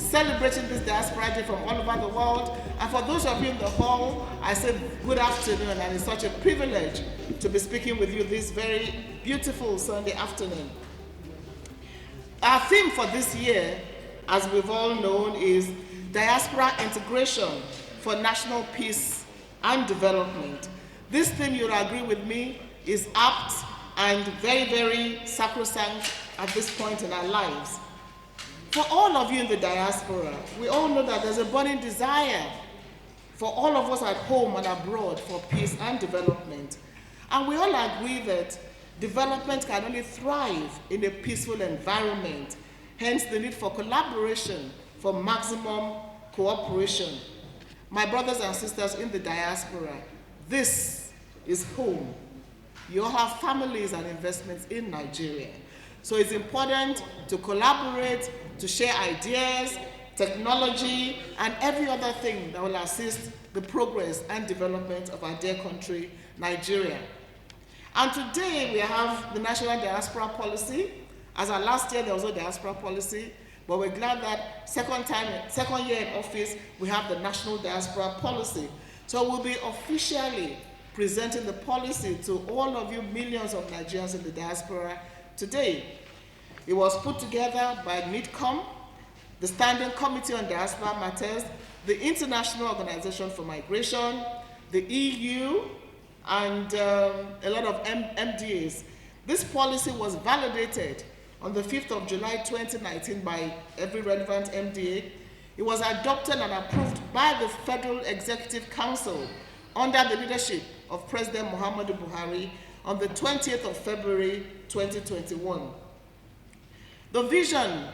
celebrating this Diaspora Day from all over the world. And for those of you in the hall, I say good afternoon, and it's such a privilege to be speaking with you this very beautiful Sunday afternoon. Our theme for this year, as we've all known, is Diaspora Integration for National Peace and Development. This theme, you'll agree with me, is apt and very, very sacrosanct at this point in our lives. For all of you in the diaspora, we all know that there's a burning desire for all of us at home and abroad for peace and development. And we all agree that development can only thrive in a peaceful environment, hence the need for collaboration for maximum cooperation. My brothers and sisters in the diaspora, this is home. You all have families and investments in Nigeria. So it's important to collaborate, to share ideas, technology, and every other thing that will assist the progress and development of our dear country, Nigeria. And today we have the National Diaspora Policy. As our last year there was no diaspora policy, but we're glad that second year in office, we have the National Diaspora Policy. So we'll be officially presenting the policy to all of you millions of Nigerians in the diaspora today. It was put together by NIDCOM, the Standing Committee on Diaspora Matters, the International Organization for Migration, the EU, and a lot of MDAs. This policy was validated on the 5th of July 2019 by every relevant MDA. It was adopted and approved by the Federal Executive Council under the leadership of President Muhammadu Buhari on the 20th of February 2021. The vision,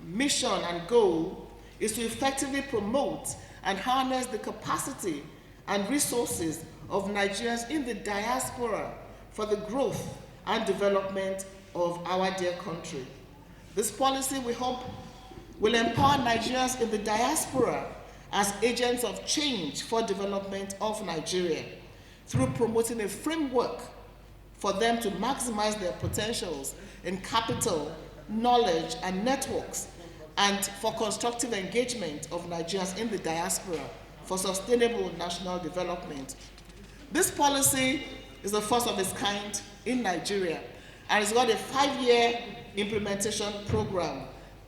mission, and goal is to effectively promote and harness the capacity and resources of Nigerians in the diaspora for the growth and development of our dear country. This policy, we hope, will empower Nigerians in the diaspora as agents of change for development of Nigeria through promoting a framework for them to maximize their potentials in capital, knowledge, and networks, and for constructive engagement of Nigerians in the diaspora for sustainable national development. This policy is the first of its kind in Nigeria, and it's got a 5-year implementation program.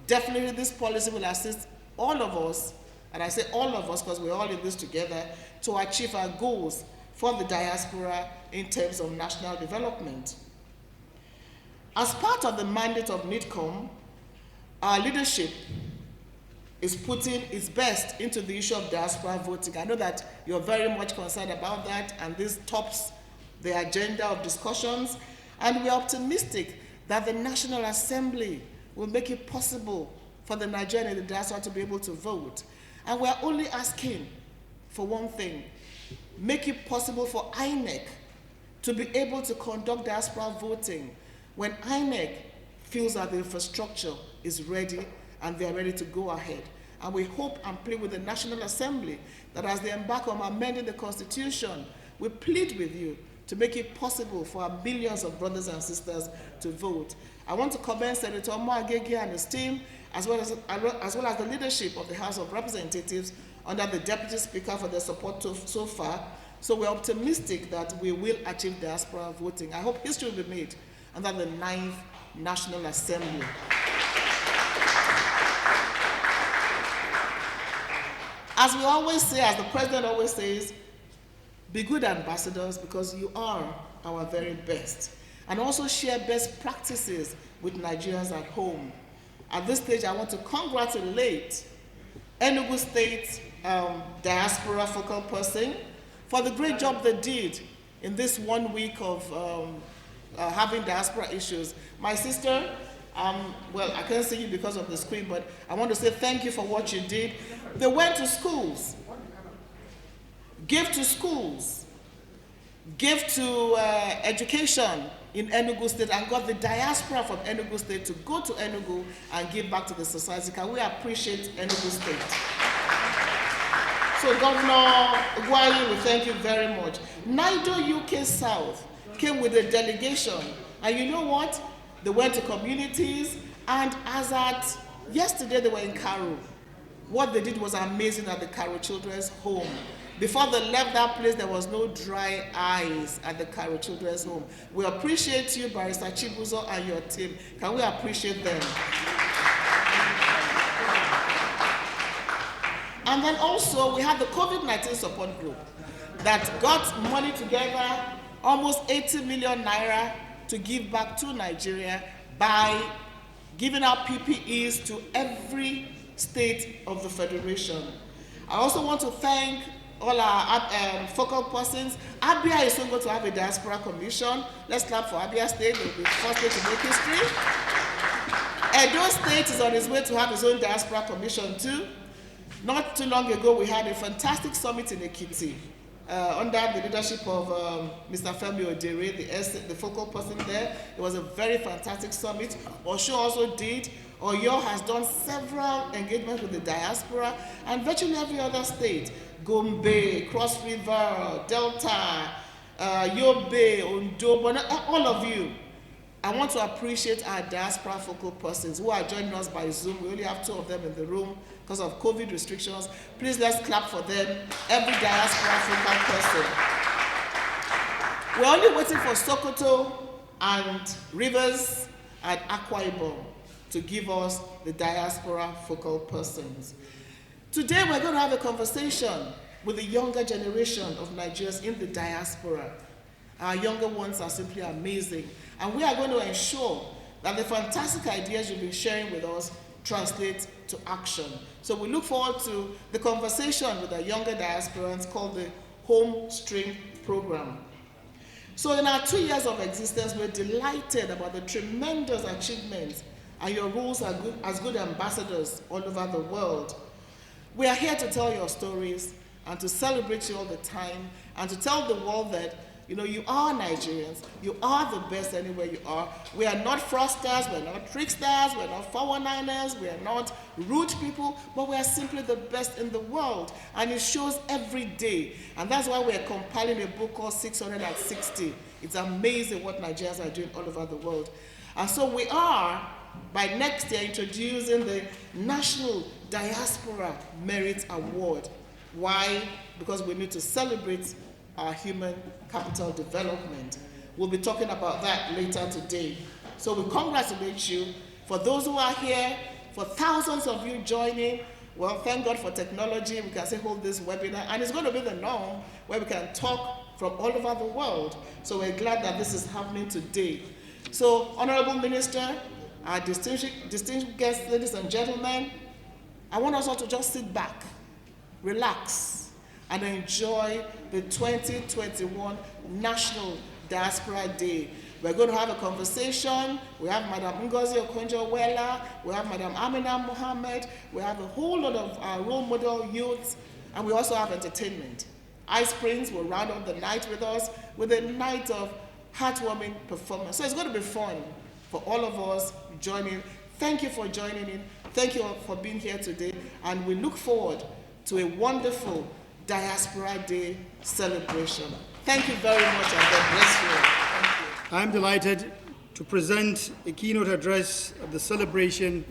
Definitely this policy will assist all of us, and I say all of us because we're all in this together, to achieve our goals for the diaspora in terms of national development. As part of the mandate of NIDCOM, our leadership is putting its best into the issue of diaspora voting. I know that you're very much concerned about that, and this tops the agenda of discussions, and we're optimistic that the National Assembly will make it possible for the Nigerian and the diaspora to be able to vote. And we're only asking for one thing: make it possible for INEC to be able to conduct diaspora voting when INEC feels that the infrastructure is ready and they're ready to go ahead. And we hope and plead with the National Assembly that as they embark on amending the Constitution, we plead with you to make it possible for our millions of brothers and sisters to vote. I want to commend Senator Omar Agege and his team, as well as the leadership of the House of Representatives under the Deputy Speaker for their support so far. So we're optimistic that we will achieve diaspora voting. I hope history will be made under the 9th National Assembly. As we always say, as the President always says, be good ambassadors because you are our very best. And also share best practices with Nigerians at home. At this stage, I want to congratulate Enugu State Diaspora Focal Person for the great job they did in this 1 week of having diaspora issues. My sister, well, I can't see you because of the screen, but I want to say thank you for what you did. They went to schools, gave to schools, gave to education in Enugu State, and got the diaspora from Enugu State to go to Enugu and give back to the society. Can we appreciate Enugu State? So Governor Ugwayi, we thank you very much. NIDO UK South came with a delegation, and you know what? They went to communities, and as at yesterday they were in Karu. What they did was amazing at the Caro Children's Home. Before they left that place, there was no dry eyes at the Caro Children's Home. We appreciate you, Barrister Chibuzo, and your team. Can we appreciate them? And then also, we had the COVID-19 support group that got money together, almost 80 million naira, to give back to Nigeria by giving out PPEs to every state of the Federation. I also want to thank all our focal persons. Abia is soon going to have a diaspora commission. Let's clap for Abia State. They'll be the first state to make history. Edo State is on its way to have its own diaspora commission too. Not too long ago, we had a fantastic summit in Ekiti under the leadership of Mr. Femi Odere, the focal person there. It was a very fantastic summit. Osho also did. Oyo has done several engagements with the diaspora, and virtually every other state, Gombe, Cross River, Delta, Yobe, Ondo, all of you. I want to appreciate our diaspora focal persons who are joining us by Zoom. We only have 2 of them in the room because of COVID restrictions. Please let's clap for them, every diaspora focal person. We're only waiting for Sokoto and Rivers and Akwa Ibom to give us the diaspora focal persons. Today we're going to have a conversation with the younger generation of Nigerians in the diaspora. Our younger ones are simply amazing, and we are going to ensure that the fantastic ideas you've been sharing with us translate to action. So we look forward to the conversation with our younger diasporans called the Home String Program. So in our 2 years of existence, we're delighted about the tremendous achievements, and your roles are as good ambassadors all over the world. We are here to tell your stories and to celebrate you all the time and to tell the world that you are Nigerians. You are the best anywhere you are. We are not fraudsters, we're not tricksters, we're not 419ers, we are not rude people, but we are simply the best in the world. And it shows every day. And that's why we're compiling a book called 660. It's amazing what Nigerians are doing all over the world. And so we are, by next year, introducing the National Diaspora Merit Award. Why? Because we need to celebrate our human capital development. We'll be talking about that later today. So we congratulate you. For those who are here, for thousands of you joining, well, thank God for technology. We can say hold this webinar, and it's going to be the norm where we can talk from all over the world. So we're glad that this is happening today. So, Honorable Minister, our distinguished guests, ladies and gentlemen, I want us all to just sit back, relax, and enjoy the 2021 National Diaspora Day. We're going to have a conversation. We have Madam Ngozi Okonjo-Iweala, we have Madam Amina Mohammed, we have a whole lot of our role model youths, and we also have entertainment. Ice Prince will round up the night with us with a night of heartwarming performance. So it's going to be fun for all of us joining. Thank you for joining in. Thank you for being here today, and we look forward to a wonderful Diaspora Day celebration. Thank you very much, and God bless you. Thank you. I'm delighted to present a keynote address of the celebration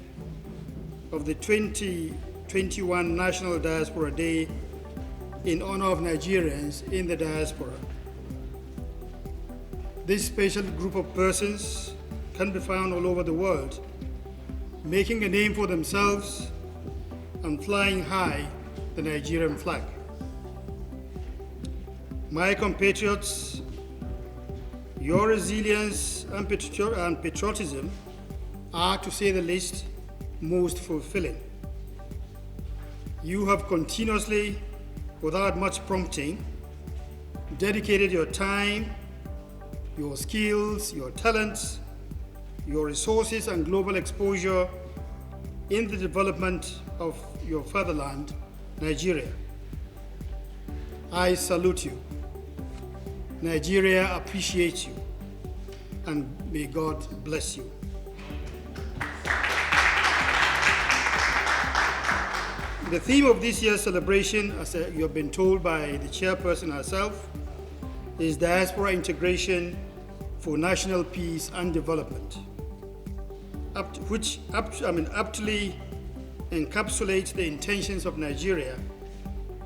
of the 2021 National Diaspora Day in honor of Nigerians in the diaspora. This special group of persons can be found all over the world, making a name for themselves and flying high the Nigerian flag. My compatriots, your resilience and patriotism are, to say the least, most fulfilling. You have continuously, without much prompting, dedicated your time, your skills, your talents, your resources and global exposure in the development of your fatherland, Nigeria. I salute you. Nigeria appreciates you, and may God bless you. The theme of this year's celebration, as you have been told by the chairperson herself, is Diaspora Integration for National Peace and Development, which aptly encapsulates the intentions of Nigeria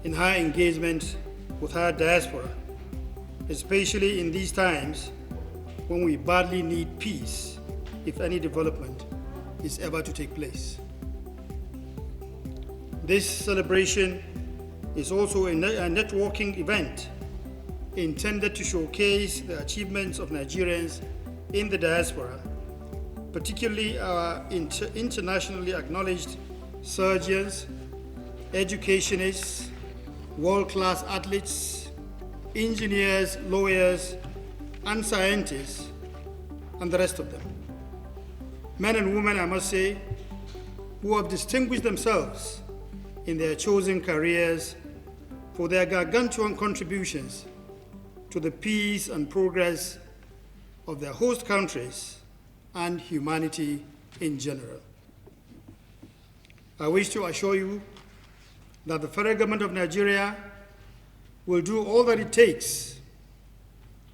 in her engagement with her diaspora, especially in these times when we badly need peace if any development is ever to take place. This celebration is also a networking event intended to showcase the achievements of Nigerians in the diaspora, particularly our internationally acknowledged surgeons, educationists, world-class athletes, engineers, lawyers, and scientists, and the rest of them. Men and women, I must say, who have distinguished themselves in their chosen careers for their gargantuan contributions to the peace and progress of their host countries and humanity in general. I wish to assure you that the federal government of Nigeria will do all that it takes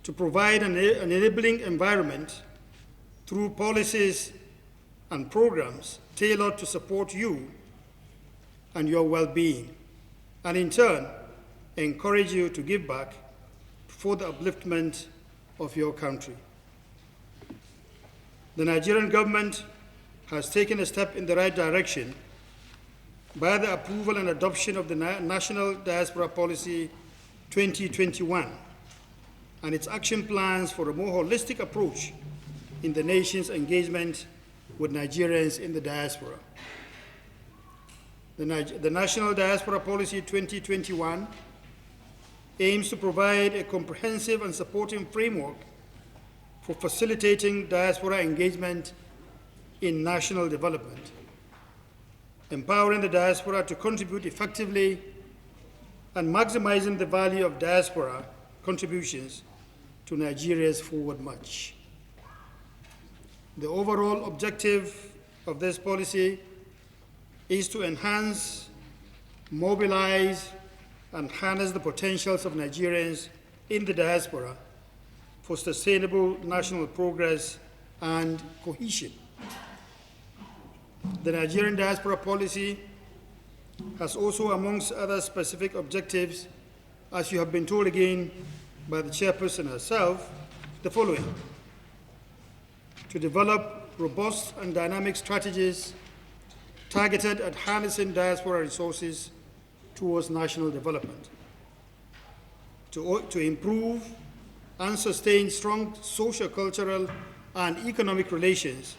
to provide an enabling environment through policies and programs tailored to support you and your well-being, and in turn, encourage you to give back for the upliftment of your country. The Nigerian government has taken a step in the right direction by the approval and adoption of the National Diaspora Policy 2021 and its action plans for a more holistic approach in the nation's engagement with Nigerians in the diaspora. The National Diaspora Policy 2021 aims to provide a comprehensive and supporting framework for facilitating diaspora engagement in national development, empowering the diaspora to contribute effectively and maximizing the value of diaspora contributions to Nigeria's forward march. The overall objective of this policy is to enhance, mobilize, and harness the potentials of Nigerians in the diaspora for sustainable national progress and cohesion. The Nigerian diaspora policy has also, amongst other specific objectives, as you have been told again by the chairperson herself, the following: to develop robust and dynamic strategies targeted at harnessing diaspora resources towards national development, to improve and sustain strong social, cultural, and economic relations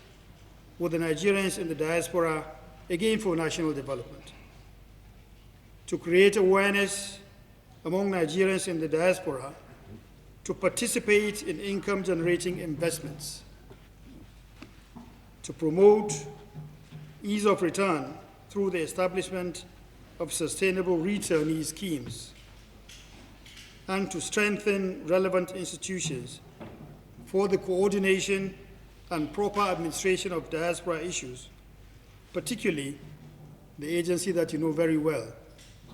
with the Nigerians in the diaspora, again for national development, to create awareness among Nigerians in the diaspora to participate in income-generating investments, to promote ease of return through the establishment of sustainable returnee schemes, and to strengthen relevant institutions for the coordination and proper administration of diaspora issues, particularly the agency that you know very well,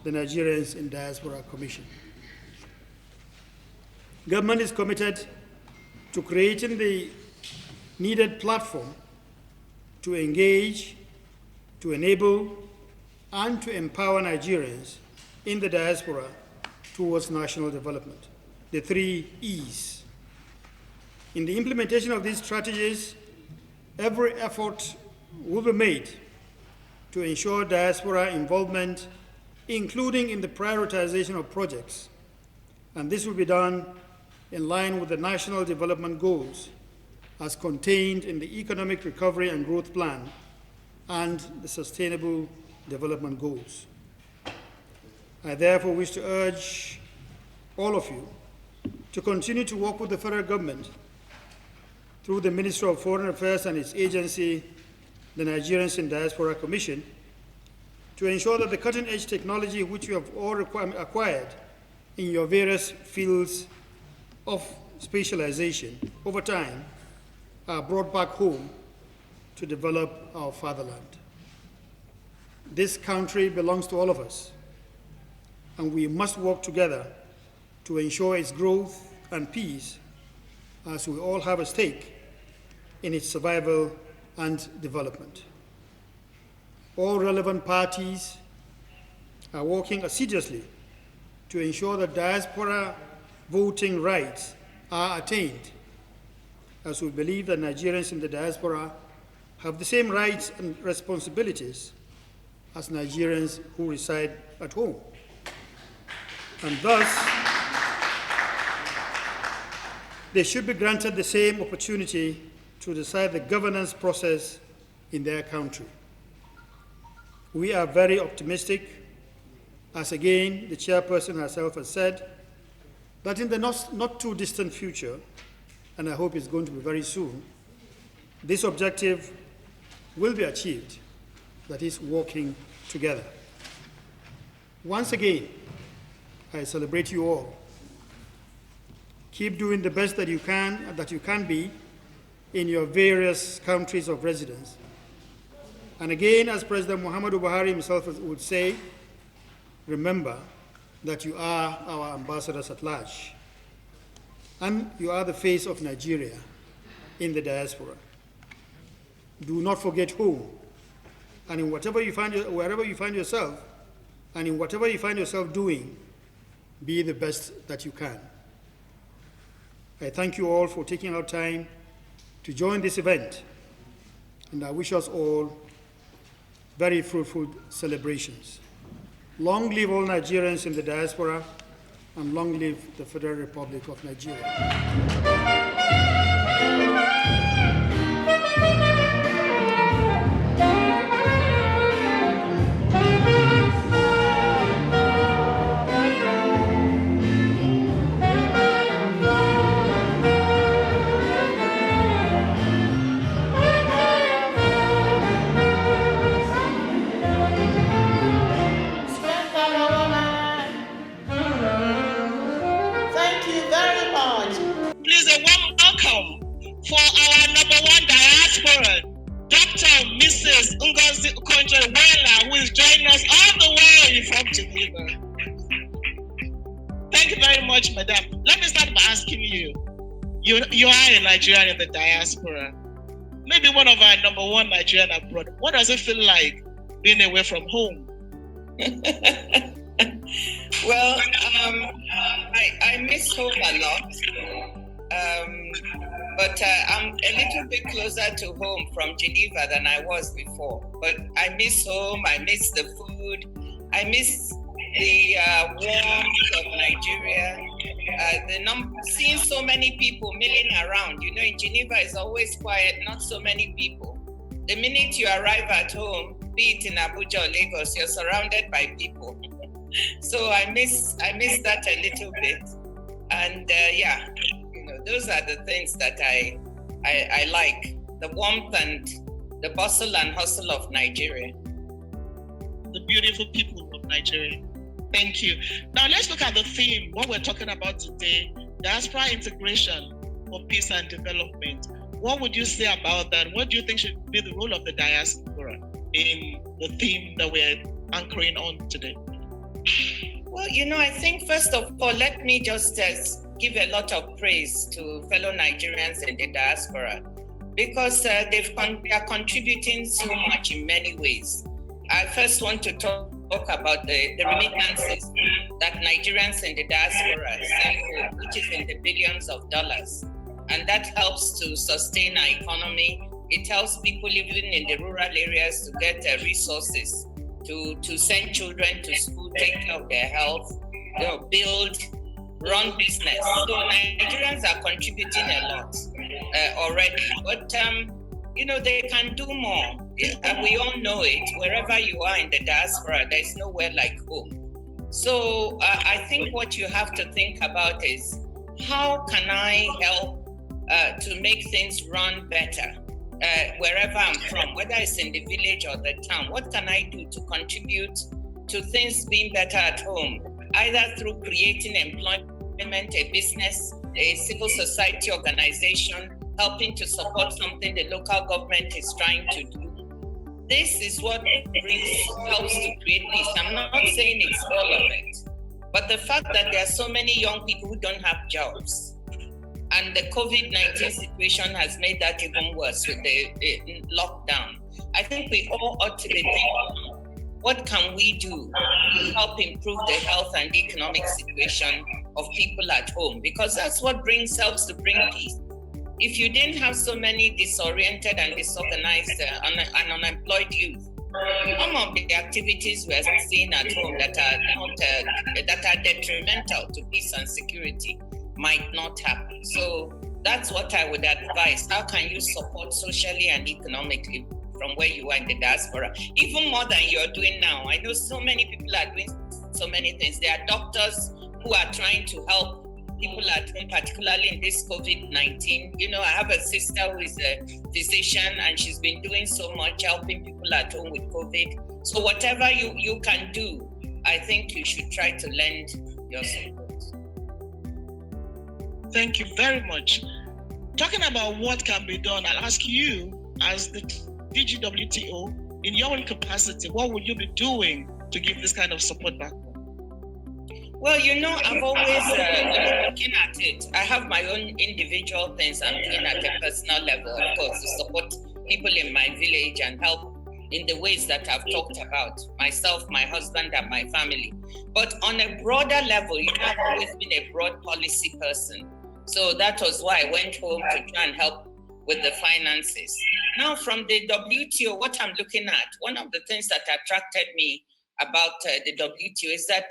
the Nigerians in Diaspora Commission. Government is committed to creating the needed platform to engage, to enable, and to empower Nigerians in the diaspora towards national development, the 3 E's. In the implementation of these strategies, every effort will be made to ensure diaspora involvement, including in the prioritization of projects, and this will be done in line with the national development goals as contained in the Economic Recovery and Growth Plan and the Sustainable Development Goals. I therefore wish to urge all of you to continue to work with the federal government through the Ministry of Foreign Affairs and its agency, the Nigerians in Diaspora Commission, to ensure that the cutting-edge technology which you have all acquired in your various fields of specialization over time are brought back home to develop our fatherland. This country belongs to all of us, and we must work together to ensure its growth and peace, as we all have a stake in its survival and development. all relevant parties are working assiduously to ensure that diaspora voting rights are attained, as we believe that Nigerians in the diaspora have the same rights and responsibilities as Nigerians who reside at home. And thus, they should be granted the same opportunity to decide the governance process in their country. We are very optimistic, as again the chairperson herself has said, that in the not too distant future, and I hope it's going to be very soon, this objective will be achieved, that is, working together. Once again, I celebrate you all. Keep doing the best that you can be in your various countries of residence. And again, as President Muhammadu Buhari himself would say, remember that you are our ambassadors at large, and you are the face of Nigeria in the diaspora. Do not forget home, and in wherever you find yourself, and in whatever you find yourself doing, be the best that you can. I thank you all for taking out time to join this event, and I wish us all very fruitful celebrations. Long live all Nigerians in the diaspora, and long live the Federal Republic of Nigeria. For our #1 diaspora, Dr. Mrs. Ngozi Ukonjo-Iweala, who is joining us all the way from Geneva. Thank you very much, Madam. Let me start by asking you. You are a Nigerian in the diaspora. Maybe one of our #1 Nigerian abroad. What does it feel like being away from home? Well, I miss home a lot. But I'm a little bit closer to home from Geneva than I was before. But I miss home, I miss the food, I miss the warmth of Nigeria, seeing so many people milling around. You know, in Geneva it's always quiet, not so many people. The minute you arrive at home, be it in Abuja or Lagos, you're surrounded by people. So I miss that a little bit. And yeah. Those are the things that I like, the warmth and the bustle and hustle of Nigeria. The beautiful people of Nigeria. Thank you. Now let's look at the theme, what we're talking about today, diaspora integration for peace and development. What would you say about that? What do you think should be the role of the diaspora in the theme that we're anchoring on today? Well, I think first of all, let me just give a lot of praise to fellow Nigerians in the diaspora, because they are contributing so much in many ways. I first want to talk about the remittances that Nigerians in the diaspora send, which is in the billions of dollars. And that helps to sustain our economy. It helps people living in the rural areas to get resources, to send children to school, take care of their health, build, run business. So Nigerians are contributing a lot already, but they can do more. And we all know it. Wherever you are in the diaspora, there's nowhere like home. So I think what you have to think about is, how can I help to make things run better wherever I'm from, whether it's in the village or the town? What can I do to contribute to things being better at home, either through creating employment, a business, a civil society organization, helping to support something the local government is trying to do? This is what helps to create peace. I'm not saying it's all of it, but the fact that there are so many young people who don't have jobs, and the COVID-19 situation has made that even worse with the lockdown. I think we all ought to be thinking, what can we do to help improve the health and economic situation of people at home? Because that's what helps to bring peace. If you didn't have so many disoriented and disorganized and unemployed youth, some of the activities we're seeing at home that are detrimental to peace and security might not happen. So that's what I would advise. How can you support socially and economically from where you are in the diaspora, even more than you're doing now? I know so many people are doing so many things. There are doctors who are trying to help people at home, particularly in this COVID-19. You know, I have a sister who is a physician and she's been doing so much helping people at home with COVID. So whatever you can do, I think you should try to lend your support. Thank you very much. Talking about what can be done, I'll ask you as the DGWTO, in your own capacity, what would you be doing to give this kind of support back? Well, you know, I've always been looking at it. I have my own individual things I'm doing at a personal level, of course, to support people in my village and help in the ways that I've talked about, myself, my husband, and my family. But on a broader level, you know, I've always been a broad policy person. So that was why I went home to try and help with the finances. Now, from the WTO, what I'm looking at, one of the things that attracted me about the WTO is that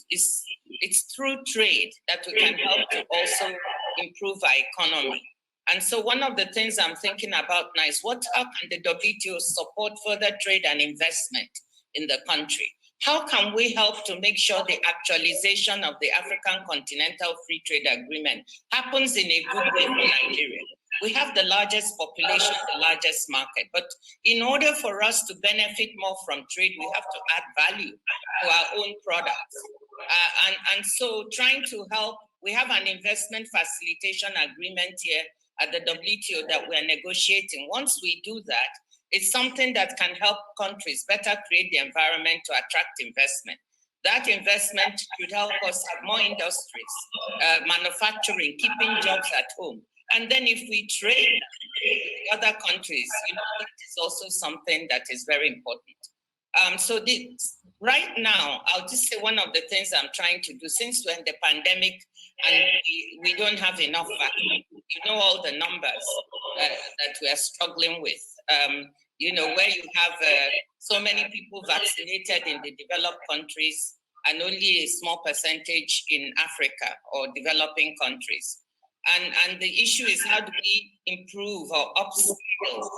it's through trade that we can help to also improve our economy. And so one of the things I'm thinking about now is how can the WTO support further trade and investment in the country? How can we help to make sure the actualization of the African Continental Free Trade Agreement happens in a good way for Nigeria? We have the largest population, the largest market, but in order for us to benefit more from trade, we have to add value to our own products. And so trying to help, we have an investment facilitation agreement here at the WTO that we're negotiating. Once we do that, it's something that can help countries better create the environment to attract investment. That investment should help us have more industries, manufacturing, keeping jobs at home. And then if we trade with other countries, you know, it is also something that is very important. Right now, I'll just say one of the things I'm trying to do, since we're in the pandemic and we don't have enough vaccine, you know, all the numbers that we are struggling with. You know, where you have so many people vaccinated in the developed countries and only a small percentage in Africa or developing countries. And the issue is, how do we improve or upscale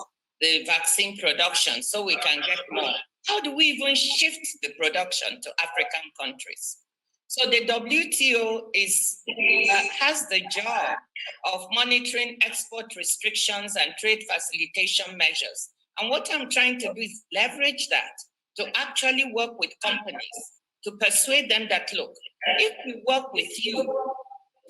the vaccine production so we can get more? How do we even shift the production to African countries? So the WTO has the job of monitoring export restrictions and trade facilitation measures. And what I'm trying to do is leverage that to actually work with companies to persuade them that, look, if we work with you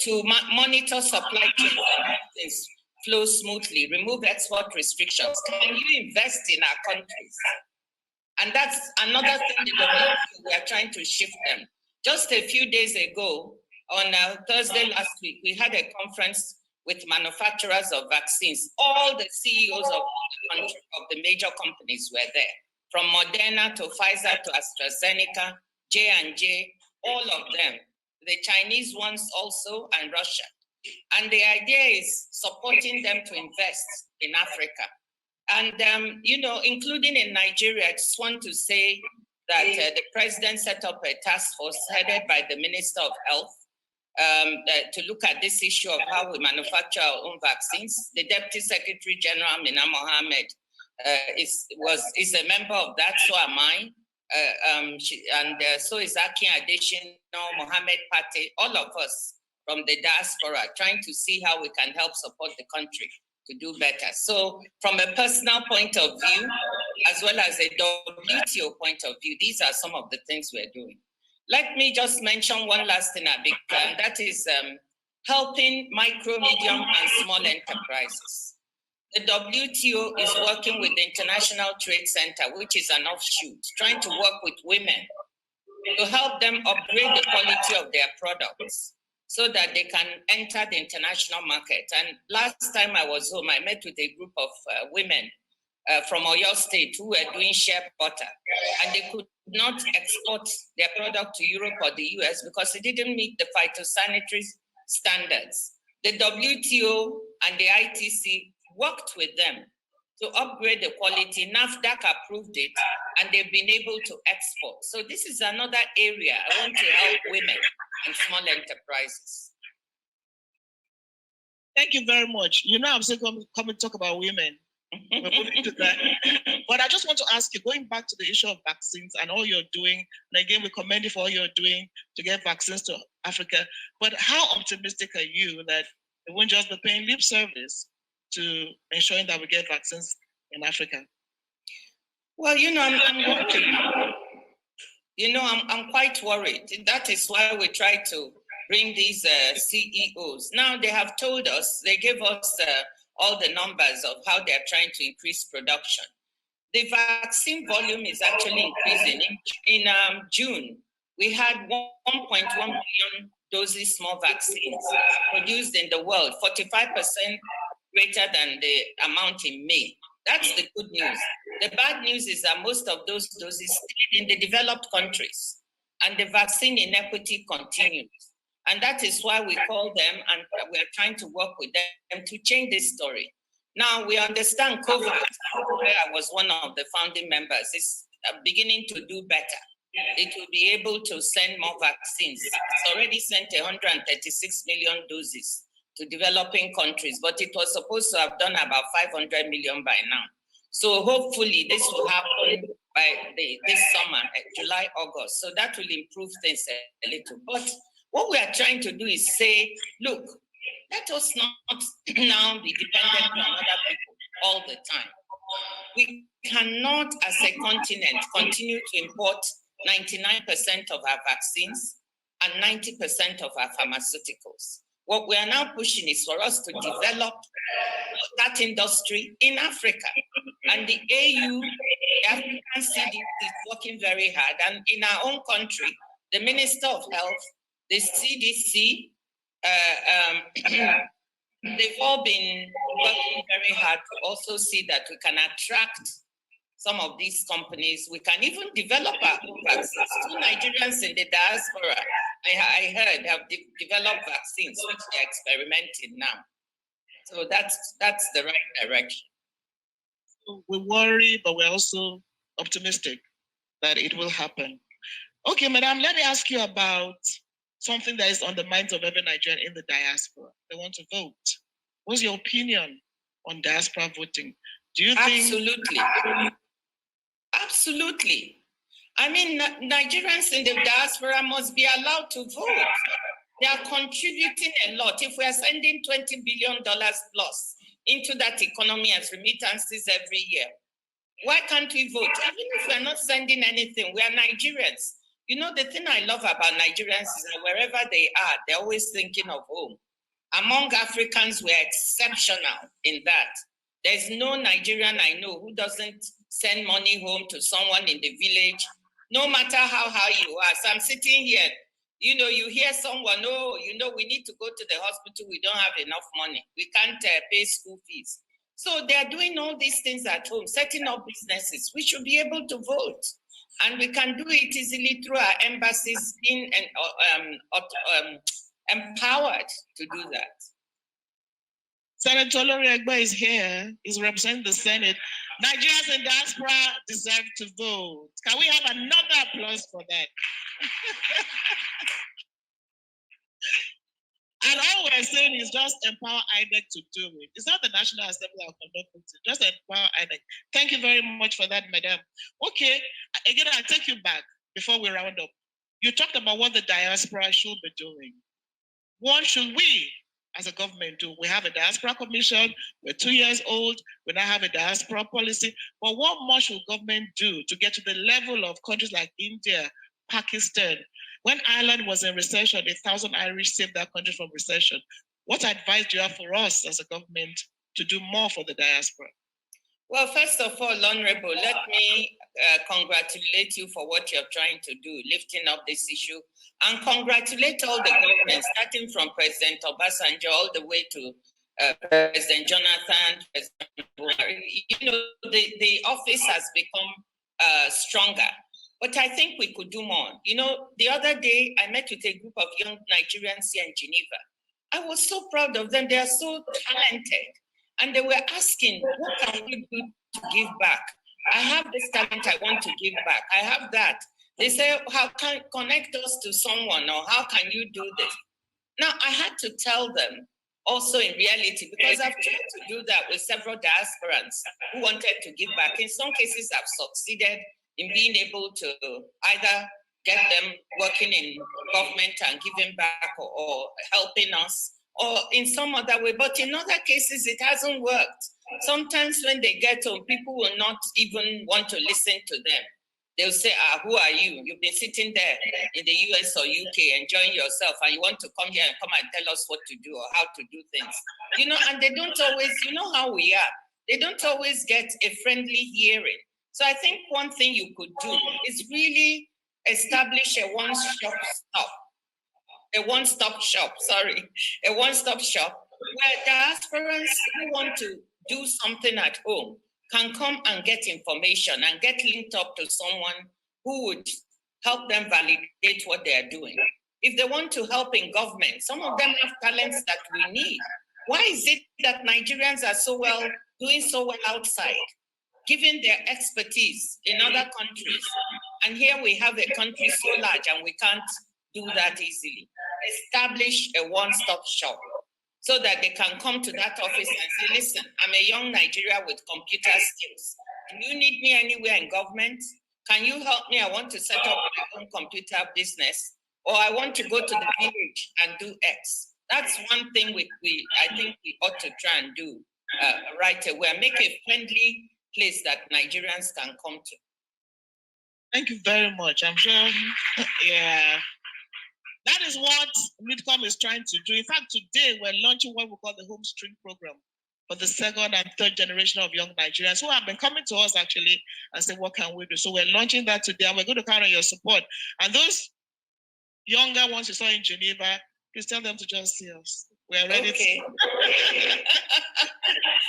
to monitor supply chains and things flow smoothly, remove export restrictions, can you invest in our countries? And that's another thing that we are trying to shift them. Just a few days ago, on Thursday last week, we had a conference with manufacturers of vaccines. All the CEOs of the major companies were there, from Moderna to Pfizer to AstraZeneca, J&J, all of them. The Chinese ones also, and Russia. And the idea is supporting them to invest in Africa. And, you know, including in Nigeria, I just want to say that the president set up a task force headed by the Minister of Health to look at this issue of how we manufacture our own vaccines. The Deputy Secretary General, Mina Mohammed, is a member of that, so am I. So is Aki Adesina, Mohammed Pate, all of us from the diaspora, trying to see how we can help support the country to do better. So from a personal point of view, as well as a WTO point of view, these are some of the things we're doing. Let me just mention one last thing, Abik, and that is helping micro, medium, and small enterprises. The WTO is working with the International Trade Center, which is an offshoot, trying to work with women to help them upgrade the quality of their products so that they can enter the international market. And last time I was home, I met with a group of women from Oyo State who were doing shea butter, and they could not export their product to Europe or the US because it didn't meet the phytosanitary standards. The WTO and the ITC worked with them to upgrade the quality. NAFDAC approved it, and they've been able to export. So this is another area I want to help women and small enterprises. Thank you very much. You know, I'm still coming to talk about women. We're moving to that. But I just want to ask you, going back to the issue of vaccines and all you're doing, and again, we commend you for all you're doing to get vaccines to Africa, but how optimistic are you that it won't just be paying lip service to ensuring that we get vaccines in Africa? Well, you know, I'm worried. You know, I'm quite worried. That is why we try to bring these CEOs. Now they have told us, they gave us all the numbers of how they're trying to increase production. The vaccine volume is actually increasing. In June, we had 1.1 billion doses more vaccines produced in the world, 45% greater than the amount in May. That's the good news. The bad news is that most of those doses stayed in the developed countries, and the vaccine inequity continues. And that is why we call them, and we are trying to work with them to change this story. Now, we understand COVAX, where I was one of the founding members, is beginning to do better. It will be able to send more vaccines. It's already sent 136 million doses to developing countries, but it was supposed to have done about 500 million by now. So hopefully this will happen by this summer, July, August. So that will improve things a little. But what we are trying to do is say, look, let us not now be dependent on other people all the time. We cannot, as a continent, continue to import 99% of our vaccines and 90% of our pharmaceuticals. What we are now pushing is for us to develop that industry in Africa. And the AU, the African CDC, is working very hard. And in our own country, the Minister of Health, the CDC, they've all been working very hard to also see that we can attract some of these companies. We can even develop our own vaccines. 2 Nigerians in the diaspora, I heard, have developed vaccines, which they're experimenting now. So that's the right direction. So we worry, but we're also optimistic that it will happen. Okay, madam, let me ask you about something that is on the minds of every Nigerian in the diaspora. They want to vote. What's your opinion on diaspora voting? Do you think? Absolutely. Absolutely. I mean, Nigerians in the diaspora must be allowed to vote. They are contributing a lot. If we are sending $20 billion plus into that economy as remittances every year, why can't we vote? Even if we are not sending anything, we are Nigerians. You know, the thing I love about Nigerians is that wherever they are, they're always thinking of home. Among Africans, we're exceptional in that. There's no Nigerian I know who doesn't send money home to someone in the village, no matter how high you are. So I'm sitting here, you know, you hear someone, oh, you know, we need to go to the hospital, we don't have enough money, we can't pay school fees. So they're doing all these things at home, setting up businesses. We should be able to vote. And we can do it easily through our embassies being empowered to do that. Senator Lori Egba is here. He's representing the Senate. Nigerians in diaspora deserve to vote. Can we have another applause for that? And all we're saying is just empower INEC to do it. It's not the National Assembly that will conduct it. Just empower INEC. Thank you very much for that, madam. Okay, again, I'll take you back before we round up. You talked about what the diaspora should be doing. What should we, as a government, do? We have a diaspora commission. We're 2 years old. We now have a diaspora policy. But what more should government do to get to the level of countries like India, Pakistan? When Ireland was in recession, 1,000 Irish saved that country from recession. What advice do you have for us as a government to do more for the diaspora? Well, first of all, Honorable, let me congratulate you for what you're trying to do, lifting up this issue, and congratulate all the governments, starting from President Obasanjo all the way to President Jonathan, President Buhari, the office has become stronger. But I think we could do more. The other day I met with a group of young Nigerians here in Geneva. I was so proud of them. They are so talented. And they were asking, what can we do to give back? I have this talent I want to give back. I have that. They say, how can connect us to someone, or how can you do this? Now, I had to tell them also in reality, because I've tried to do that with several diasporans who wanted to give back. In some cases, I've succeeded in being able to either get them working in government and giving back, or helping us, or in some other way. But in other cases, it hasn't worked. Sometimes when they get home, people will not even want to listen to them. They'll say, who are you? You've been sitting there in the US or UK enjoying yourself, and you want to come here and come and tell us what to do or how to do things. And they don't always, how we are. They don't always get a friendly hearing. So I think one thing you could do is really establish a one-stop shop where diasporans who want to do something at home can come and get information and get linked up to someone who would help them validate what they are doing. If they want to help in government, some of them have talents that we need. Why is it that Nigerians are doing so well outside, giving their expertise in other countries? And here we have a country so large and we can't do that easily. Establish a one-stop shop so that they can come to that office and say, listen, I'm a young Nigerian with computer skills. Do you need me anywhere in government? Can you help me? I want to set up my own computer business, or I want to go to the village and do X. That's one thing I think we ought to try and do right away, and make a friendly place that Nigerians can come to. Thank you very much. I'm sure, yeah. That is what Midcom is trying to do. In fact, today we're launching what we call the Home String Program for the second and third generation of young Nigerians who have been coming to us actually and say, what can we do? So we're launching that today, and we're going to count on your support. And those younger ones you saw in Geneva, please tell them to just see us. We're ready to.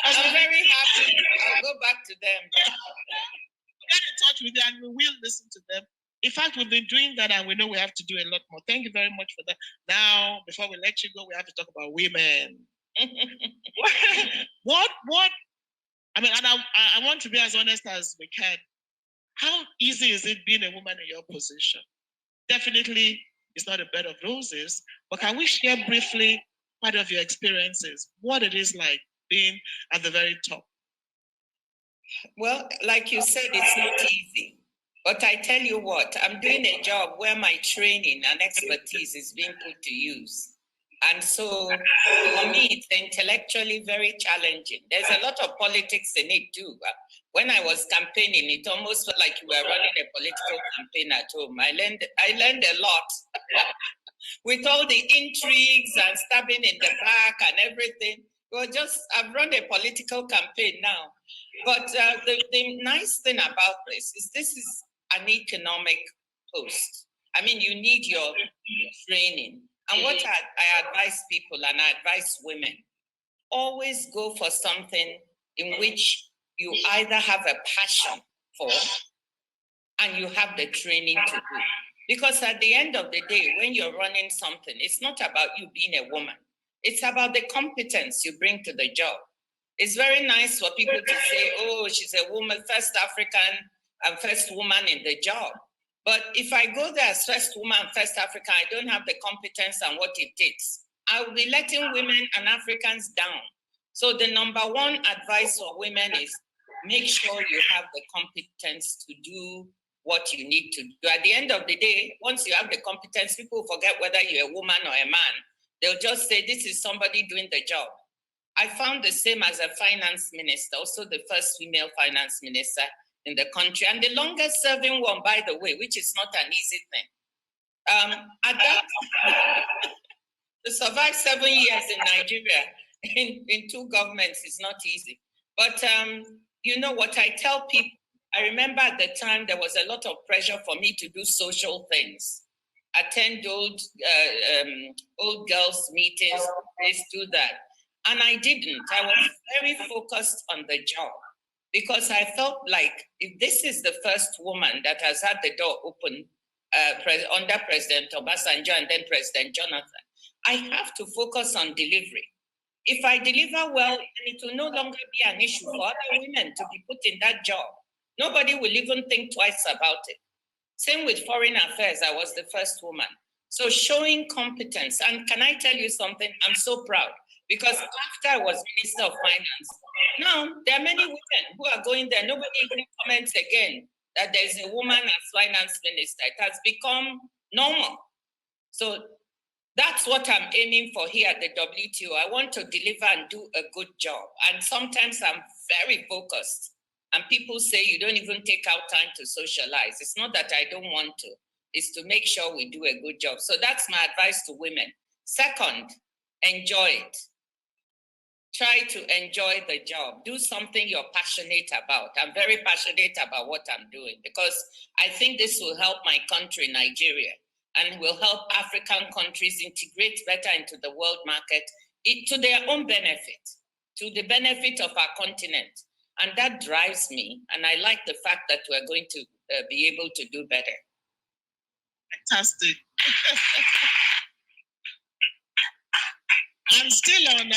I'm very happy. I'll go back to them. Get in touch with them and we will listen to them. In fact, we've been doing that and we know we have to do a lot more. Thank you very much for that. Now, before we let you go, we have to talk about women. I mean, and I want to be as honest as we can. How easy is it being a woman in your position? Definitely, it's not a bed of roses, but can we share briefly part of your experiences, what it is like being at the very top? Well, like you said, it's not easy. But I tell you what, I'm doing a job where my training and expertise is being put to use. And so for me, it's intellectually very challenging. There's a lot of politics in it too. When I was campaigning, it almost felt like you were running a political campaign at home. I learned a lot with all the intrigues and stabbing in the back and everything. Well, I've run a political campaign now. But the nice thing about this is an economic post. I mean, you need your training. And what I advise people, and I advise women, always go for something in which you either have a passion for and you have the training to do. Because at the end of the day, when you're running something, it's not about you being a woman. It's about the competence you bring to the job. It's very nice for people to say, oh, she's a woman, first African and first woman in the job. But if I go there as first woman, first African, I don't have the competence and what it takes. I will be letting women and Africans down. So the number one advice for women is make sure you have the competence to do what you need to do. At the end of the day, once you have the competence, people forget whether you're a woman or a man. They'll just say, this is somebody doing the job. I found the same as a finance minister, also the first female finance minister in the country, and the longest serving one, by the way, which is not an easy thing. At that, to survive 7 years in Nigeria in two governments is not easy. But you know what I tell people, I remember at the time there was a lot of pressure for me to do social things, attend old girls meetings, do that. And I didn't. I was very focused on the job because I felt like if this is the first woman that has had the door open under President Obasanjo and then President Jonathan, I have to focus on delivery. If I deliver well, it will no longer be an issue for other women to be put in that job. Nobody will even think twice about it. Same with foreign affairs. I was the first woman. So showing competence. And can I tell you something? I'm so proud because after I was Minister of Finance, now there are many women who are going there. Nobody even comments again that there's a woman as finance minister. It has become normal. So that's what I'm aiming for here at the WTO. I want to deliver and do a good job. And sometimes I'm very focused. And people say you don't even take out time to socialize. It's not that I don't want to. It's to make sure we do a good job. So that's my advice to women. Second, enjoy it. Try to enjoy the job. Do something you're passionate about. I'm very passionate about what I'm doing because I think this will help my country, Nigeria, and will help African countries integrate better into the world market to their own benefit, to the benefit of our continent. And that drives me. And I like the fact that we're going to be able to do better. Fantastic. I'm still on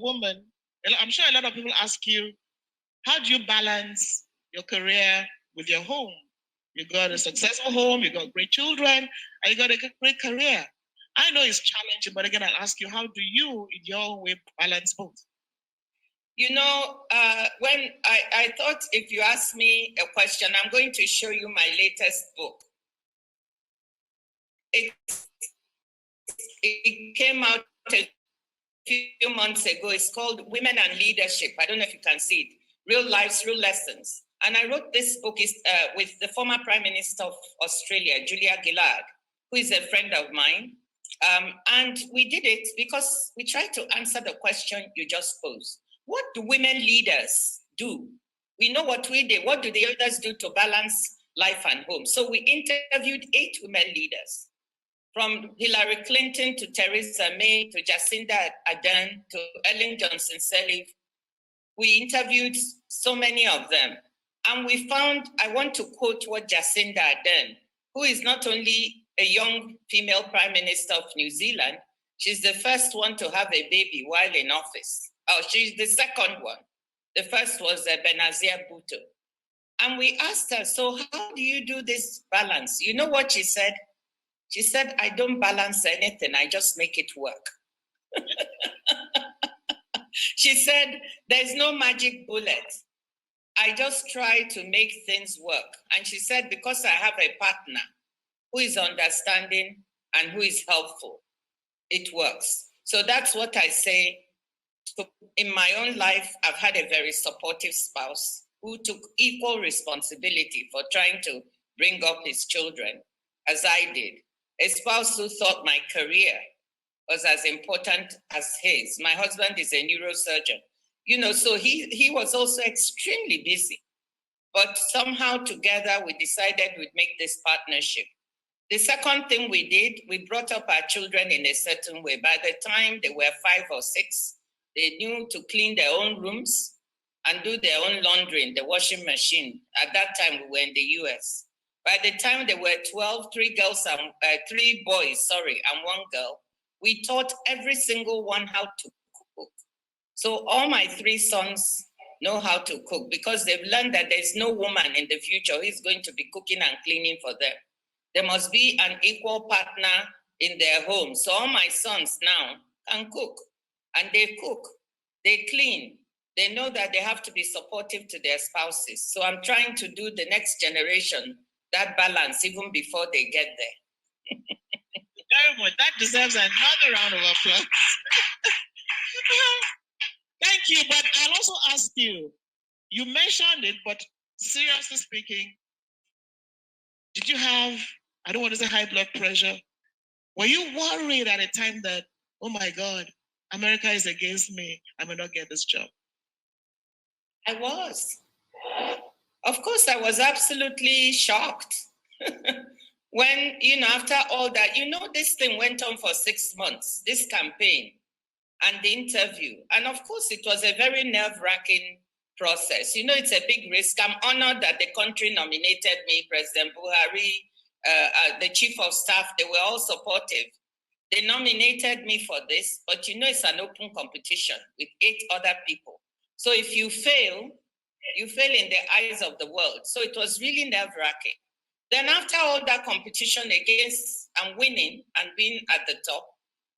woman. I'm sure a lot of people ask you, how do you balance your career with your home? You got a successful home, you got great children, and you got a great career. I know it's challenging, but again, I'll ask you, how do you, in your own way, balance both? You know, when I thought if you ask me a question, I'm going to show you my latest book. It came out a few months ago. It's called Women and Leadership. I don't know if you can see it. Real Lives, Real Lessons. And I wrote this book with the former Prime Minister of Australia, Julia Gillard, who is a friend of mine. And we did it because we tried to answer the question you just posed. What do women leaders do? We know what we did. What do the others do to balance life and home? So we interviewed 8 women leaders, from Hillary Clinton to Theresa May to Jacinda Ardern to Ellen Johnson Sirleaf. We interviewed so many of them. And we found, I want to quote what Jacinda Ardern, who is not only a young female Prime Minister of New Zealand, she's the first one to have a baby while in office. Oh, she's the second one. The first was Benazir Bhutto. And we asked her, so how do you do this balance? You know what she said? She said, I don't balance anything, I just make it work. She said, there's no magic bullet. I just try to make things work. And she said, because I have a partner who is understanding and who is helpful, it works. So that's what I say. In my own life, I've had a very supportive spouse who took equal responsibility for trying to bring up his children as I did. A spouse who thought my career was as important as his. My husband is a neurosurgeon. You know, so he was also extremely busy. But somehow together we decided we'd make this partnership. The second thing we did, we brought up our children in a certain way. By the time they were 5 or 6, they knew to clean their own rooms and do their own laundry in the washing machine. At that time, we were in the US. By the time they were 12, 3 boys, and 1 girl, we taught every single one how to cook. So all my 3 sons know how to cook because they've learned that there's no woman in the future who's going to be cooking and cleaning for them. There must be an equal partner in their home. So all my sons now can cook, and they cook, they clean. They know that they have to be supportive to their spouses. So I'm trying to do the next generation that balance even before they get there. Very much. That deserves another round of applause. Thank you. But I'll also ask you, you mentioned it, but seriously speaking, did you have, I don't want to say high blood pressure? Were you worried at a time that, oh my God, America is against me, I may not get this job? I was. Of course, I was absolutely shocked. When, after all that, this thing went on for 6 months, this campaign. and the interview. And of course, it was a very nerve-wracking process. You know, it's a big risk. I'm honored that the country nominated me, President Buhari, the chief of staff, they were all supportive. They nominated me for this, but you know, it's an open competition with 8 other people. So if you fail in the eyes of the world. So it was really nerve-wracking. Then after all that competition against and winning and being at the top,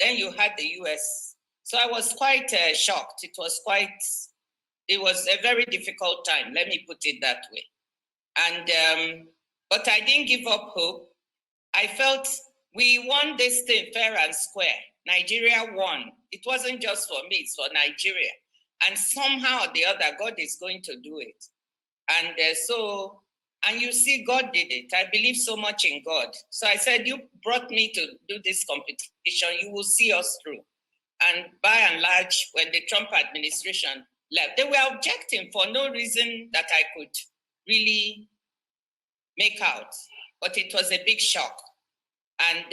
then you had the US. So I was quite shocked. It was a very difficult time, let me put it that way. And, but I didn't give up hope. I felt we won this thing fair and square. Nigeria won. It wasn't just for me, it's for Nigeria. And somehow or the other, God is going to do it. And and you see, God did it. I believe so much in God. So I said, you brought me to do this competition. You will see us through. And by and large, when the Trump administration left, they were objecting for no reason that I could really make out. But it was a big shock. And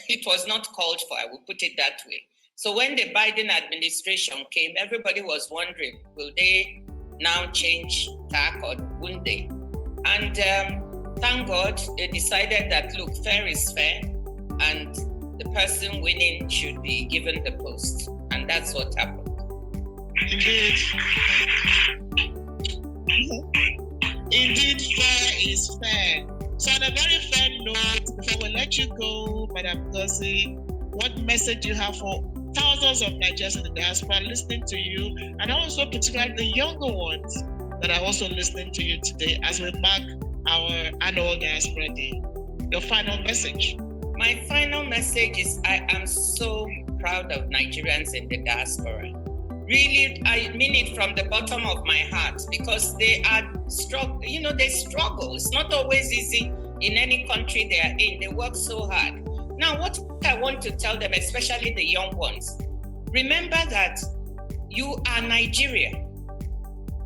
it was not called for, I will put it that way. So when the Biden administration came, everybody was wondering, will they now change tack or won't they? And thank God they decided that, look, fair is fair, and the person winning should be given the post. And that's what happened. Indeed. Indeed, fair is fair. So on a very fair note, before we let you go, Madam Ngozi, what message you have for thousands of Nigerians in the diaspora listening to you, and also particularly the younger ones that are also listening to you today as we mark our annual Diaspora Day? Your final message. My final message is I am so proud of Nigerians in the diaspora. Really, I mean it from the bottom of my heart, because they are they struggle. It's not always easy in any country they are in. They work so hard. Now, what I want to tell them, especially the young ones, remember that you are Nigeria.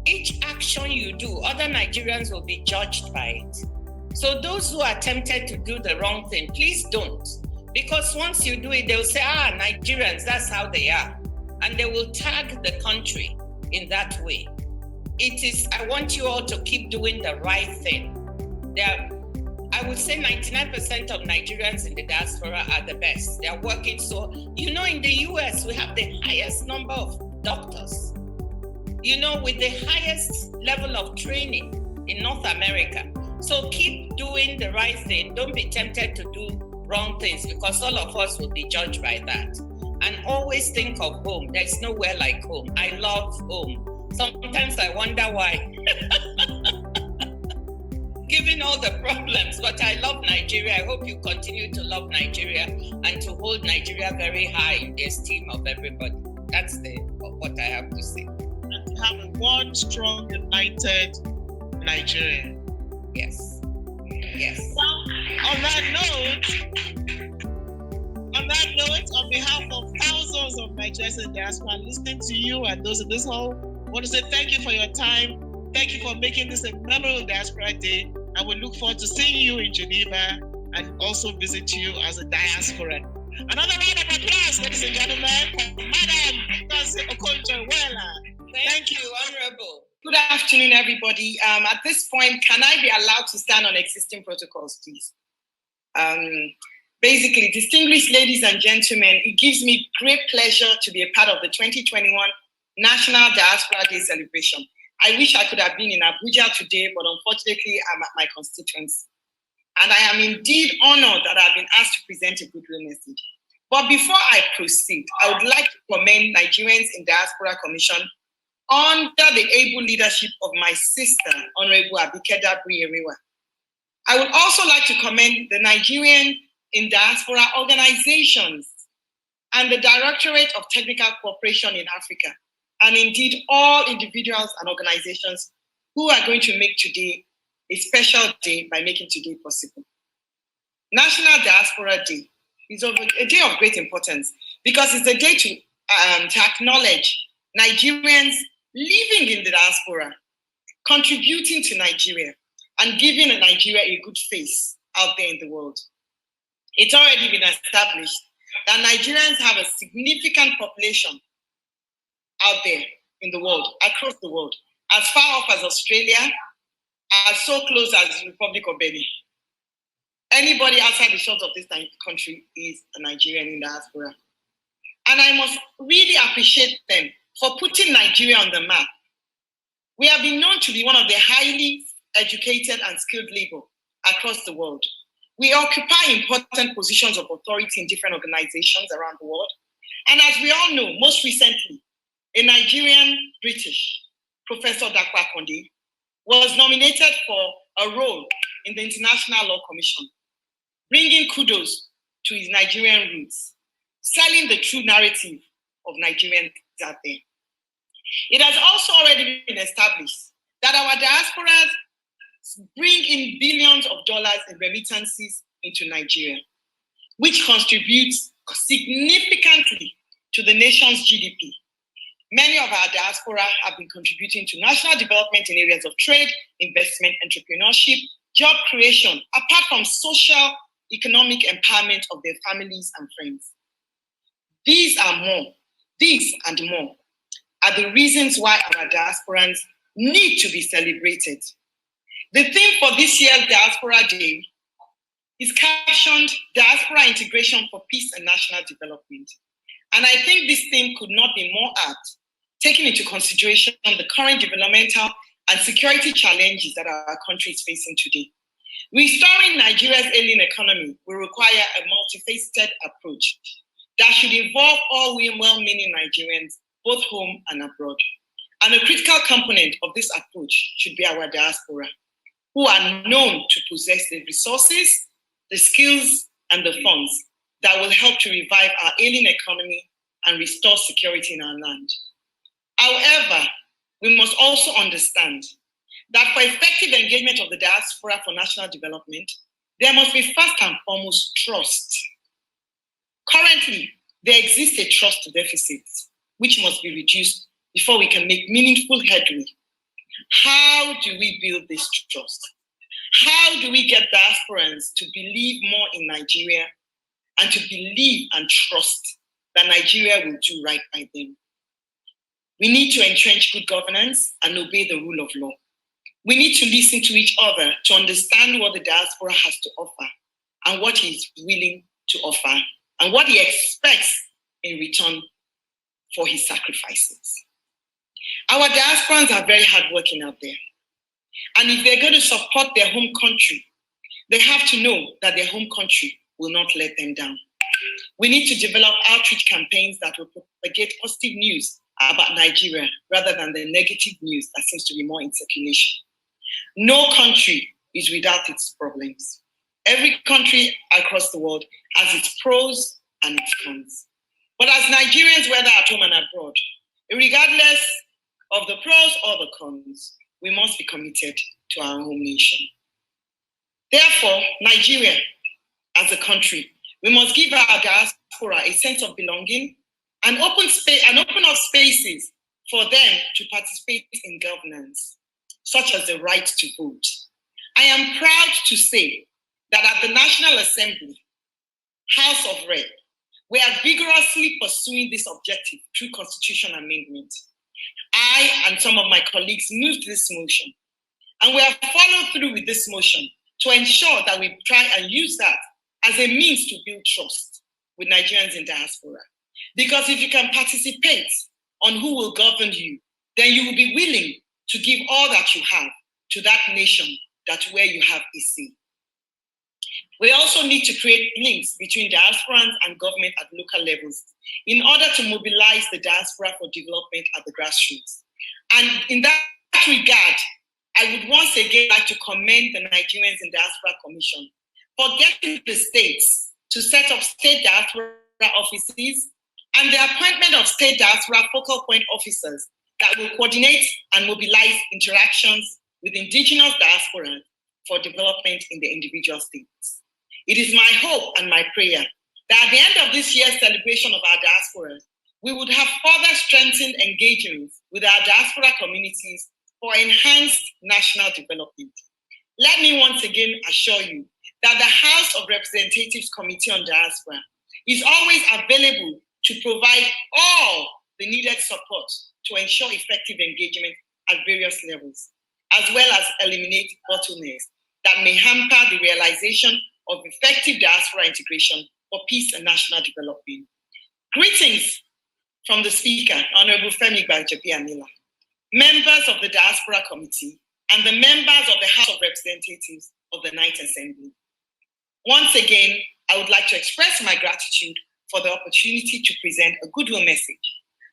Each action you do, other Nigerians will be judged by it. So those who are tempted to do the wrong thing, please don't. Because once you do it, they'll say, Nigerians, that's how they are. And they will tag the country in that way. I want you all to keep doing the right thing. I would say 99% of Nigerians in the diaspora are the best. They are working so, in the US, we have the highest number of doctors, with the highest level of training in North America. So keep doing the right thing. Don't be tempted to do wrong things, because all of us will be judged by that. And always think of home. There's nowhere like home. I love home. Sometimes I wonder why. Given all the problems, but I love Nigeria. I hope you continue to love Nigeria and to hold Nigeria very high in the esteem of everybody. That's what I have to say. And to have a one strong, united Nigeria. Yes. Yes. Well, on that note, on behalf of thousands of Nigerians in the diaspora listening to you and those in this hall, I want to say thank you for your time. Thank you for making this a memorable Diaspora Day. And we look forward to seeing you in Geneva and also visit you as a diasporan. Another round of applause, ladies and gentlemen, for Madam Ngozi Okonjo-Iweala. Thank you, Honorable. Good afternoon, everybody. At this point, can I be allowed to stand on existing protocols, please? Basically, distinguished ladies and gentlemen, it gives me great pleasure to be a part of the 2021 National Diaspora Day celebration. I wish I could have been in Abuja today, but unfortunately, I'm at my constituency. And I am indeed honored that I've been asked to present a goodwill message. But before I proceed, I would like to commend Nigerians in Diaspora Commission under the able leadership of my sister, Honorable Abike Dabiri-Erewa. I would also like to commend the Nigerian in Diaspora organizations and the Directorate of Technical Cooperation in Africa, and indeed all individuals and organizations who are going to make today a special day by making today possible. National Diaspora Day is a day of great importance because it's a day to acknowledge Nigerians living in the diaspora, contributing to Nigeria, and giving Nigeria a good face out there in the world. It's already been established that Nigerians have a significant population out there in the world, across the world, as far off as Australia, as so close as the Republic of Benin. Anybody outside the shores of this country is a Nigerian in diaspora. And I must really appreciate them for putting Nigeria on the map. We have been known to be one of the highly educated and skilled labor across the world. We occupy important positions of authority in different organizations around the world. And as we all know, most recently, a Nigerian British, Professor Dakwa Konde, was nominated for a role in the International Law Commission, bringing kudos to his Nigerian roots, selling the true narrative of Nigerians out there. It has also already been established that our diasporas bring in billions of dollars in remittances into Nigeria, which contributes significantly to the nation's GDP. Many of our diaspora have been contributing to national development in areas of trade, investment, entrepreneurship, job creation, apart from social, economic empowerment of their families and friends. These and more are the reasons why our diasporans need to be celebrated. The theme for this year's Diaspora Day is captioned Diaspora Integration for Peace and National Development. And I think this theme could not be more apt, taking into consideration the current developmental and security challenges that our country is facing today. Restoring Nigeria's ailing economy will require a multifaceted approach that should involve all well-meaning Nigerians, both home and abroad. And a critical component of this approach should be our diaspora, who are known to possess the resources, the skills, and the funds that will help to revive our ailing economy and restore security in our land. However, we must also understand that for effective engagement of the diaspora for national development, there must be first and foremost trust. Currently, there exists a trust deficit, which must be reduced before we can make meaningful headway. How do we build this trust? How do we get diasporans to believe more in Nigeria and to believe and trust that Nigeria will do right by them? We need to entrench good governance and obey the rule of law. We need to listen to each other to understand what the diaspora has to offer and what he is willing to offer and what he expects in return for his sacrifices. Our diasporans are very hardworking out there. And if they're going to support their home country, they have to know that their home country will not let them down. We need to develop outreach campaigns that will propagate positive news about Nigeria rather than the negative news that seems to be more in circulation. No country is without its problems. Every country across the world has its pros and its cons. But as Nigerians, whether at home and abroad, regardless of the pros or the cons, we must be committed to our home nation. Therefore, Nigeria, as a country, we must give our diaspora a sense of belonging and open up spaces for them to participate in governance, such as the right to vote. I am proud to say that at the National Assembly, House of Rep, we are vigorously pursuing this objective through constitutional amendment. I and some of my colleagues moved this motion, and we have followed through with this motion to ensure that we try and use that as a means to build trust with Nigerians in diaspora. Because if you can participate on who will govern you, then you will be willing to give all that you have to that nation where you have a say. We also need to create links between diasporans and government at local levels in order to mobilize the diaspora for development at the grassroots. And in that regard, I would once again like to commend the Nigerians in Diaspora Commission for getting the states to set up state diaspora offices and the appointment of state diaspora focal point officers that will coordinate and mobilize interactions with indigenous diasporas for development in the individual states. It is my hope and my prayer that at the end of this year's celebration of our diasporas, we would have further strengthened engagements with our diaspora communities for enhanced national development. Let me once again assure you that the House of Representatives Committee on Diaspora is always available to provide all the needed support to ensure effective engagement at various levels, as well as eliminate bottlenecks that may hamper the realization of effective diaspora integration for peace and national development. Greetings from the Speaker, Honorable Femi Gbajabiamila, members of the Diaspora Committee, and the members of the House of Representatives of the Ninth Assembly. Once again, I would like to express my gratitude for the opportunity to present a goodwill message.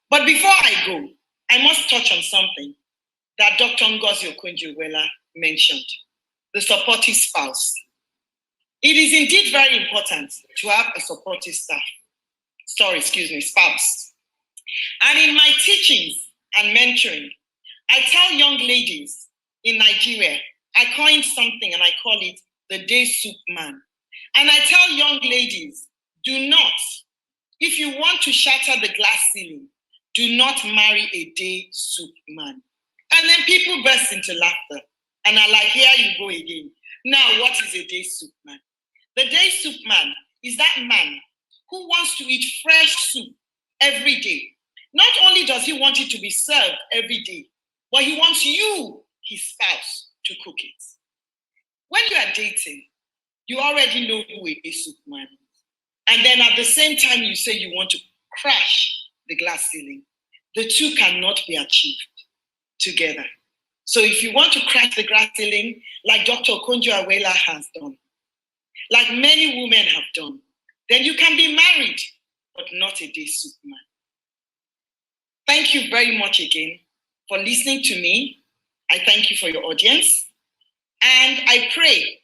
But before I go, I must touch on something that Dr. Ngozi Okonjo-Iweala mentioned, the supportive spouse. It is indeed very important to have a supportive spouse. And in my teachings and mentoring, I tell young ladies in Nigeria, I coined something and I call it the day soup man. And I tell young ladies, do not, if you want to shatter the glass ceiling, do not marry a day soup man. And then people burst into laughter and are like, here you go again. Now, what is a day soup man? The day soup man is that man who wants to eat fresh soup every day. Not only does he want it to be served every day, but he wants you, his spouse, to cook it. When you are dating, you already know who a day soup man is. And then at the same time, you say you want to crash the glass ceiling. The two cannot be achieved together. So if you want to crash the glass ceiling, like Dr. Okonjo-Iweala has done, like many women have done, then you can be married, but not a day soup man. Thank you very much again for listening to me. I thank you for your audience. And I pray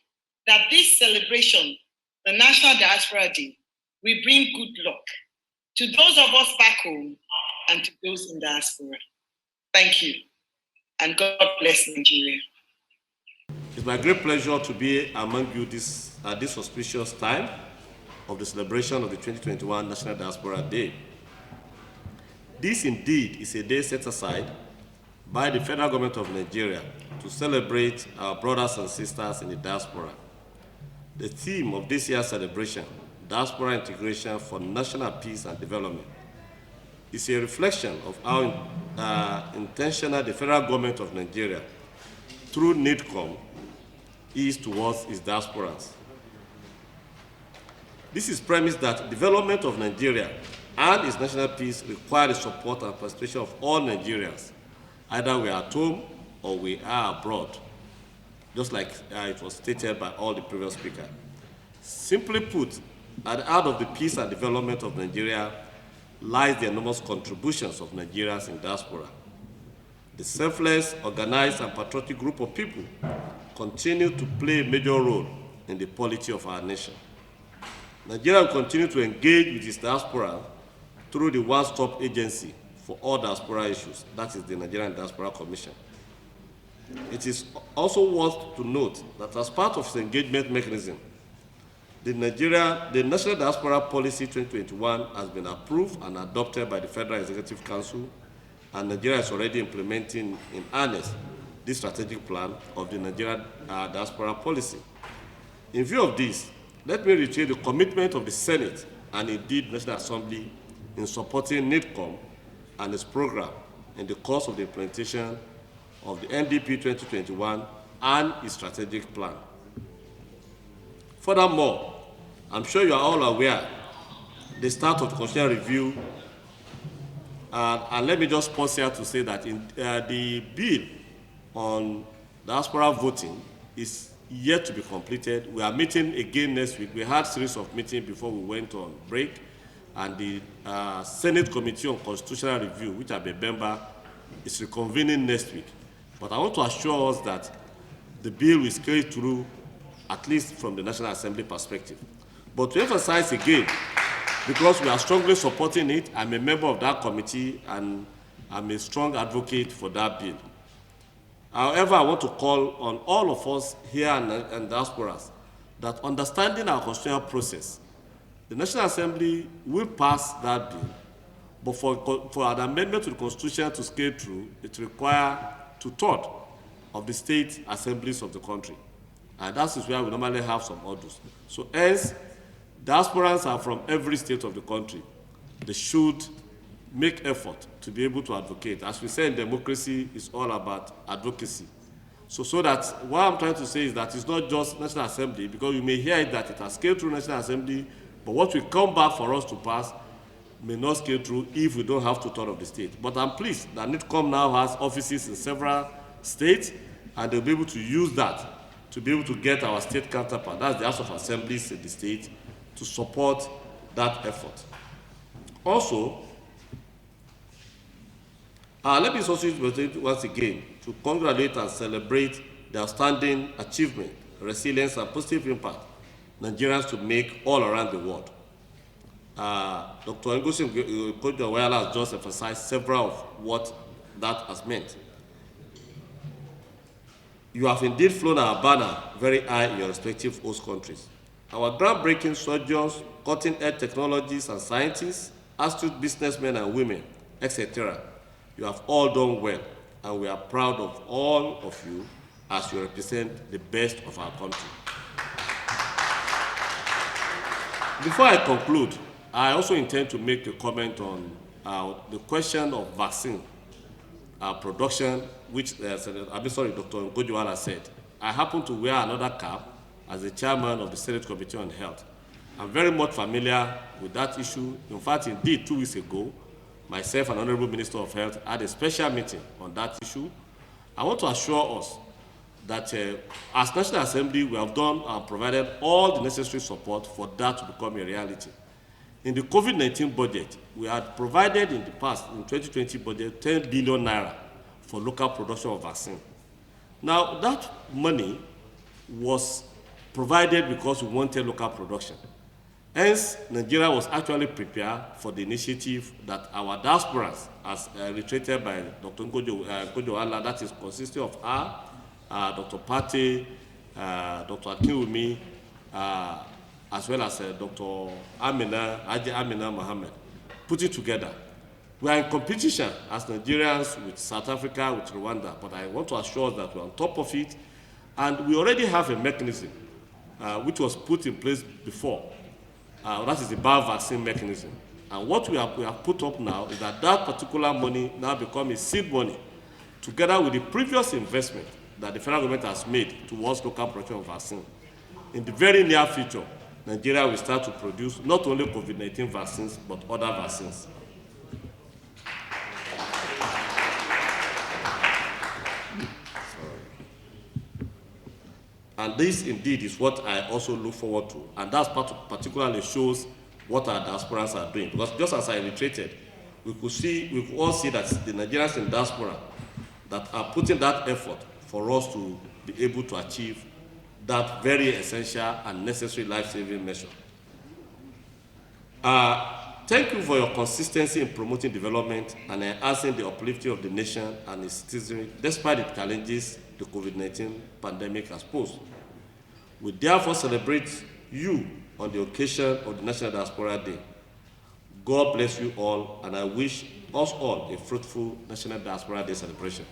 that this celebration, the National Diaspora Day, will bring good luck to those of us back home and to those in diaspora. Thank you. And God bless Nigeria. It's my great pleasure to be among you this auspicious time of the celebration of the 2021 National Diaspora Day. This indeed is a day set aside by the federal government of Nigeria to celebrate our brothers and sisters in the diaspora. The theme of this year's celebration, Diaspora Integration for National Peace and Development, is a reflection of how intentional the federal government of Nigeria, through NIDCOM, is towards its diasporans. This is premised that development of Nigeria and its national peace require the support and participation of all Nigerians, either we are at home or we are abroad, just like it was stated by all the previous speakers. Simply put, at the heart of the peace and development of Nigeria lies the enormous contributions of Nigerians in diaspora. The selfless, organized, and patriotic group of people continue to play a major role in the polity of our nation. Nigeria will continue to engage with its diaspora through the one-stop agency for all diaspora issues, that is the Nigerian Diaspora Commission. It is also worth to note that as part of its engagement mechanism, the National Diaspora Policy 2021 has been approved and adopted by the Federal Executive Council, and Nigeria is already implementing in earnest this strategic plan of the Nigerian Diaspora Policy. In view of this, let me reiterate the commitment of the Senate and indeed National Assembly in supporting NIDCOM and its program in the course of the implementation of the NDP 2021 and its strategic plan. Furthermore, I'm sure you are all aware the start of the constitutional review, and let me just pause here to say that the bill on diaspora voting is yet to be completed. We are meeting again next week. We had a series of meetings before we went on break, and the Senate Committee on Constitutional Review, which I'm a member, is reconvening next week. But I want to assure us that the bill will scale through, at least from the National Assembly perspective. But to emphasize again, because we are strongly supporting it, I'm a member of that committee and I'm a strong advocate for that bill. However, I want to call on all of us here and diasporas that understanding our constitutional process, the National Assembly will pass that bill, but for an amendment to the Constitution to scale through, it requires 2/3 of the state assemblies of the country. And that is where we normally have some orders. So hence, Diasporans are from every state of the country. They should make effort to be able to advocate. As we say in democracy, it's all about advocacy. So that what I'm trying to say is that it's not just National Assembly, because you may hear it that it has scaled through National Assembly, but what will come back for us to pass may not scale through if we don't have two-thirds of the state. But I'm pleased that NITCOM now has offices in several states, and they'll be able to use that to be able to get our state counterpart, that's the House of Assemblies in the state, to support that effort. Also, let me also use once again to congratulate and celebrate the outstanding achievement, resilience, and positive impact Nigerians to make all around the world. Dr. Ngozi Okonjo-Iweala has just emphasized several of what that has meant. You have indeed flown our banner very high in your respective host countries. Our groundbreaking surgeons, cutting-edge technologies and scientists, astute businessmen and women, etc., you have all done well, and we are proud of all of you as you represent the best of our country. Before I conclude, I also intend to make a comment on the question of vaccine production, which Dr. Okonjo-Iweala said. I happen to wear another cap as the chairman of the Senate Committee on Health. I'm very much familiar with that issue. In fact, indeed, 2 weeks ago, myself and Honorable Minister of Health had a special meeting on that issue. I want to assure us that as National Assembly, we have done and provided all the necessary support for that to become a reality. In the COVID-19 budget, we had provided in the past, in 2020 budget, 10 billion naira for local production of vaccine. Now, that money was provided because we wanted local production. Hence, Nigeria was actually prepared for the initiative that our diasporans, as reiterated by Dr. Okonjo-Iweala, that is consisting of Dr. Pate, Dr. Akinwumi, as well as Dr. Amina Mohammed, put it together. We are in competition as Nigerians with South Africa, with Rwanda, but I want to assure that we're on top of it, and we already have a mechanism which was put in place before. That is the bio-vaccine mechanism. And what we have put up now is that that particular money now becomes a seed money, together with the previous investment that the federal government has made towards local production of vaccine. In the very near future, Nigeria will start to produce not only COVID-19 vaccines, but other vaccines. And this indeed is what I also look forward to. And that particularly shows what our diasporans are doing. Because just as I reiterated, we could all see that the Nigerians in diaspora that are putting that effort for us to be able to achieve that very essential and necessary life-saving measure. Thank you for your consistency in promoting development and enhancing the uplifting of the nation and its citizenry, despite the challenges the COVID-19 pandemic has posed. We therefore celebrate you on the occasion of the National Diaspora Day. God bless you all, and I wish us all a fruitful National Diaspora Day celebration.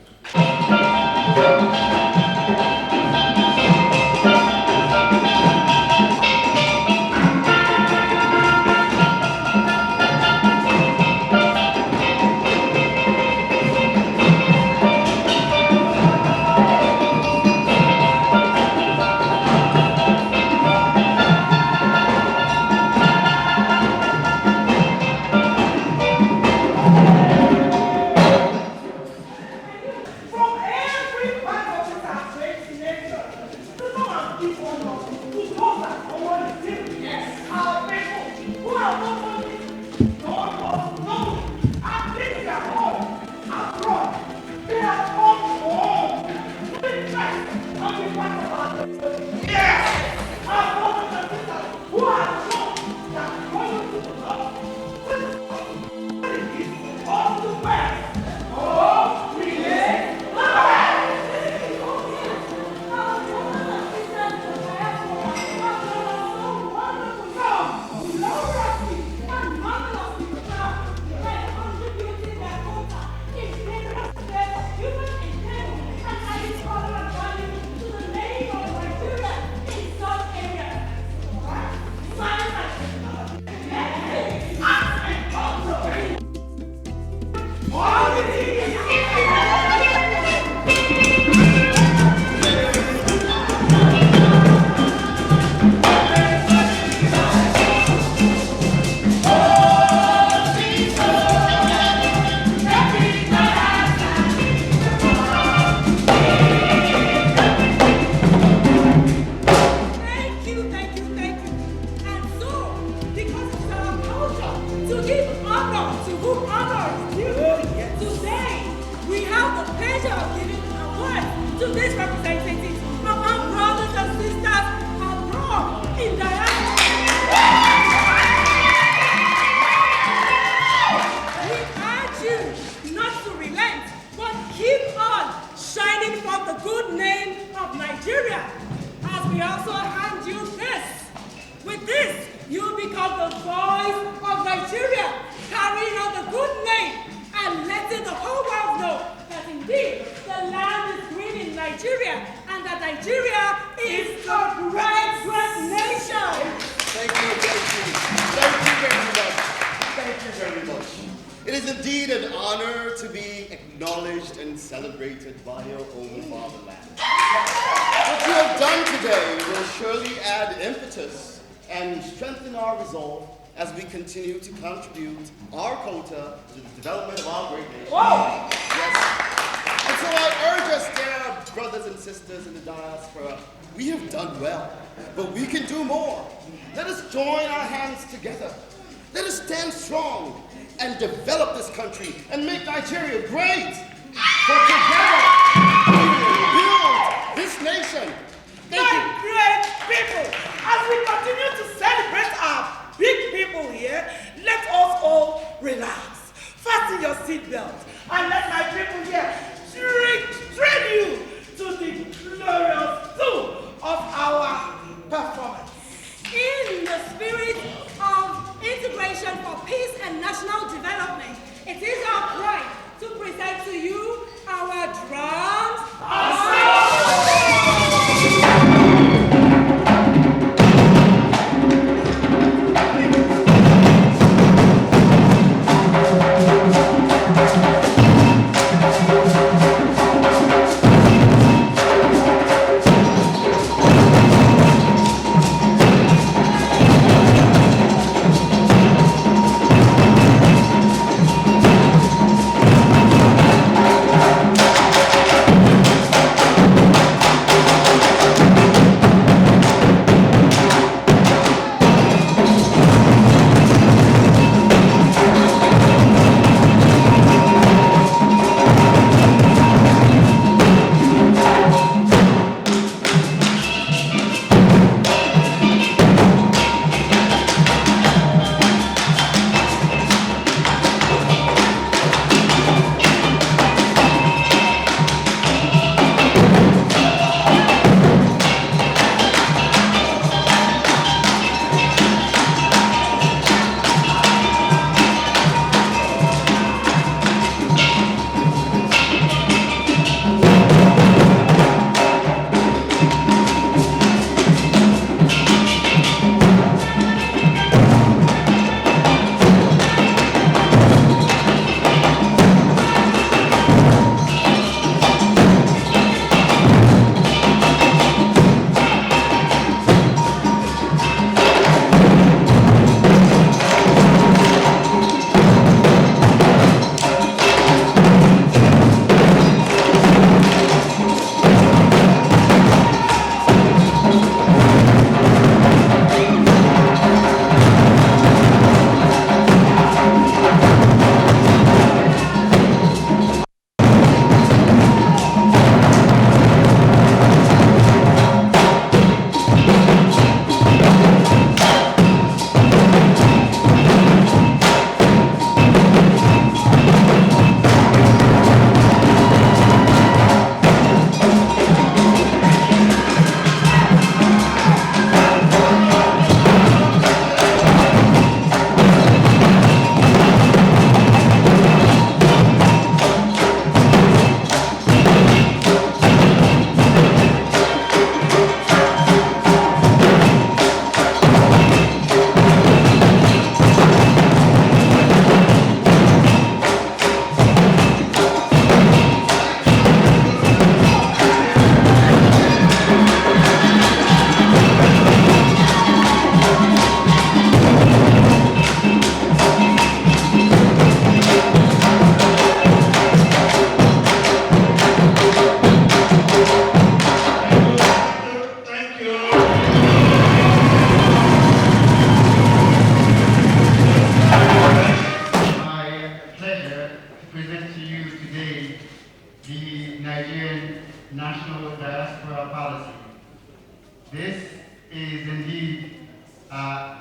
carrying forth the good name of Nigeria. As we also hand you this. With this, you become the voice of Nigeria, carrying on the good name and letting the whole world know that indeed the land is green in Nigeria and that Nigeria is a great, great nation. Thank you very much. Thank you very much. It is indeed an honor to be acknowledged and celebrated by your own fatherland. What you have done today will surely add impetus and strengthen our resolve as we continue to contribute our quota to the development of our great nation. Whoa! Yes. And so I urge us, dear brothers and sisters in the diaspora, we have done well, but we can do more. Let us join our hands together. Let us stand strong and develop this country and make Nigeria great. For together, we will build this nation. Thank you. Great people, as we continue to celebrate our big people here, let us all relax. Fasten your seatbelt and let my people here train you to the glorious zoo of our performance. In the spirit of integration for peace and national development, it is our pride to present to you our drums.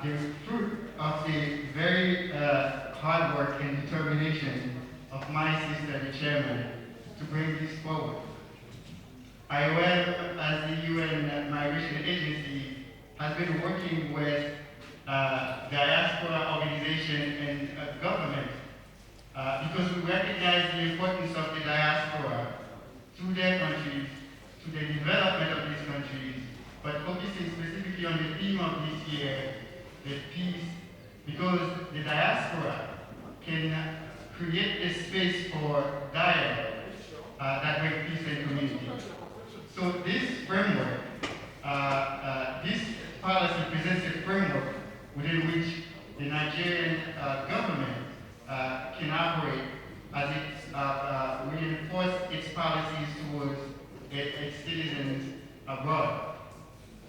the fruit of the very hard work and determination of my sister, the chairman, to bring this forward. IOM, as the UN Migration Agency, has been working with diaspora organization and government because we recognize the importance of the diaspora to their countries, to the development of these countries, but focusing specifically on the theme of this year, the peace, because the diaspora can create a space for dialogue that brings peace and community. So this framework, this policy presents a framework within which the Nigerian government can operate as it reinforces its policies towards its citizens abroad.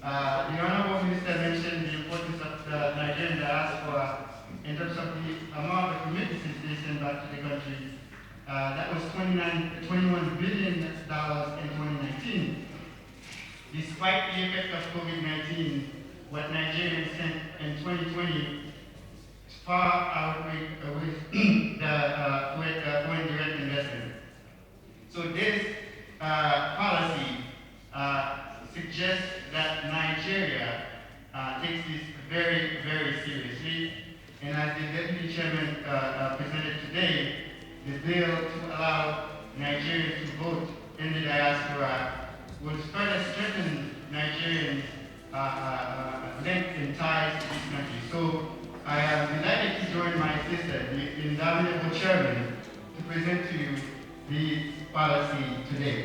The Honorable Minister mentioned the importance of the Nigerian diaspora in terms of the amount of remittances they send back to the country. That was $21 billion in 2019. Despite the effect of COVID-19, what Nigerians sent in 2020 far outweighed the foreign direct investment. So this policy suggests that Nigeria takes this very, very seriously. And as the Deputy Chairman presented today, the bill to allow Nigerians to vote in the diaspora will further strengthen Nigerians' links and ties to this country. So I am delighted to join my sister, the indomitable chairman, to present to you the policy today.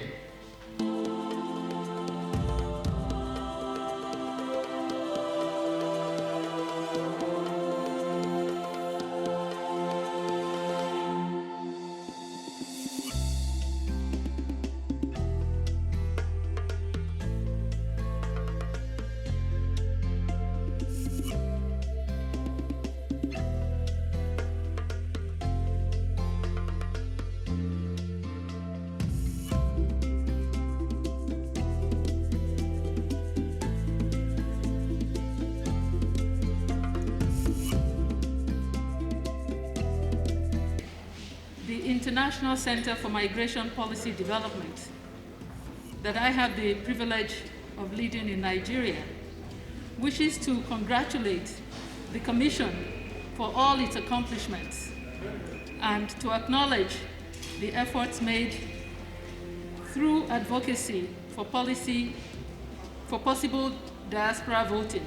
International Center for Migration Policy Development that I have the privilege of leading in Nigeria wishes to congratulate the Commission for all its accomplishments and to acknowledge the efforts made through advocacy for possible diaspora voting.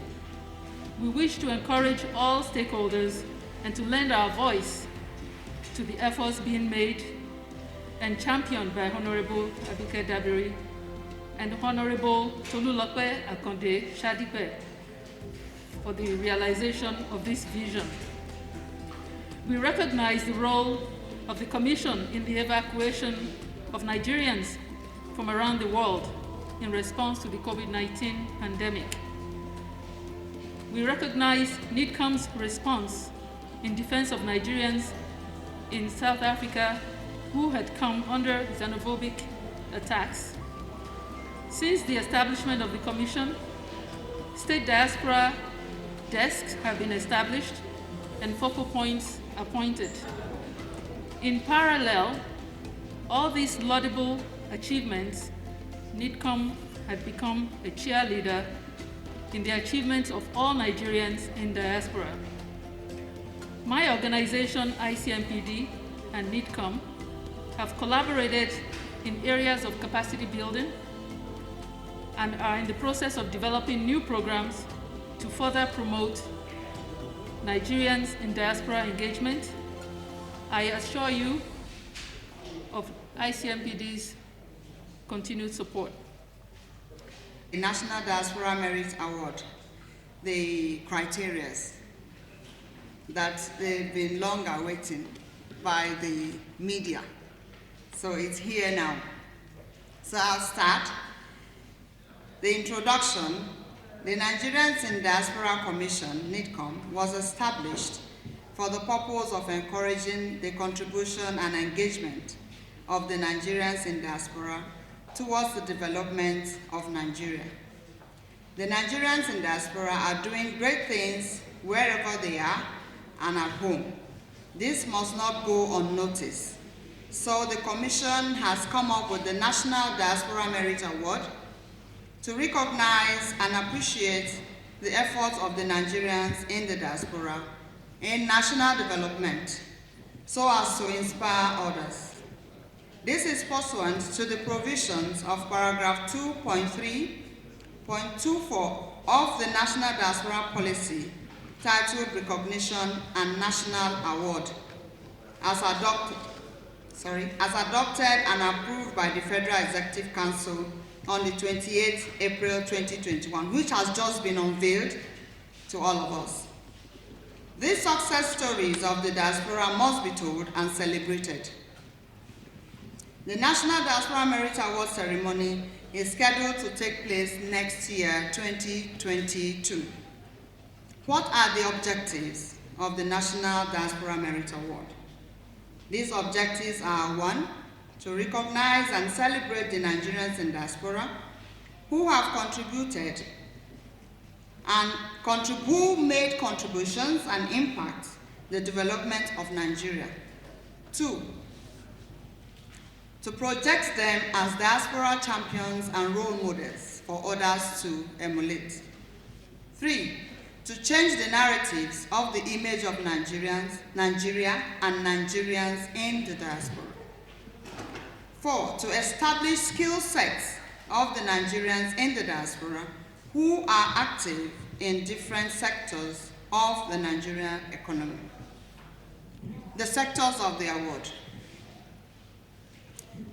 We wish to encourage all stakeholders and to lend our voice to the efforts being made and championed by Honorable Abike Dabiri and Honorable Tolulope Akonde Shadipe for the realization of this vision. We recognize the role of the Commission in the evacuation of Nigerians from around the world in response to the COVID-19 pandemic. We recognize NIDCOM's response in defense of Nigerians in South Africa who had come under xenophobic attacks. Since the establishment of the Commission, state diaspora desks have been established and focal points appointed. In parallel, all these laudable achievements, NIDCOM had become a cheerleader in the achievements of all Nigerians in diaspora. My organization, ICMPD, and NIDCOM have collaborated in areas of capacity building and are in the process of developing new programs to further promote Nigerians in diaspora engagement. I assure you of ICMPD's continued support. The National Diaspora Merit Award, the criteria that they've been long awaiting by the media. So it's here now. So I'll start. The introduction, the Nigerians in Diaspora Commission, NIDCOM, was established for the purpose of encouraging the contribution and engagement of the Nigerians in diaspora towards the development of Nigeria. The Nigerians in diaspora are doing great things wherever they are and at home. This must not go unnoticed. So the Commission has come up with the National Diaspora Merit Award to recognize and appreciate the efforts of the Nigerians in the diaspora in national development so as to inspire others. This is pursuant to the provisions of paragraph 2.3.24 of the National Diaspora Policy titled Recognition and National Award as adopted and approved by the Federal Executive Council on the 28th April 2021, which has just been unveiled to all of us. These success stories of the diaspora must be told and celebrated. The National Diaspora Merit Award ceremony is scheduled to take place next year, 2022. What are the objectives of the National Diaspora Merit Award? These objectives are: 1, to recognize and celebrate the Nigerians in diaspora who have contributed and who made contributions and impact the development of Nigeria. 2, to project them as diaspora champions and role models for others to emulate. 3, to change the narratives of the image of Nigeria and Nigerians in the diaspora. 4, to establish skill sets of the Nigerians in the diaspora who are active in different sectors of the Nigerian economy. The sectors of the award.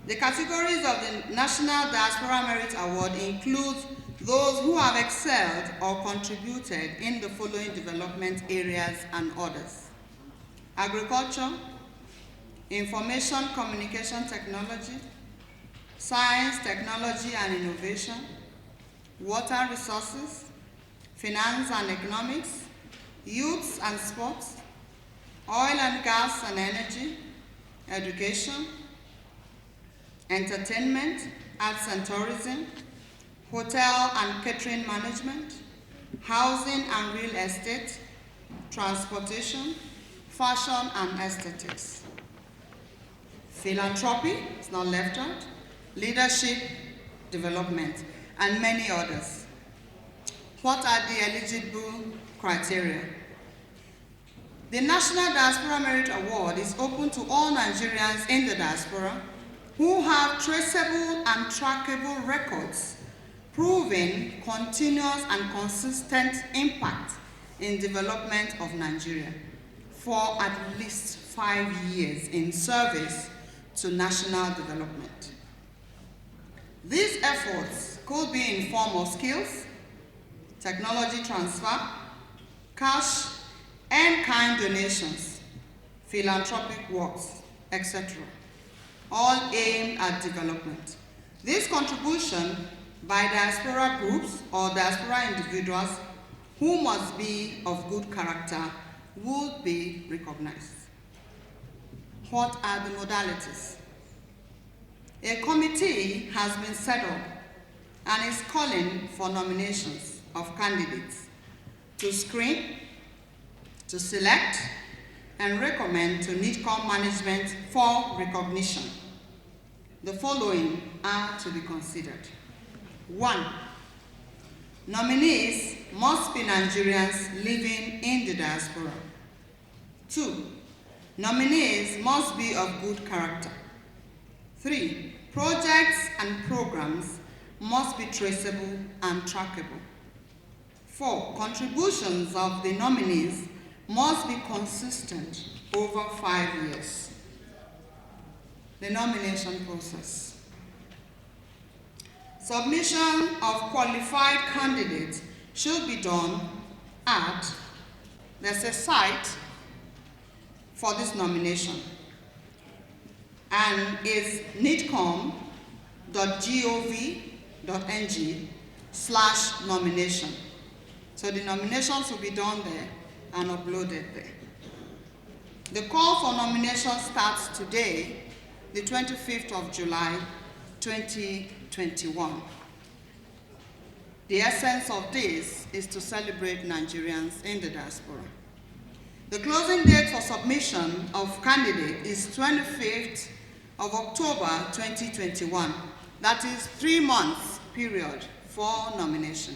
The categories of the National Diaspora Merit Award include those who have excelled or contributed in the following development areas and others: agriculture, information communication technology, science, technology and innovation, water resources, finance and economics, youths and sports, oil and gas and energy, education, entertainment, arts and tourism, hotel and catering management, housing and real estate, transportation, fashion and aesthetics. Philanthropy, it's not left out, leadership, development, and many others. What are the eligible criteria? The National Diaspora Merit Award is open to all Nigerians in the diaspora who have traceable and trackable records proving continuous and consistent impact in development of Nigeria for at least 5 years in service to national development. These efforts could be in form of skills, technology transfer, cash and kind donations, philanthropic works, etc., all aimed at development. This contribution by diaspora groups or diaspora individuals who must be of good character would be recognized. What are the modalities? A committee has been set up and is calling for nominations of candidates to screen, to select, and recommend to NIDCOM management for recognition. The following are to be considered. 1, nominees must be Nigerians living in the diaspora. 2, nominees must be of good character. 3, projects and programs must be traceable and trackable. 4, contributions of the nominees must be consistent over 5 years. The nomination process. Submission of qualified candidates should be done at, there's a site for this nomination, and is nidcom.gov.ng/nomination. So the nominations will be done there and uploaded there. The call for nomination starts today, the 25th of July, 2021. The essence of this is to celebrate Nigerians in the diaspora. The closing date for submission of candidates is 25th of October 2021. That is 3 months period for nomination,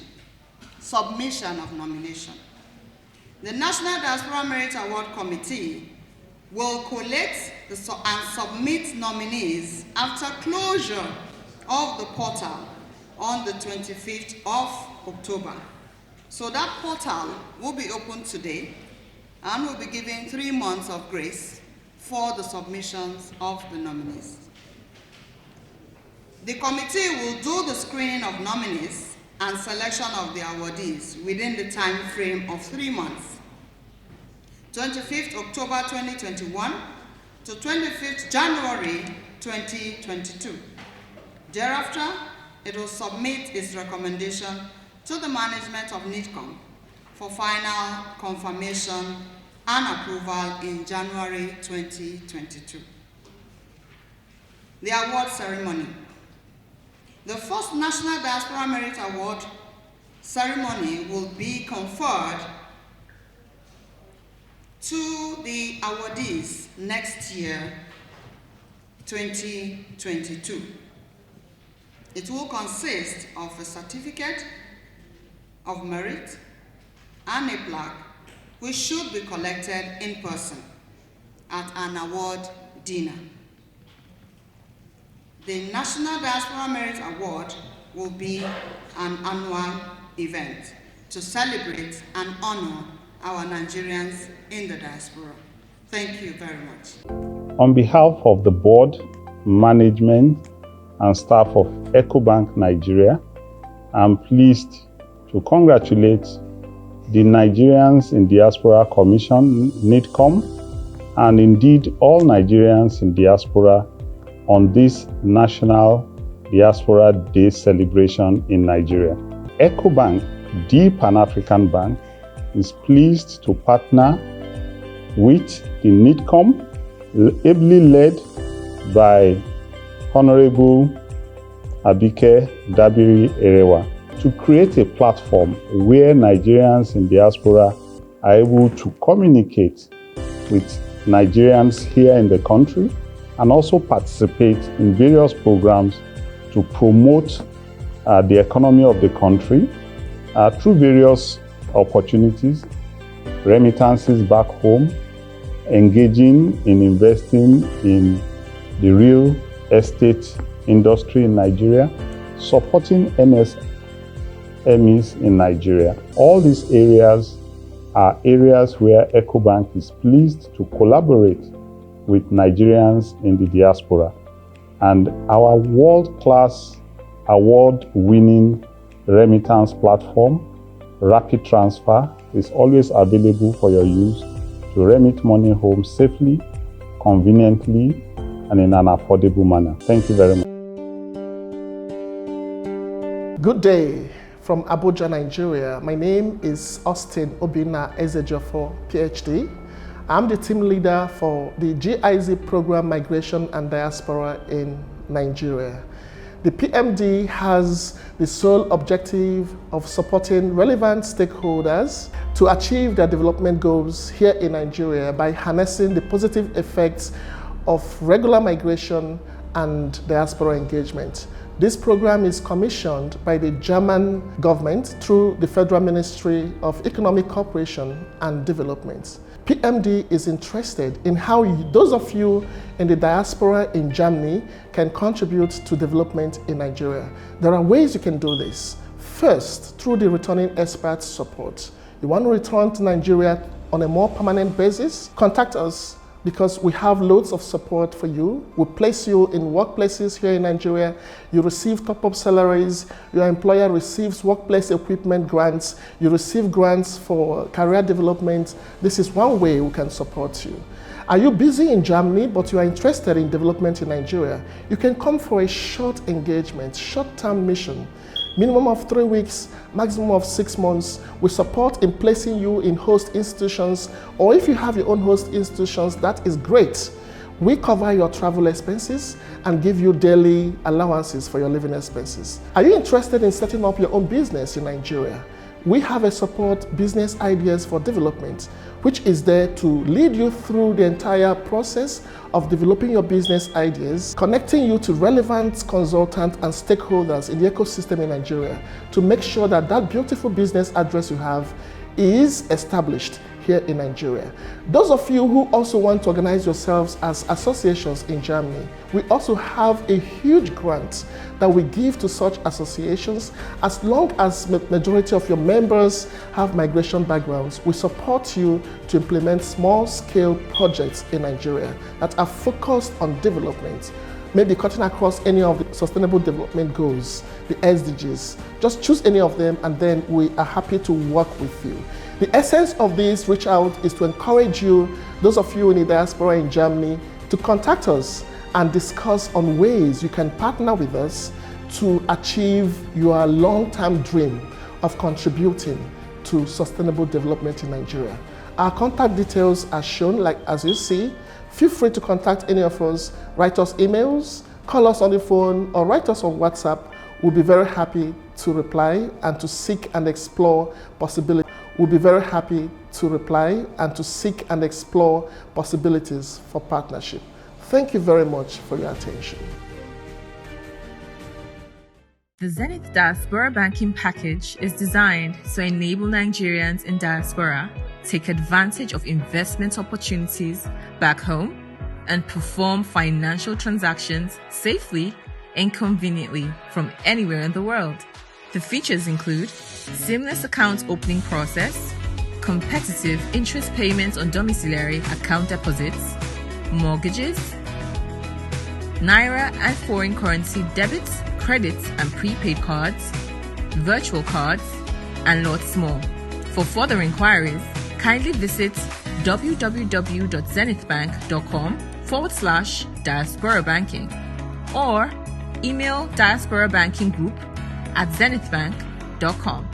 submission of nomination. The National Diaspora Merit Award Committee will collect and submit nominees after closure of the portal on the 25th of October. So that portal will be open today and will be giving 3 months of grace for the submissions of the nominees. The committee will do the screening of nominees and selection of the awardees within the time frame of 3 months, 25th October 2021 to 25th January 2022. Thereafter, it will submit its recommendation to the management of NIDCOM for final confirmation and approval in January 2022. The award ceremony. The first National Diaspora Merit Award ceremony will be conferred to the awardees next year, 2022. It will consist of a certificate of merit and a plaque, which should be collected in person at an award dinner. The National Diaspora Merit Award will be an annual event to celebrate and honor our Nigerians in the diaspora. Thank you very much. On behalf of the board, management, and staff of EcoBank Nigeria, I'm pleased to congratulate the Nigerians in Diaspora Commission, NIDCOM, and indeed all Nigerians in diaspora on this National Diaspora Day celebration in Nigeria. EcoBank, the Pan-African Bank, is pleased to partner with the NIDCOM, ably led by Honorable Abike Dabiri Erewa, to create a platform where Nigerians in diaspora are able to communicate with Nigerians here in the country and also participate in various programs to promote the economy of the country through various opportunities, remittances back home, engaging in investing in the real estate industry in Nigeria, supporting MSMEs in Nigeria. All these areas are areas where EcoBank is pleased to collaborate with Nigerians in the diaspora. And our world-class, award-winning remittance platform, Rapid Transfer, is always available for your use to remit money home safely, conveniently, and in an affordable manner. Thank you very much. Good day from Abuja, Nigeria. My name is Austin Obina Ezejofo, PhD. I'm the team leader for the GIZ program Migration and Diaspora in Nigeria. The PMD has the sole objective of supporting relevant stakeholders to achieve their development goals here in Nigeria by harnessing the positive effects of regular migration and diaspora engagement. This program is commissioned by the German government through the Federal Ministry of Economic Cooperation and Development. PMD is interested in how those of you in the diaspora in Germany can contribute to development in Nigeria. There are ways you can do this. First, through the returning experts support. You want to return to Nigeria on a more permanent basis? Contact us, because we have loads of support for you. We place you in workplaces here in Nigeria. You receive top-up salaries. Your employer receives workplace equipment grants. You receive grants for career development. This is one way we can support you. Are you busy in Germany, but you are interested in development in Nigeria? You can come for a short engagement, short-term mission. Minimum of 3 weeks, maximum of 6 months. We support in placing you in host institutions, or if you have your own host institutions, that is great. We cover your travel expenses and give you daily allowances for your living expenses. Are you interested in setting up your own business in Nigeria? we have a support Business Ideas for Development, which is there to lead you through the entire process of developing your business ideas, connecting you to relevant consultants and stakeholders in the ecosystem in Nigeria to make sure that that beautiful business address you have is established here in Nigeria. Those of you who also want to organize yourselves as associations in Germany, we also have a huge grant that we give to such associations. As long as majority of your members have migration backgrounds, we support you to implement small-scale projects in Nigeria that are focused on development, maybe cutting across any of the Sustainable Development Goals, the SDGs. Just choose any of them and then we are happy to work with you. The essence of this reach out is to encourage you, those of you in the diaspora in Germany, to contact us and discuss on ways you can partner with us to achieve your long-term dream of contributing to sustainable development in Nigeria. Our contact details are shown, like as you see. Feel free to contact any of us, write us emails, call us on the phone, or write us on WhatsApp. We'll be very happy to reply and to seek and explore possibilities. We'll be very happy to reply and to seek and explore possibilities for partnership. Thank you very much for your attention. The Zenith Diaspora Banking Package is designed to enable Nigerians in diaspora take advantage of investment opportunities back home and perform financial transactions safely and conveniently from anywhere in the world. The features include seamless account opening process, competitive interest payments on domiciliary account deposits, mortgages, Naira and foreign currency debits, credits and prepaid cards, virtual cards, and lots more. For further inquiries, kindly visit www.zenithbank.com/diaspora banking or email diasporabankinggroup@zenithbank.com.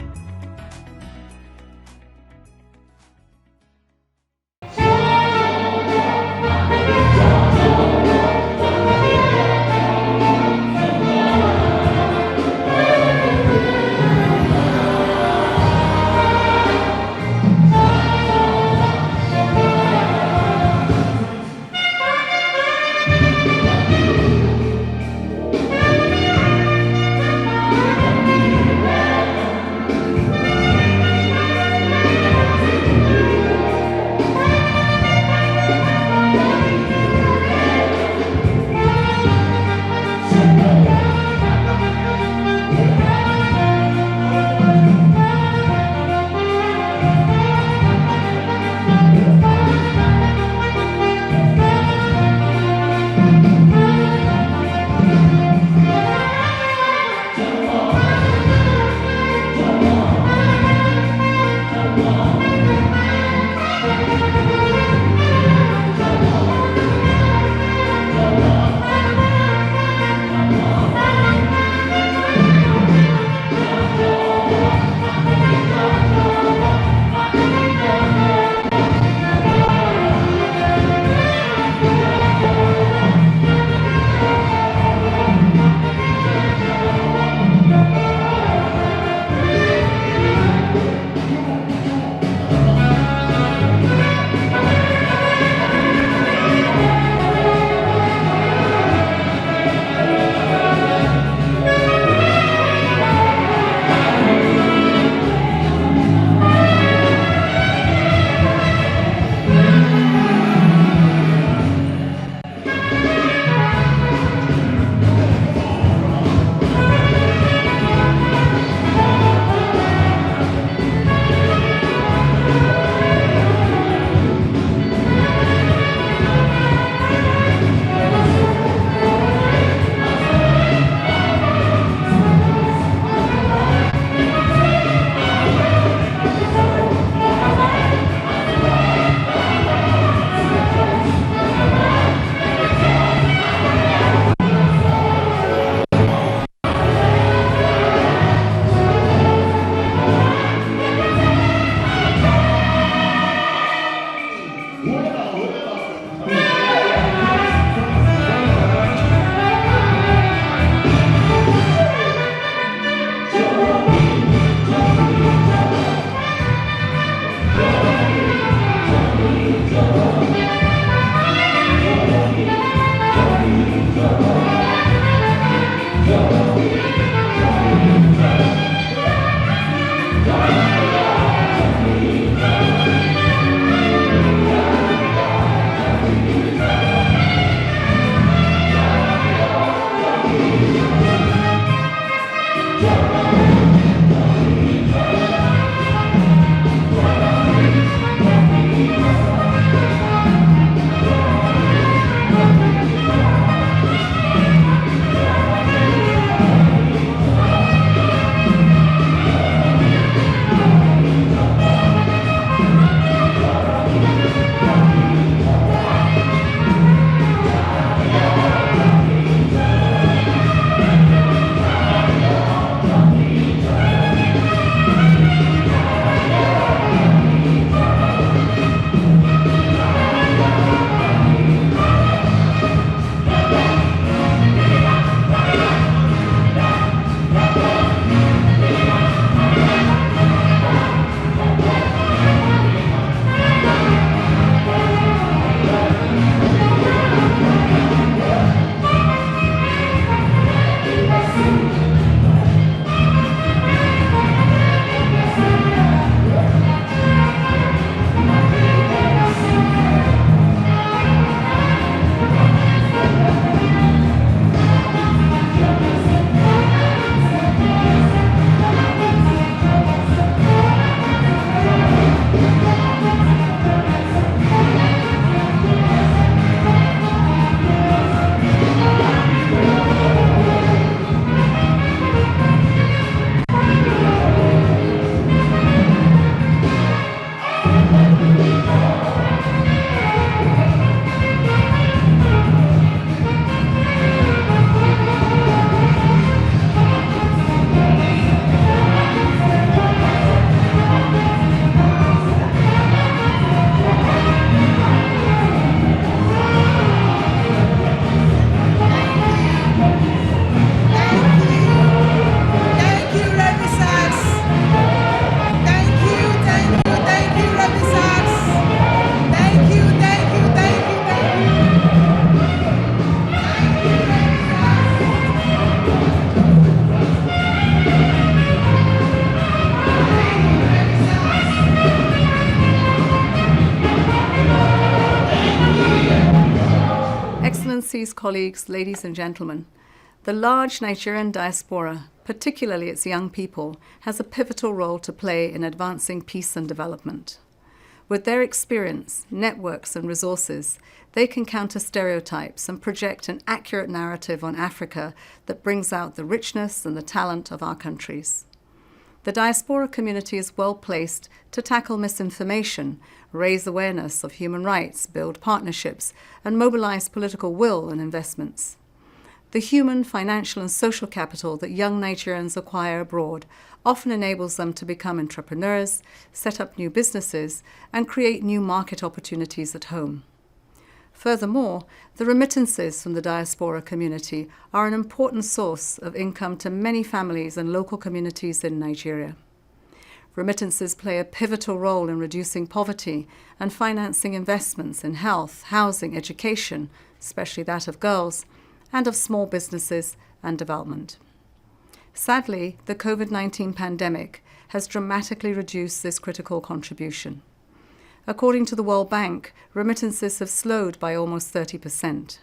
Excellencies, colleagues, ladies and gentlemen, the large Nigerian diaspora, particularly its young people, has a pivotal role to play in advancing peace and development. With their experience, networks and resources, they can counter stereotypes and project an accurate narrative on Africa that brings out the richness and the talent of our countries. The diaspora community is well placed to tackle misinformation, raise awareness of human rights, build partnerships, and mobilize political will and investments. The human, financial, and social capital that young Nigerians acquire abroad often enables them to become entrepreneurs, set up new businesses, and create new market opportunities at home. Furthermore, the remittances from the diaspora community are an important source of income to many families and local communities in Nigeria. Remittances play a pivotal role in reducing poverty and financing investments in health, housing, education, especially that of girls, and of small businesses and development. Sadly, the COVID-19 pandemic has dramatically reduced this critical contribution. According to the World Bank, remittances have slowed by almost 30%.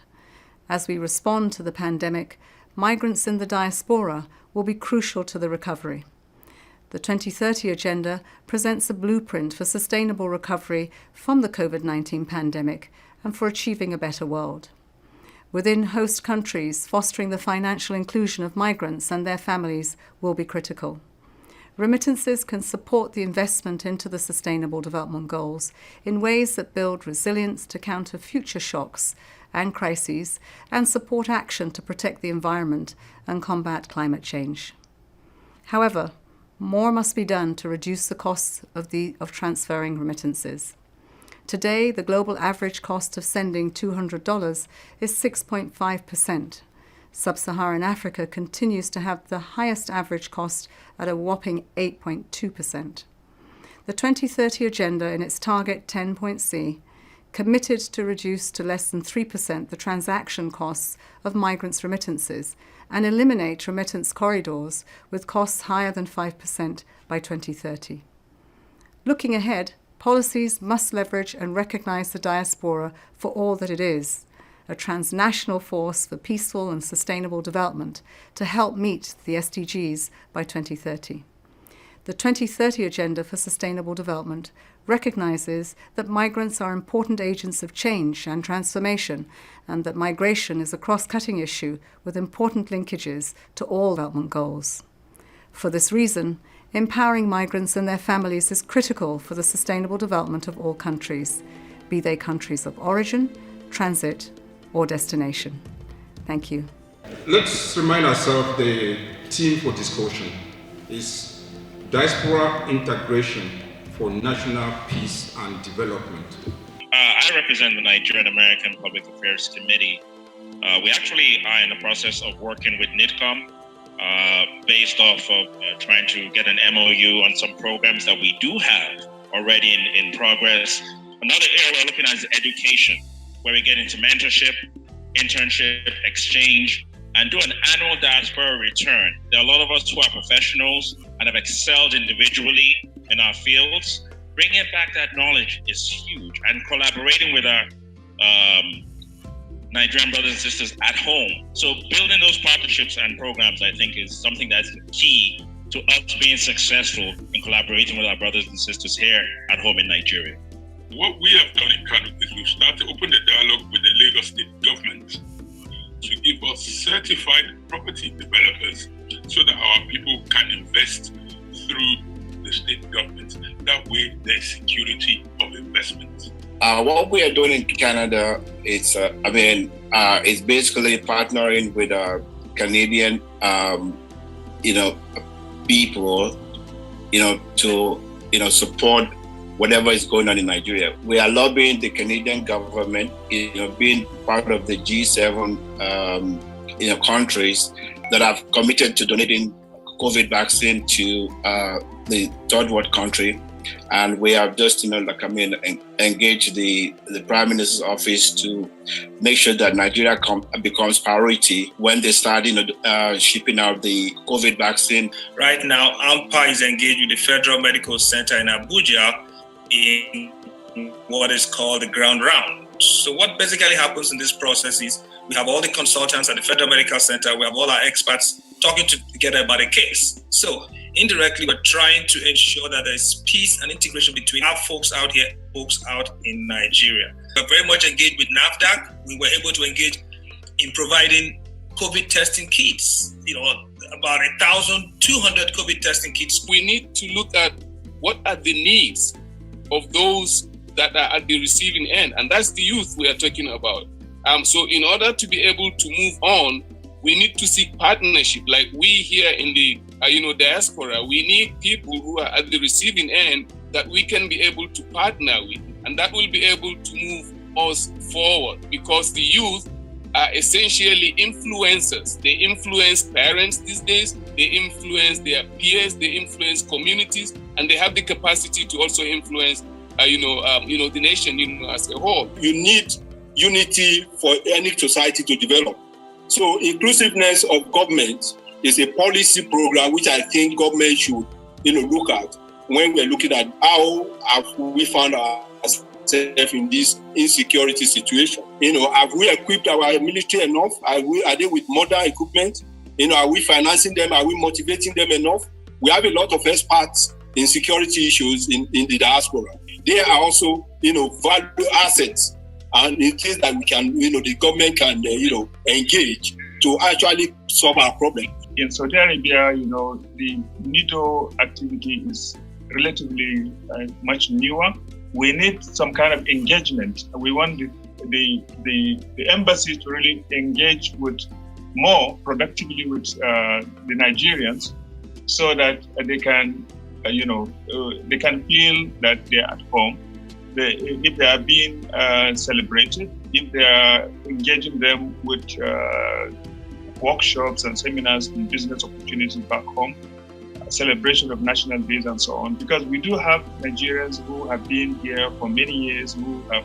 As we respond to the pandemic, migrants in the diaspora will be crucial to the recovery. The 2030 Agenda presents a blueprint for sustainable recovery from the COVID-19 pandemic and for achieving a better world. Within host countries, fostering the financial inclusion of migrants and their families will be critical. Remittances can support the investment into the Sustainable Development Goals in ways that build resilience to counter future shocks and crises and support action to protect the environment and combat climate change. However, more must be done to reduce the costs of transferring remittances. Today, the global average cost of sending $200 is 6.5%. Sub-Saharan Africa continues to have the highest average cost at a whopping 8.2%. The 2030 Agenda in its target 10.C committed to reduce to less than 3% the transaction costs of migrants' remittances and eliminate remittance corridors with costs higher than 5% by 2030. Looking ahead, policies must leverage and recognise the diaspora for all that it is, a transnational force for peaceful and sustainable development to help meet the SDGs by 2030. The 2030 Agenda for Sustainable Development recognises that migrants are important agents of change and transformation, and that migration is a cross-cutting issue with important linkages to all development goals. For this reason, empowering migrants and their families is critical for the sustainable development of all countries, be they countries of origin, transit, or destination. Thank you. Let's remind ourselves the theme for discussion is Diaspora Integration for National Peace and Development. I represent the Nigerian American Public Affairs Committee. We actually are in the process of working with NIDCOM based off of trying to get an MOU on some programs that we do have already in progress. Another area we're looking at is education, where we get into mentorship, internship, exchange, and do an annual diaspora return. There are a lot of us who are professionals and have excelled individually in our fields. Bringing back that knowledge is huge, and collaborating with our Nigerian brothers and sisters at home. So building those partnerships and programs, I think, is something that's key to us being successful in collaborating with our brothers and sisters here at home in Nigeria. What we have done in Kano is we've started to open the dialogue with the Lagos State government to give us certified property developers so that our people can invest through the state government. That way there's security of investment. What we are doing in Canada is, it's basically partnering with Canadian, people, to support whatever is going on in Nigeria. We are lobbying the Canadian government, being part of the G7, countries that have committed to donating COVID vaccine to the third world country. And we have just, engaged the Prime Minister's office to make sure that Nigeria becomes priority when they start, shipping out the COVID vaccine. Right now, AMPA is engaged with the Federal Medical Center in Abuja in what is called the ground round. So what basically happens in this process is we have all the consultants at the Federal Medical Center, we have all our experts talking together about a case. So indirectly, we're trying to ensure that there's peace and integration between our folks out here, folks out in Nigeria. We're very much engaged with NAFDAC. We were able to engage in providing COVID testing kits, about 1,200 COVID testing kits. We need to look at what are the needs of those that are at the receiving end, and that's the youth we are talking about. So in order to be able to move on, we need to seek partnership. Like we here in the diaspora, we need people who are at the receiving end that we can be able to partner with, and that will be able to move us forward, because the youth are essentially influencers. They influence parents these days, they influence their peers, they influence communities, and they have the capacity to also influence the nation as a whole. You need unity for any society to develop. So inclusiveness of government is a policy program which I think government should look at when we're looking at how have we found ourselves in this insecurity situation. Have we equipped our military enough? Are they with modern equipment? Are we financing them? Are we motivating them enough? We have a lot of experts in security issues in the diaspora. They are also, value assets, and in case that we can, the government can, engage to actually solve our problem. In Saudi Arabia, the NIDO activity is relatively much newer. We need some kind of engagement. We want the embassy to really engage with more productively with the Nigerians, so that they can, they can feel that they're at home. If they are being celebrated, if they are engaging them with workshops and seminars and business opportunities back home, celebration of national days and so on. Because we do have Nigerians who have been here for many years, who have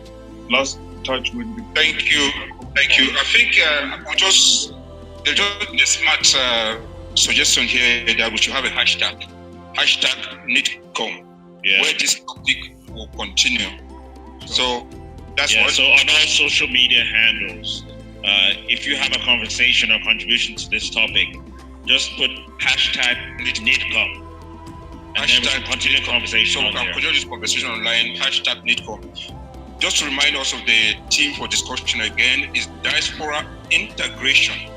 lost touch with the... Thank you. I think there's just a smart suggestion here that we should have a hashtag NITCOM, where this topic will continue. So that's what. So on all social media handles, if you have a conversation or contribution to this topic, just put hashtag NITCOM. And then we can continue the conversation. So we can continue this conversation online, hashtag NITCOM. Just to remind us of the theme for discussion again is Diaspora Integration.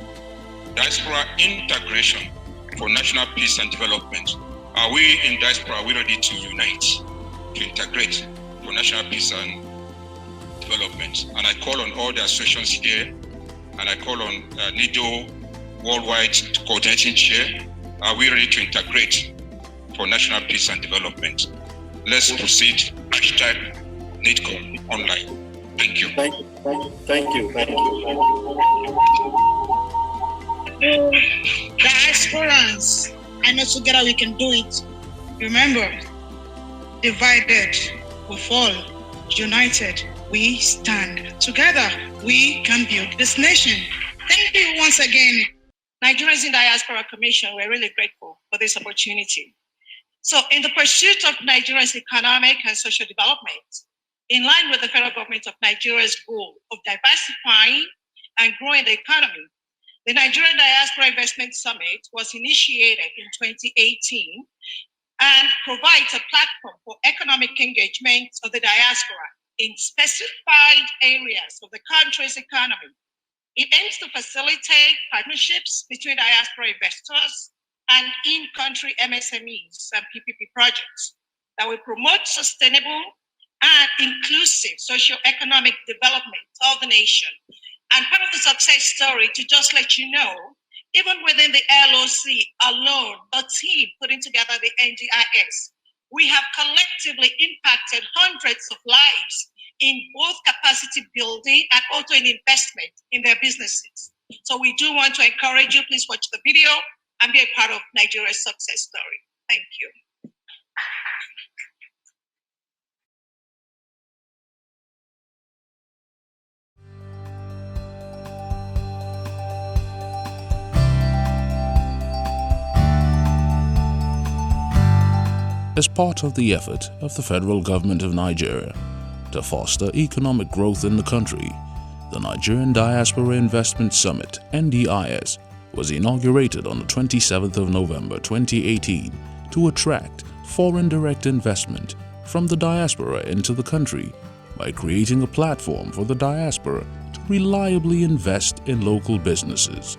Diaspora Integration for National Peace and Development. Are we in diaspora, are we ready to unite, to integrate for national peace and development? And I call on all the associations here, and I call on NIDO Worldwide Coordinating Chair. Are we ready to integrate for national peace and development? Let's proceed. Hashtag NITCOM online. Thank you. Thank you. Diasporans, I know together we can do it. Remember, divided we fall, united we stand. Together we can build this nation. Thank you once again. Nigerians in Diaspora Commission, we're really grateful for this opportunity. So in the pursuit of Nigeria's economic and social development, in line with the federal government of Nigeria's goal of diversifying and growing the economy, the Nigerian Diaspora Investment Summit was initiated in 2018 and provides a platform for economic engagement of the diaspora in specified areas of the country's economy. It aims to facilitate partnerships between diaspora investors and in-country MSMEs and PPP projects that will promote sustainable and inclusive socio-economic development of the nation. And part of the success story, to just let you know, even within the LOC alone, the team putting together the NDIS, we have collectively impacted hundreds of lives in both capacity building and also in investment in their businesses. So we do want to encourage you, please watch the video and be a part of Nigeria's success story. Thank you. As part of the effort of the federal government of Nigeria to foster economic growth in the country, the Nigerian Diaspora Investment Summit (NDIS) was inaugurated on the 27th of November 2018 to attract foreign direct investment from the diaspora into the country by creating a platform for the diaspora to reliably invest in local businesses.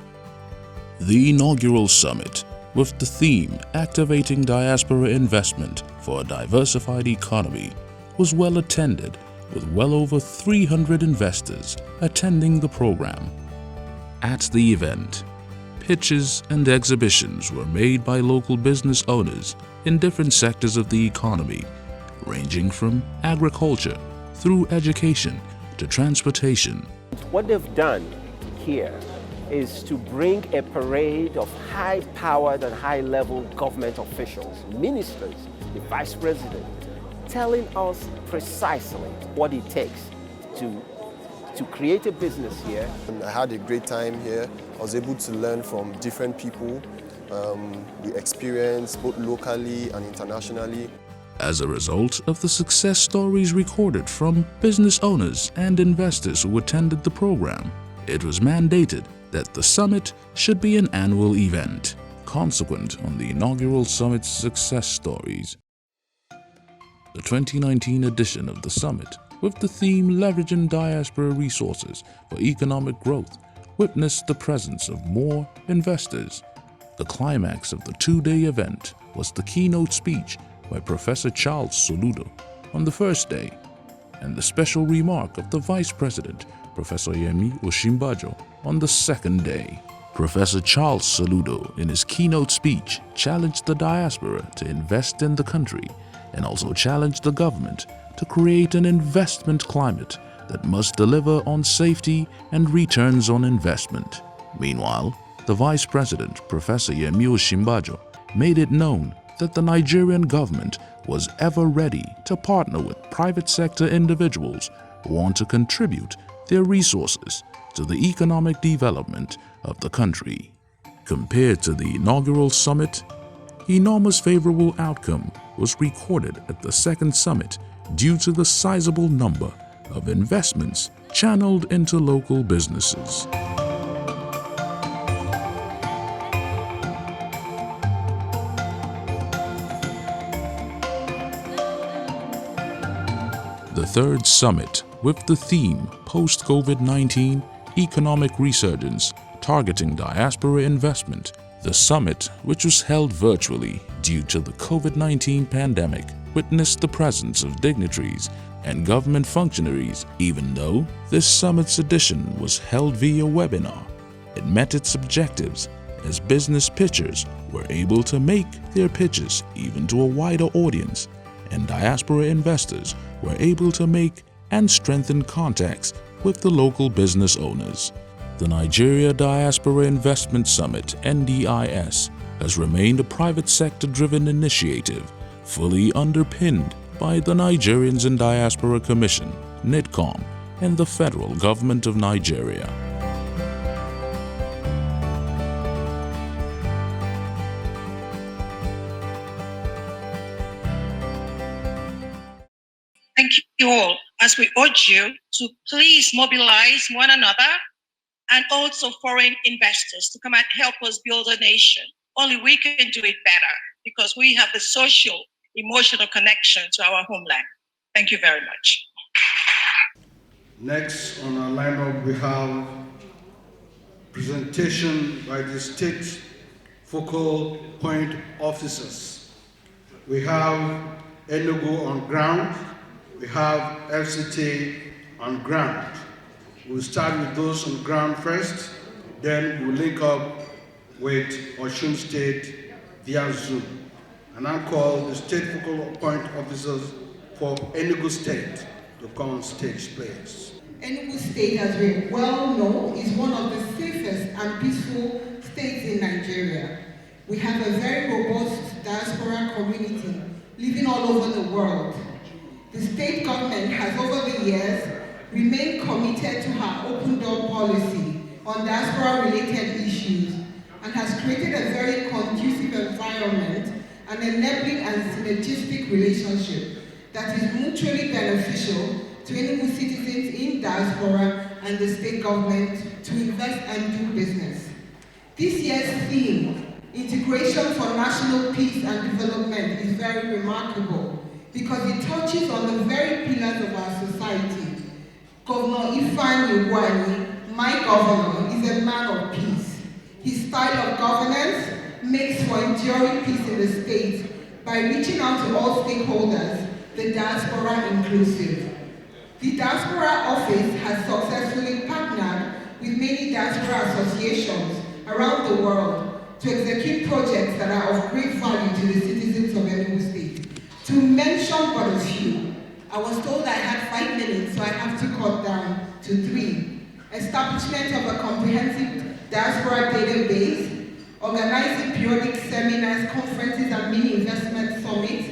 The inaugural summit, with the theme Activating Diaspora Investment for a Diversified Economy, was well attended, with well over 300 investors attending the program. At the event, pitches and exhibitions were made by local business owners in different sectors of the economy, ranging from agriculture through education to transportation. What they've done here is to bring a parade of high-powered and high-level government officials, ministers, the vice president, telling us precisely what it takes to create a business here. I had a great time here. I was able to learn from different people, the experience both locally and internationally. As a result of the success stories recorded from business owners and investors who attended the program, it was mandated that the summit should be an annual event, consequent on the inaugural summit's success stories. The 2019 edition of the summit, with the theme Leveraging Diaspora Resources for Economic Growth, witnessed the presence of more investors. The climax of the two-day event was the keynote speech by Professor Charles Soludo on the first day, and the special remark of the Vice President, Professor Yemi Osinbajo, on the second day. Professor Charles Soludo, in his keynote speech, challenged the diaspora to invest in the country and also challenged the government to create an investment climate that must deliver on safety and returns on investment. Meanwhile, the Vice President, Professor Yemi Osinbajo, made it known that the Nigerian government was ever ready to partner with private sector individuals want to contribute their resources to the economic development of the country. Compared to the inaugural summit, enormous favorable outcome was recorded at the second summit due to the sizable number of investments channeled into local businesses. The third summit, with the theme Post-COVID-19 Economic Resurgence Targeting Diaspora Investment. The summit, which was held virtually due to the COVID-19 pandemic, witnessed the presence of dignitaries and government functionaries. Even though this summit's edition was held via webinar, it met its objectives as business pitchers were able to make their pitches even to a wider audience, and diaspora investors were able to make and strengthen contacts with the local business owners. The Nigeria Diaspora Investment Summit (NDIS) has remained a private sector-driven initiative, fully underpinned by the Nigerians in Diaspora Commission, NIDCOM, and the federal government of Nigeria. Thank you all, as we urge you to please mobilize one another and also foreign investors to come and help us build a nation. Only we can do it better because we have the social, emotional connection to our homeland. Thank you very much. Next on our lineup, we have presentation by the state focal point officers. We have Enugu on ground. We have FCT on ground. We'll start with those on ground first, then we'll link up with Osun State via Zoom. And I'll call the state focal point officers for Enugu State to come on stage, please. Enugu State, as we well know, is one of the safest and peaceful states in Nigeria. We have a very robust diaspora community living all over the world. The state government has over the years remained committed to her open door policy on diaspora-related issues and has created a very conducive environment, an enabling and synergistic relationship that is mutually beneficial to Enugu citizens in diaspora and the state government to invest and do business. This year's theme, Integration for National Peace and Development, is very remarkable because it touches on the very pillars of our society. Governor Ifeanyi Ugwuanyi, my governor, is a man of peace. His style of governance makes for enduring peace in the state by reaching out to all stakeholders, the diaspora inclusive. The Diaspora Office has successfully partnered with many diaspora associations around the world to execute projects that are of great value to the citizens of Enugu State. To mention but a few, I was told I had 5 minutes, so I have to cut down to 3. Establishment of a comprehensive diaspora database, organizing periodic seminars, conferences, and mini-investment summits,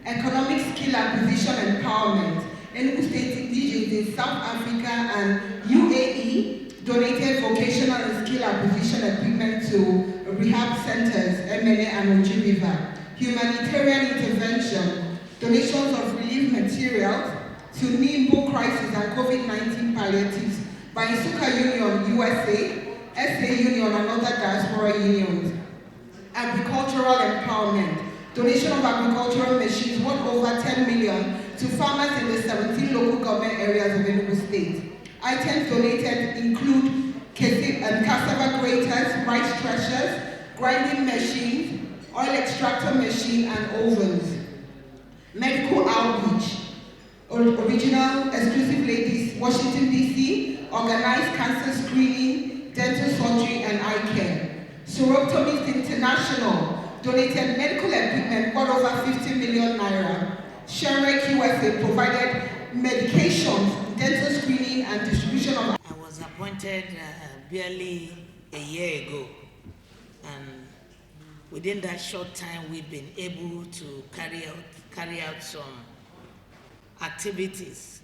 economic skill acquisition empowerment. Enugu State indigenous in South Africa and UAE donated vocational and skill acquisition equipment to rehab centers, MNA and Oji River. Humanitarian intervention, donations of relief materials to Nimbo crisis and COVID-19 palliatives by Isuka Union, USA, SA Union, and other diaspora unions. Agricultural empowerment, donation of agricultural machines worth over 10 million to farmers in the 17 local government areas of Enugu State. Items donated include cassava graters, rice threshers, grinding machines, oil extractor machine, and ovens. Medical outreach, original exclusive ladies, Washington DC, organized cancer screening, dental surgery, and eye care. Soroctomies International donated medical equipment worth over 50 million naira. Sherek USA provided medications, dental screening, and distribution of. I was appointed barely a year ago, and within that short time, we've been able to carry out some activities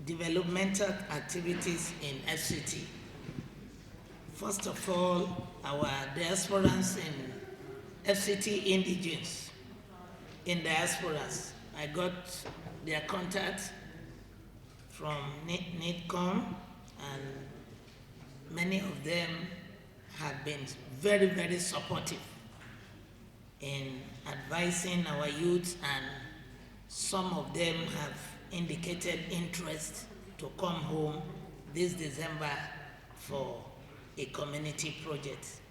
developmental activities in FCT. First of all, our diasporans in FCT indigenes in diasporas. I got their contact from NITCOM, and many of them have been very, very supportive in advising our youth, and some of them have indicated interest to come home this December for a community project.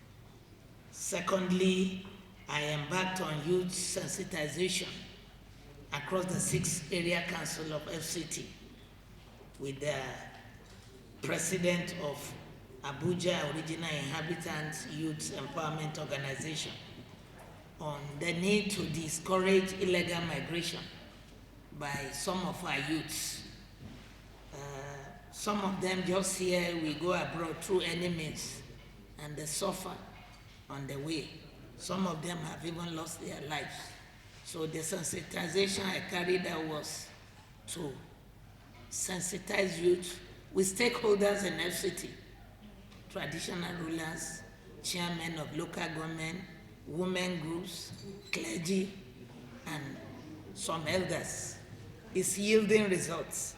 Secondly, I embarked on youth sensitization across the 6 area council of FCT with the president of Abuja Original Inhabitants Youth Empowerment Organization on the need to discourage illegal migration by some of our youths. Some of them just here, we go abroad through any means, and they suffer on the way. Some of them have even lost their lives. So the sensitization I carried out was to sensitize youth with stakeholders in FCT, traditional rulers, chairmen of local government, women groups, clergy, and some elders. It's yielding results.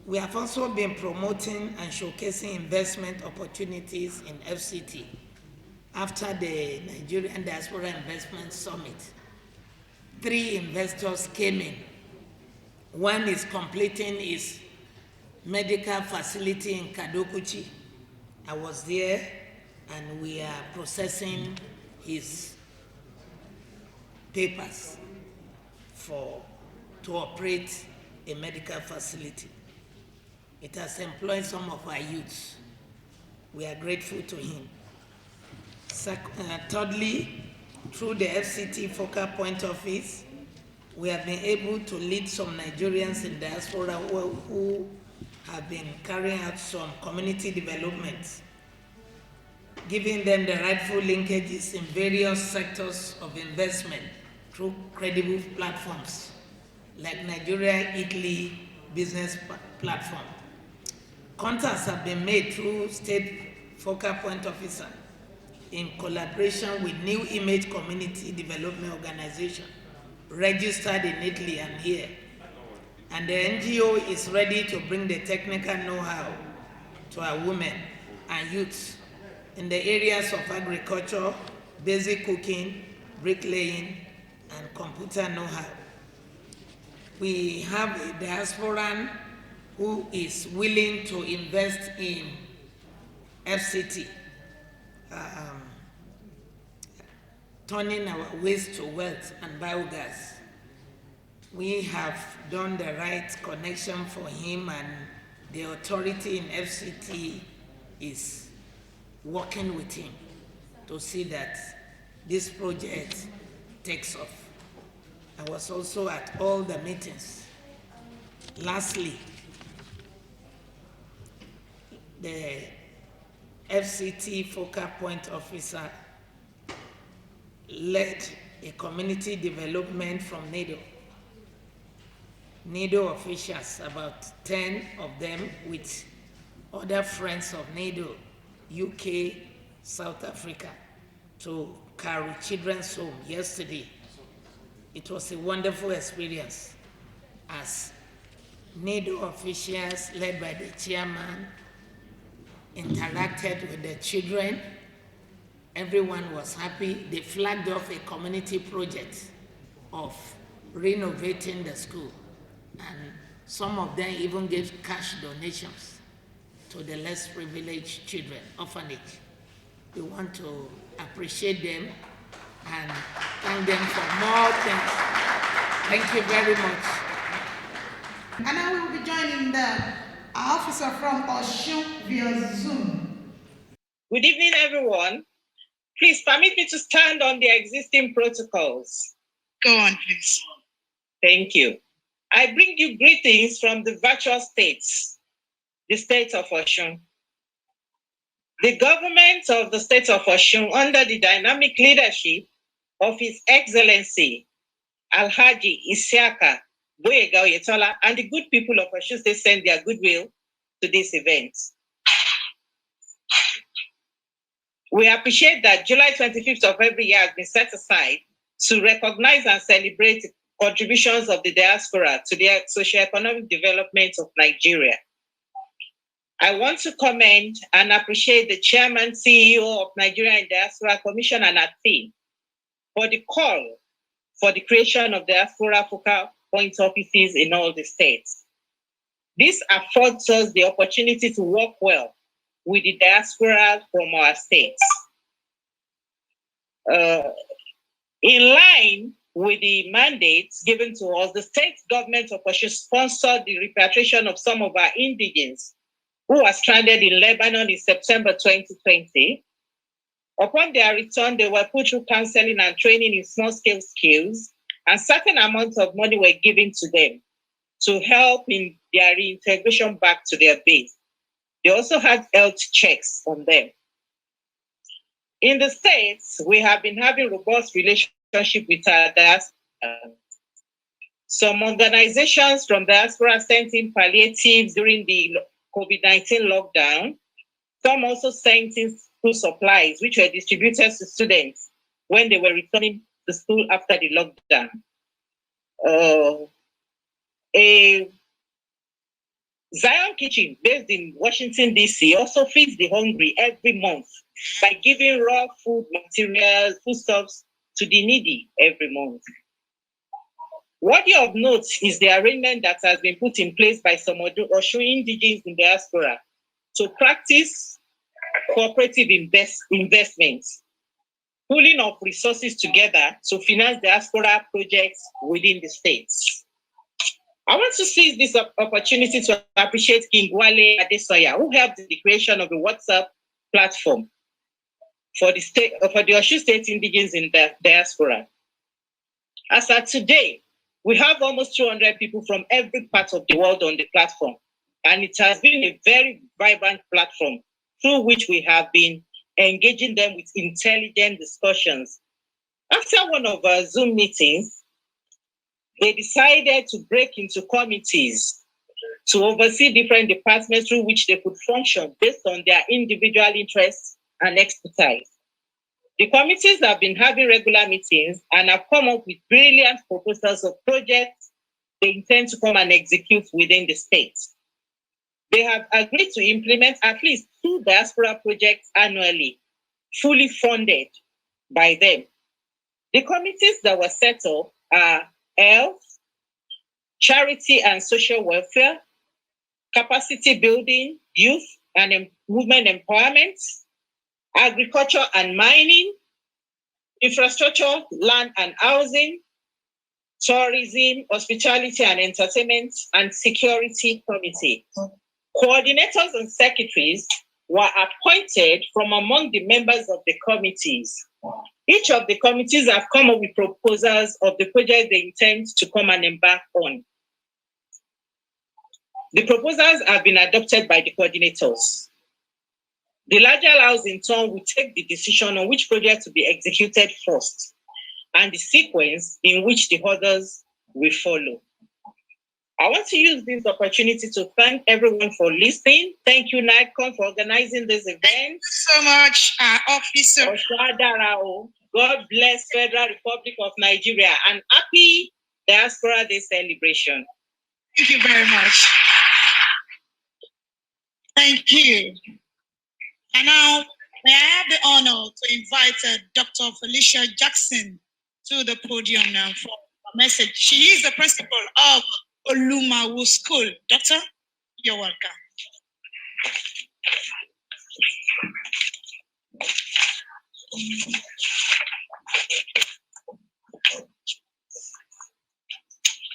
We have also been promoting and showcasing investment opportunities in FCT after the Nigerian Diaspora Investment Summit. 3 investors came in. One is completing his medical facility in Kadokuchi. I was there, and we are processing his papers to operate a medical facility. It has employed some of our youths. We are grateful to him. Thirdly, through the FCT Focal Point Office, we have been able to lead some Nigerians in diaspora who have been carrying out some community development, giving them the rightful linkages in various sectors of investment through credible platforms like Nigeria-Italy Business Platform. Contacts have been made through State Focal Point Officer in collaboration with New Image Community Development Organization, registered in Italy and here. And the NGO is ready to bring the technical know-how to our women and youths in the areas of agriculture, basic cooking, bricklaying, and computer know-how. We have a diasporan who is willing to invest in FCT, turning our waste to wealth and biogas. We have done the right connection for him, and the authority in FCT is working with him to see that this project takes off. I was also at all the meetings. Lastly, the FCT Focal Point Officer led a community development from NADO. NADO officials, about 10 of them, with other friends of NADO, UK, South Africa, to Karu Children's Home yesterday. It was a wonderful experience as NADO officials, led by the chairman, interacted with the children. Everyone was happy. They flagged off a community project of renovating the school, and some of them even gave cash donations to the less privileged children, orphanage. We want to appreciate them and thank them for more things. Thank you very much. And now we will be joining the officer from Osun via Zoom. Good evening, everyone. Please permit me to stand on the existing protocols. Go on, please. Thank you. I bring you greetings from the virtual states, the state of Osun. The government of the state of Osun, under the dynamic leadership of His Excellency Alhaji Isiaka Boyega Oyetola, and the good people of Osun State send their goodwill to this event. We appreciate that July 25th of every year has been set aside to recognize and celebrate the contributions of the diaspora to the socioeconomic development of Nigeria. I want to commend and appreciate the Chairman, CEO of Nigeria and Diaspora Commission and team for the call for the creation of diaspora focal point offices in all the states. This affords us the opportunity to work well with the diaspora from our states. In line with the mandates given to us, the state government of Osun sponsored the repatriation of some of our indigents who were stranded in Lebanon in September 2020. Upon their return, they were put through counseling and training in small-scale skills, and certain amounts of money were given to them to help in their reintegration back to their base. They also had health checks on them. In the States, we have been having robust relationship with our diaspora. Some organizations from diaspora sent in palliatives during the COVID-19 lockdown. Some also sent in school supplies, which were distributed to students when they were returning to school after the lockdown. A Zion Kitchen, based in Washington, D.C., also feeds the hungry every month by giving raw food materials, foodstuffs to the needy every month. Worthy of note is the arrangement that has been put in place by some Osun indigenes in diaspora to practice cooperative investments, pooling of resources together to finance diaspora projects within the states. I want to seize this opportunity to appreciate King Wale Adesoya, who helped in the creation of the WhatsApp platform for the Osun State indigenes in the diaspora. As of today, we have almost 200 people from every part of the world on the platform, and it has been a very vibrant platform through which we have been engaging them with intelligent discussions. After one of our Zoom meetings, they decided to break into committees to oversee different departments through which they could function based on their individual interests and expertise. The committees have been having regular meetings and have come up with brilliant proposals of projects they intend to come and execute within the state. They have agreed to implement at least 2 diaspora projects annually, fully funded by them. The committees that were set up are health, charity and social welfare, capacity building, youth and women empowerment, agriculture and mining, infrastructure, land and housing, tourism, hospitality and entertainment, and security committee. Coordinators and secretaries were appointed from among the members of the committees. Each of the committees have come up with proposals of the project they intend to come and embark on. The proposals have been adopted by the coordinators. The larger house in turn will take the decision on which project to be executed first and the sequence in which the others will follow. I want to use this opportunity to thank everyone for listening. Thank you, NICOM, for organizing this event. Thank you so much, Officer. God bless Federal Republic of Nigeria and happy Diaspora Day celebration. Thank you very much. Thank you. And now, may I have the honor to invite Dr. Felicia Jackson to the podium now for a message. She is the principal of Olumawu School. Doctor, you're welcome.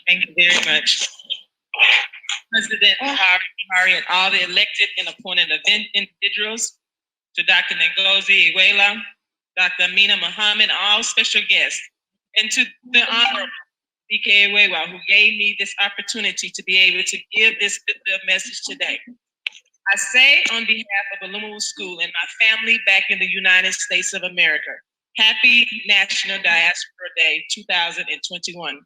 Thank you very much. President Harry and all the elected and appointed individuals, to Dr. Ngozi Iweala, Dr. Amina Muhammad, all special guests, and to the Honorable BK Iweala, who gave me this opportunity to be able to give this message today. I say on behalf of Olumawu School and my family back in the United States of America, Happy National Diaspora Day 2021.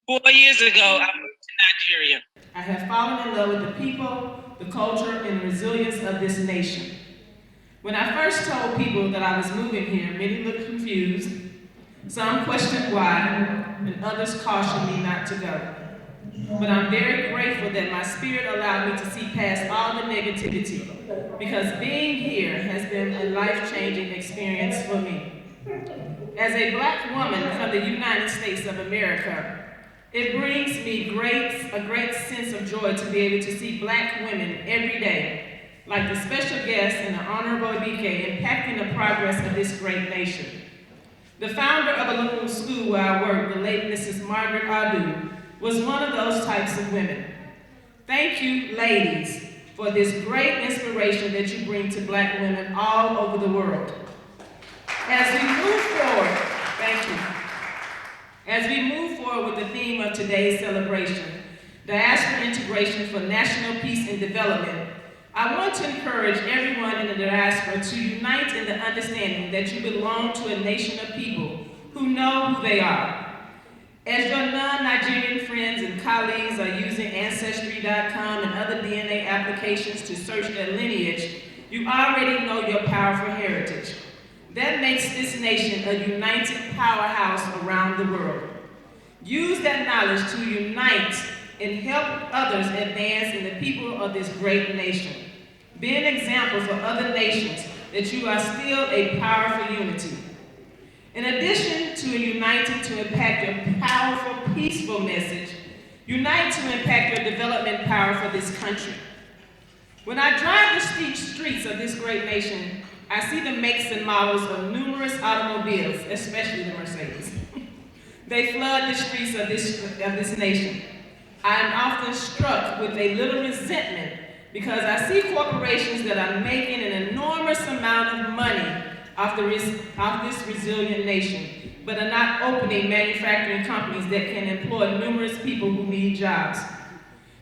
4 years ago, I moved to Nigeria. I have fallen in love with the people, the culture, and resilience of this nation. When I first told people that I was moving here, many looked confused. Some questioned why, and others cautioned me not to go. But I'm very grateful that my spirit allowed me to see past all the negativity, because being here has been a life-changing experience for me. As a Black woman from the United States of America, it brings me a great sense of joy to be able to see Black women every day, like the special guest and the Honorable Ibike, impacting the progress of this great nation. The founder of a local school where I work, the late Mrs. Margaret Adu, was one of those types of women. Thank you, ladies, for this great inspiration that you bring to Black women all over the world. As we move forward, thank you. As we move forward with the theme of today's celebration, Diaspora Integration for National Peace and Development, I want to encourage everyone in the diaspora to unite in the understanding that you belong to a nation of people who know who they are. As your non-Nigerian friends and colleagues are using Ancestry.com and other DNA applications to search their lineage, you already know your powerful heritage. That makes this nation a united powerhouse around the world. Use that knowledge to unite and help others advance in the people of this great nation. Be an example for other nations that you are still a powerful unity. In addition to uniting to impact your powerful, peaceful message, unite to impact your development power for this country. When I drive the streets of this great nation, I see the makes and models of numerous automobiles, especially the Mercedes. They flood the streets of this nation. I am often struck with a little resentment because I see corporations that are making an enormous amount of money off this resilient nation, but are not opening manufacturing companies that can employ numerous people who need jobs.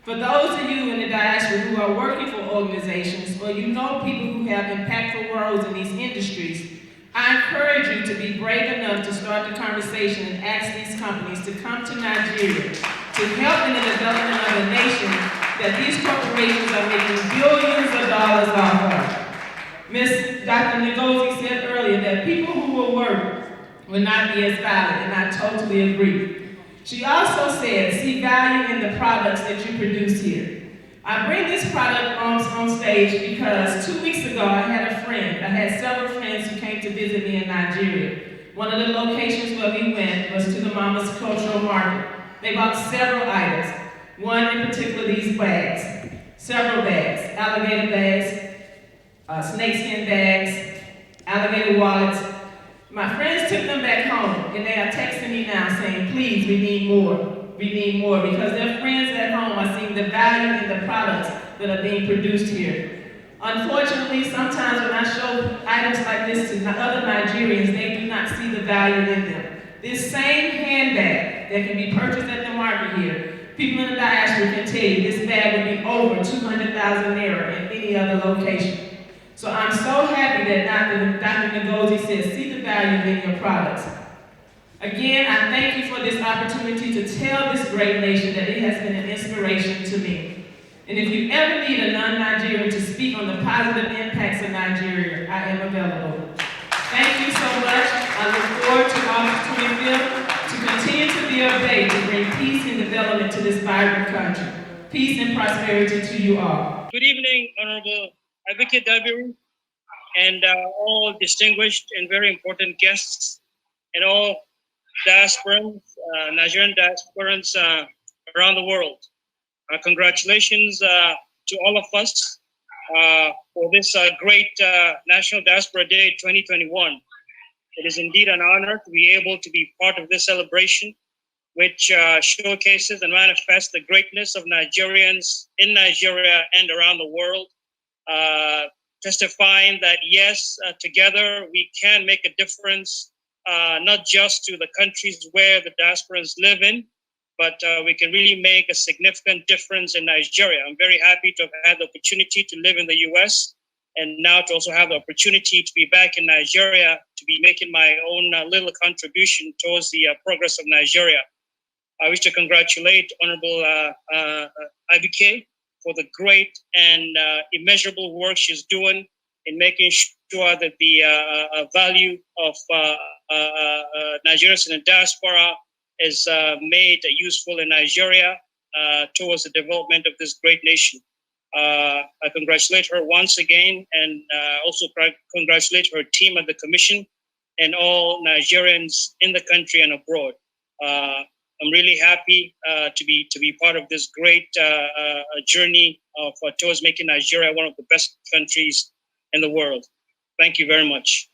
For those of you in the diaspora who are working for organizations, or you know people who have impactful roles in these industries, I encourage you to be brave enough to start the conversation and ask these companies to come to Nigeria to help in the development of a nation that these corporations are making billions of dollars off of. Dr. Ngozi said earlier that people who will work will not be as valued, and I totally agree. She also said, see value in the products that you produce here. I bring this product on stage because 2 weeks ago I had several friends who came to visit me in Nigeria. One of the locations where we went was to the Mama's Cultural Market. They bought several items. One in particular, these bags. Several bags, alligator bags, snakeskin bags, alligator wallets. My friends took them back home, and they are texting me now saying, please, we need more. We need more, because their friends at home are seeing the value in the products that are being produced here. Unfortunately, sometimes when I show items like this to other Nigerians, they do not see the value in them. This same handbag that can be purchased at the market here, people in the diaspora can tell you this bag would be over 200,000 naira in any other location. So I'm so happy that Dr. Ngozi says, see the value in your products. Again, I thank you for this opportunity to tell this great nation that it has been an inspiration to me. And if you ever need a non-Nigerian to speak on the positive impacts of Nigeria, I am available. Thank you so much. I look forward to August 25th to continue to be a day to bring peace and development to this vibrant country. Peace and prosperity to you all. Good evening, Honorable Advocate Dabiru, and all distinguished and very important guests, and all diasporans, Nigerian diasporans around the world. Congratulations to all of us for this great National Diaspora Day 2021. It is indeed an honor to be able to be part of this celebration, which showcases and manifests the greatness of Nigerians in Nigeria and around the world, testifying that yes, together we can make a difference, not just to the countries where the diasporans live in, but we can really make a significant difference in Nigeria. I'm very happy to have had the opportunity to live in the US, and now to also have the opportunity to be back in Nigeria, to be making my own little contribution towards the progress of Nigeria. I wish to congratulate Honorable IBK for the great and immeasurable work she's doing in making sure that the value of Nigerians in the diaspora is made useful in Nigeria towards the development of this great nation. I congratulate her once again, and also congratulate her team at the Commission and all Nigerians in the country and abroad. I'm really happy to be part of this great journey of towards making Nigeria one of the best countries in the world. Thank you very much.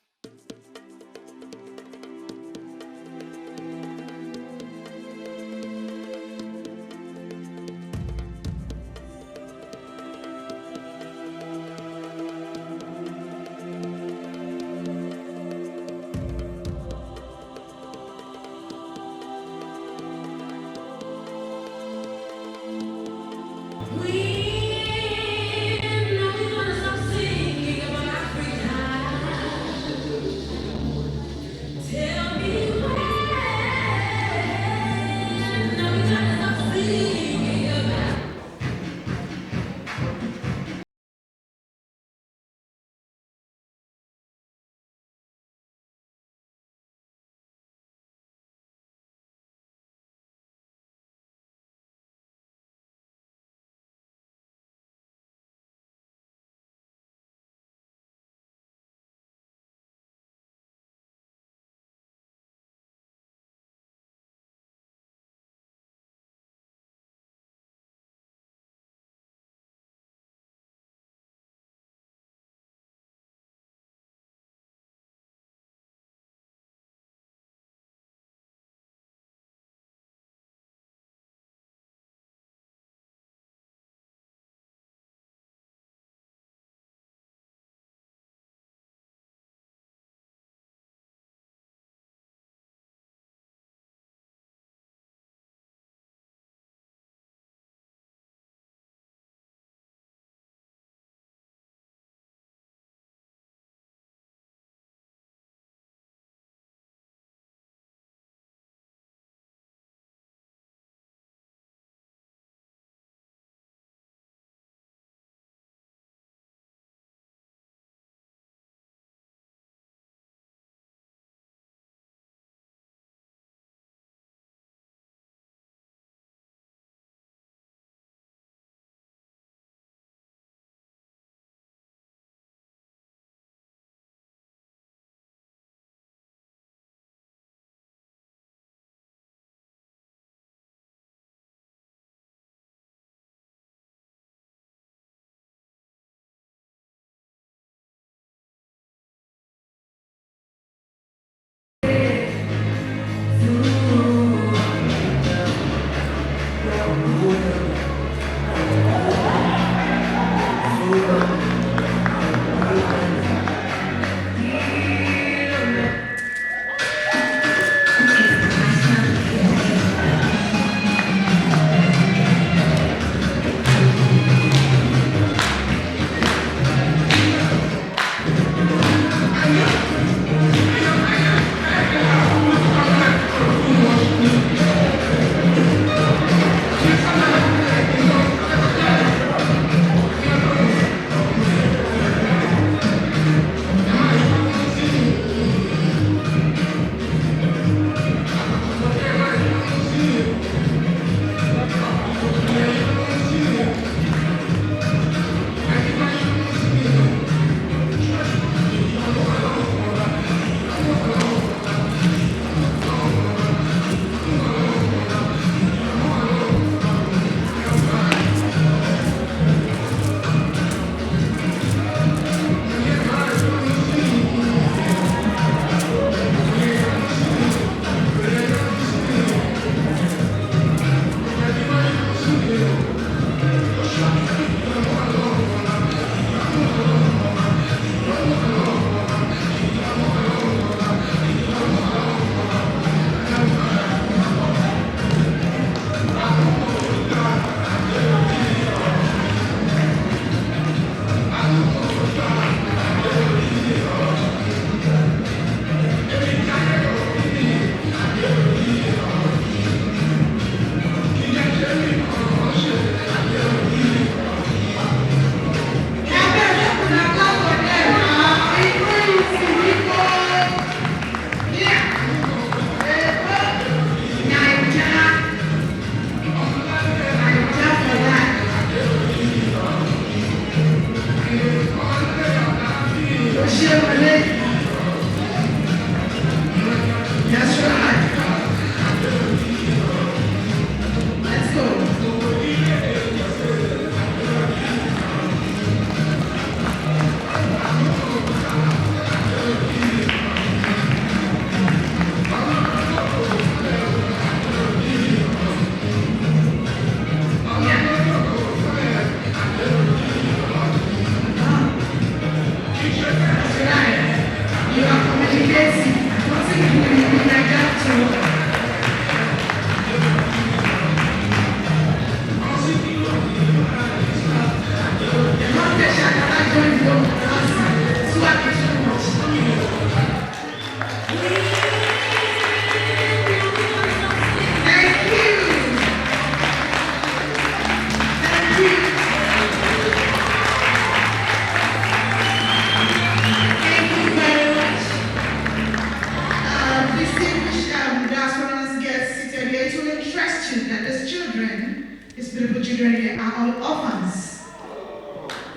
beautiful children here are all orphans.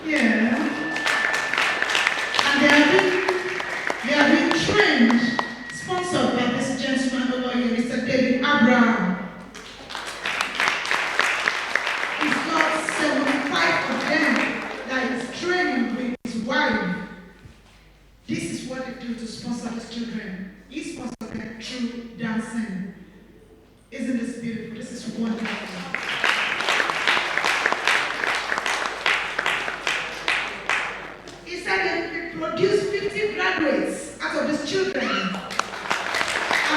Yeah. And they have been trained, sponsored by this gentleman over here, Mr. David Abraham. He's got 75 of them that is training with his wife. This is what they do to sponsor these children. He sponsored them through dancing. Isn't this beautiful? This is wonderful. He said they produced 50 graduates out of these children. Out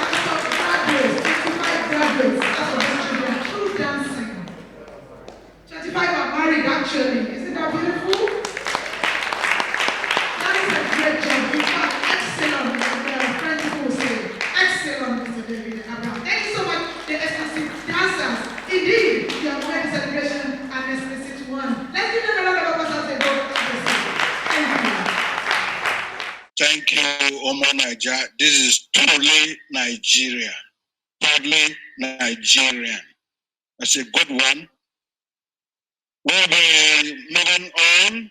of graduates, 25 graduates out of these children through dancing. 25 are married actually. Isn't that beautiful? That is a great job. In fact, excellent. French people will say, excellent, Mr. David Abraham. Thank you so much, the expensive dancers. Indeed, you have made the celebration an explicit one. Let's give them a lot of applause as they go. Thank you, Omo Naija. This is totally Nigerian. Totally Nigerian. That's a good one. We'll be moving on.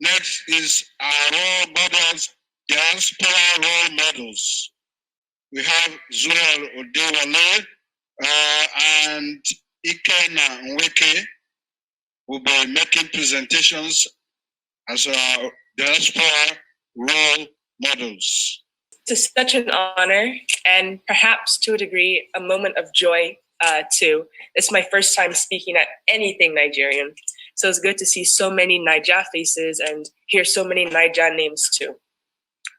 Next is our role models, diaspora role models. We have Zura Odewale and Ikena Nweke will be making presentations as our diaspora role models. It's such an honor and perhaps to a degree a moment of joy too. It's my first time speaking at anything Nigerian. So it's good to see so many Naija faces and hear so many Naija names too.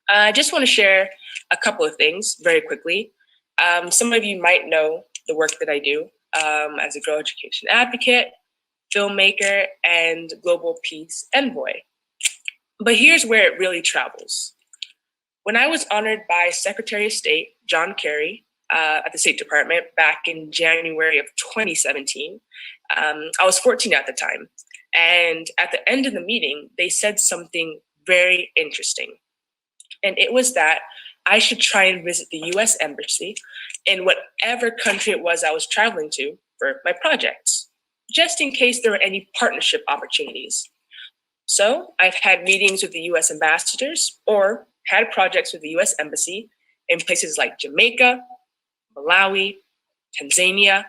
I just want to share a couple of things very quickly. Some of you might know the work that I do as a girl education advocate, filmmaker, and global peace envoy. But here's where it really travels. When I was honored by Secretary of State John Kerry at the State Department back in January of 2017, I was 14 at the time. And at the end of the meeting, they said something very interesting. And it was that I should try and visit the US Embassy in whatever country it was I was traveling to for my projects, just in case there were any partnership opportunities. So I've had meetings with the US ambassadors or had projects with the US Embassy in places like Jamaica, Malawi, Tanzania,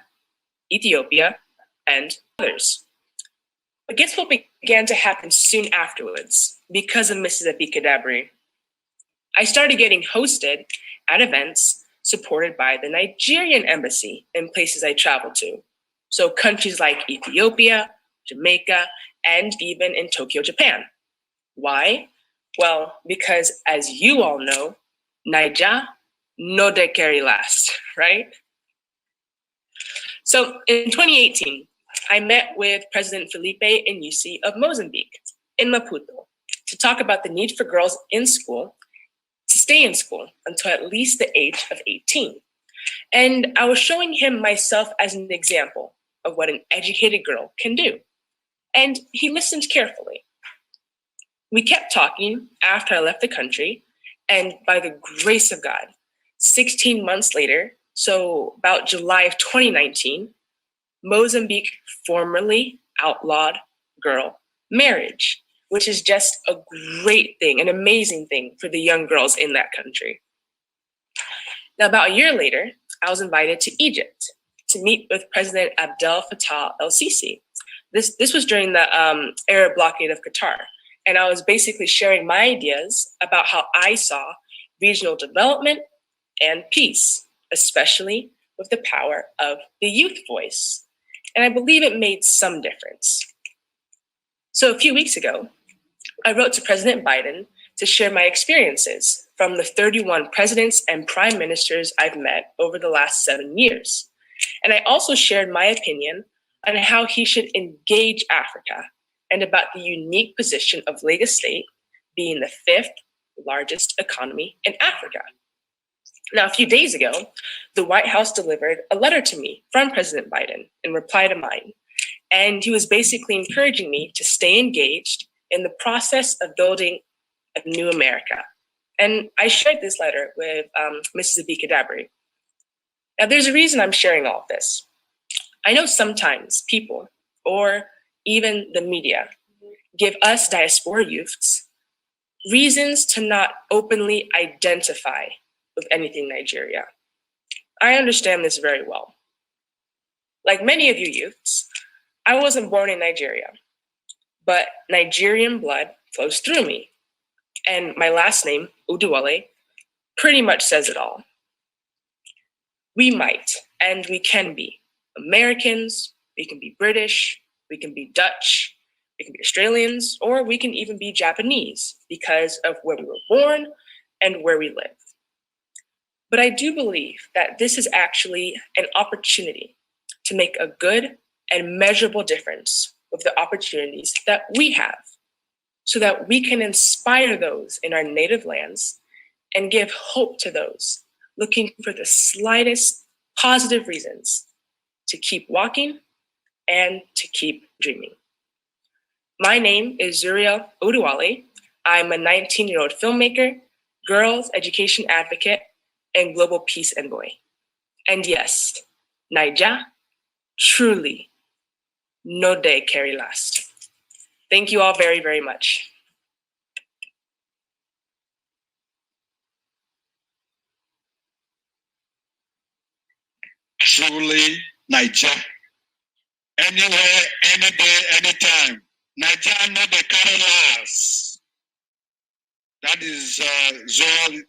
Ethiopia, and others. But guess what began to happen soon afterwards because of Mrs. Abikadabri? I started getting hosted at events supported by the Nigerian Embassy in places I traveled to. So countries like Ethiopia, Jamaica, and even in Tokyo, Japan. Why? Well, because as you all know, Naija no de carry last, right? So in 2018, I met with President Felipe Nyusi of Mozambique in Maputo to talk about the need for girls in school to stay in school until at least the age of 18. And I was showing him myself as an example of what an educated girl can do. And he listened carefully. We kept talking after I left the country, and by the grace of God, 16 months later, so about July of 2019, Mozambique formally outlawed girl marriage, which is just a great thing, an amazing thing for the young girls in that country. Now, about a year later, I was invited to Egypt to meet with President Abdel Fattah el-Sisi. This was during the Arab blockade of Qatar. And I was basically sharing my ideas about how I saw regional development and peace, especially with the power of the youth voice. And I believe it made some difference. So a few weeks ago, I wrote to President Biden to share my experiences from the 31 presidents and prime ministers I've met over the last 7 years. And I also shared my opinion on how he should engage Africa and about the unique position of Lagos State being the 5th largest economy in Africa. Now, a few days ago, the White House delivered a letter to me from President Biden in reply to mine. And he was basically encouraging me to stay engaged in the process of building a new America. And I shared this letter with Mrs. Abikadabri. Now, there's a reason I'm sharing all of this. I know sometimes people, or even the media, give us diaspora youths reasons to not openly identify with anything Nigeria. I understand this very well. Like many of you youths, I wasn't born in Nigeria, but Nigerian blood flows through me. And my last name, Uduwale, pretty much says it all. We might, and we can be Americans, we can be British, we can be Dutch, we can be Australians, or we can even be Japanese because of where we were born and where we live. But I do believe that this is actually an opportunity to make a good and measurable difference with the opportunities that we have, so that we can inspire those in our native lands and give hope to those looking for the slightest positive reasons to keep walking and to keep dreaming. My name is Zuriel Oduwale. I'm a 19-year-old filmmaker, girls' education advocate, and global peace envoy. And yes, Naija, truly, no day carry last. Thank you all very, very much. Truly, Naija. Anywhere, any day, anytime. Naija no dey carry last. That is Zoro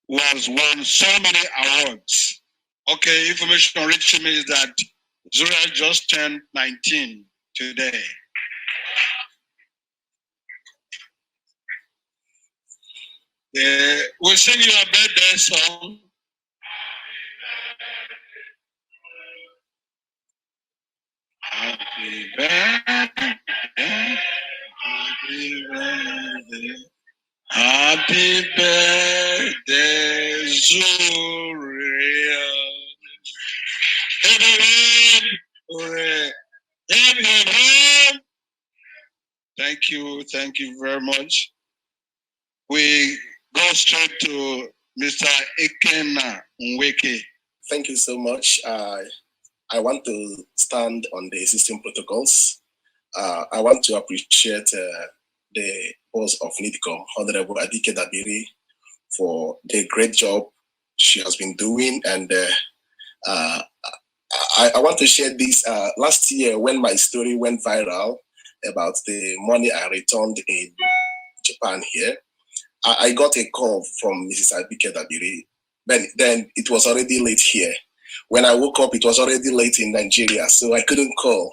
was won so many awards. Okay, information reaching me is that Zora just turned 19 today. We'll sing you a birthday song. Happy birthday, happy birthday, happy birthday, Zuria. Thank you very much. We go straight to Mr. Ikenna Nweke. Thank you so much. I want to stand on the existing protocols. I want to appreciate the boss of NIDCOM, Honorable Adike Dabiri, for the great job she has been doing. And I want to share this. Last year, when my story went viral about the money I returned in Japan here, I got a call from Mrs. Adike Dabiri. Then it was already late here. When I woke up, it was already late in Nigeria, so I couldn't call.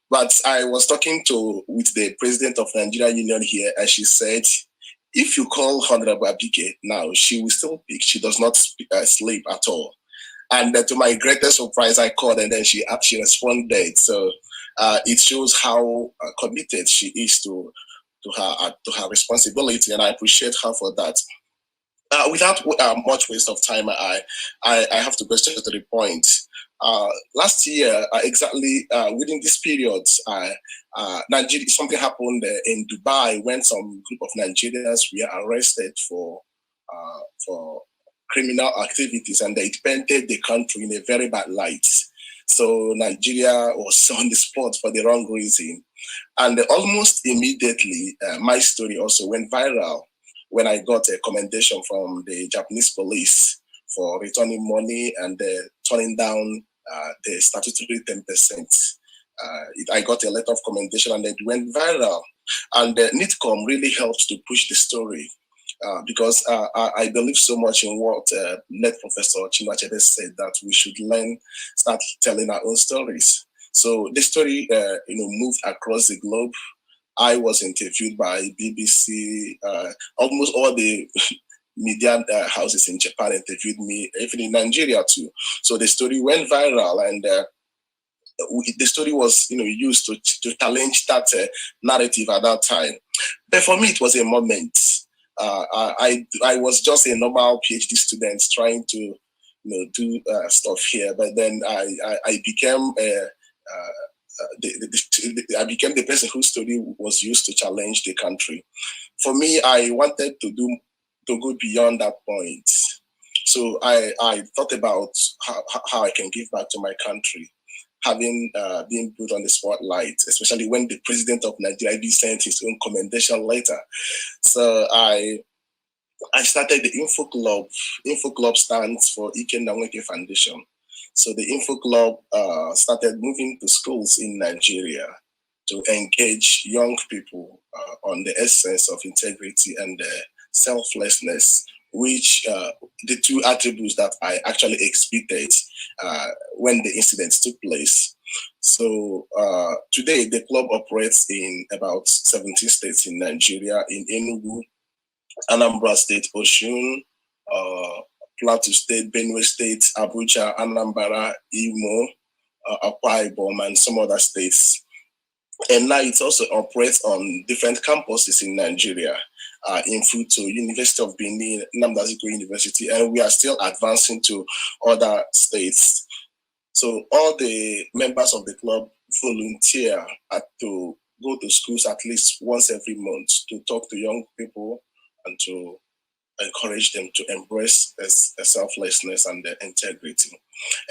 But I was talking with the president of Nigeria Union here, and she said, if you call Honorable Abike now, she will still pick. She does not sleep at all. And to my greatest surprise, I called, and then she responded. So it shows how committed she is to her responsibility, and I appreciate her for that. Without much waste of time, I have to go straight to the point. Last year, exactly within this period, Nigeria, something happened in Dubai when some group of Nigerians were arrested for criminal activities, and they painted the country in a very bad light. So Nigeria was on the spot for the wrong reason. And almost immediately, my story also went viral when I got a commendation from the Japanese police for returning money and turning down the statutory 10%. I got a letter of commendation and it went viral. And NIDCOM really helped to push the story because I believe so much in what late Professor Chinwachebe said, that we should start telling our own stories. So this story moved across the globe. I was interviewed by BBC, almost all the media houses in Japan interviewed me, even in Nigeria too. So the story went viral, and the story was used to challenge that narrative at that time. But for me, it was a moment. I was just a normal PhD student trying to do stuff here, but then I became I became the person whose story was used to challenge the country. For me, I wanted to go beyond that point. So I thought about how I can give back to my country, having been put on the spotlight, especially when the president of Nigeria sent his own commendation letter. So I started the Info Club. Info Club stands for Ikenna Nweke Foundation. So the Info Club started moving to schools in Nigeria to engage young people on the essence of integrity and selflessness, which the two attributes that I actually exhibited when the incidents took place. So today, the club operates in about 17 states in Nigeria, in Enugu, Anambra State, Osun, Plateau State, Benue State, Abuja, Anambra, Imo, Akwa Ibom, and some other states. And now it also operates on different campuses in Nigeria, in Futo, University of Benin, Nnamdi Azikiwe University, and we are still advancing to other states. So all the members of the club volunteer to go to schools at least once every month to talk to young people and to encourage them to embrace selflessness and integrity.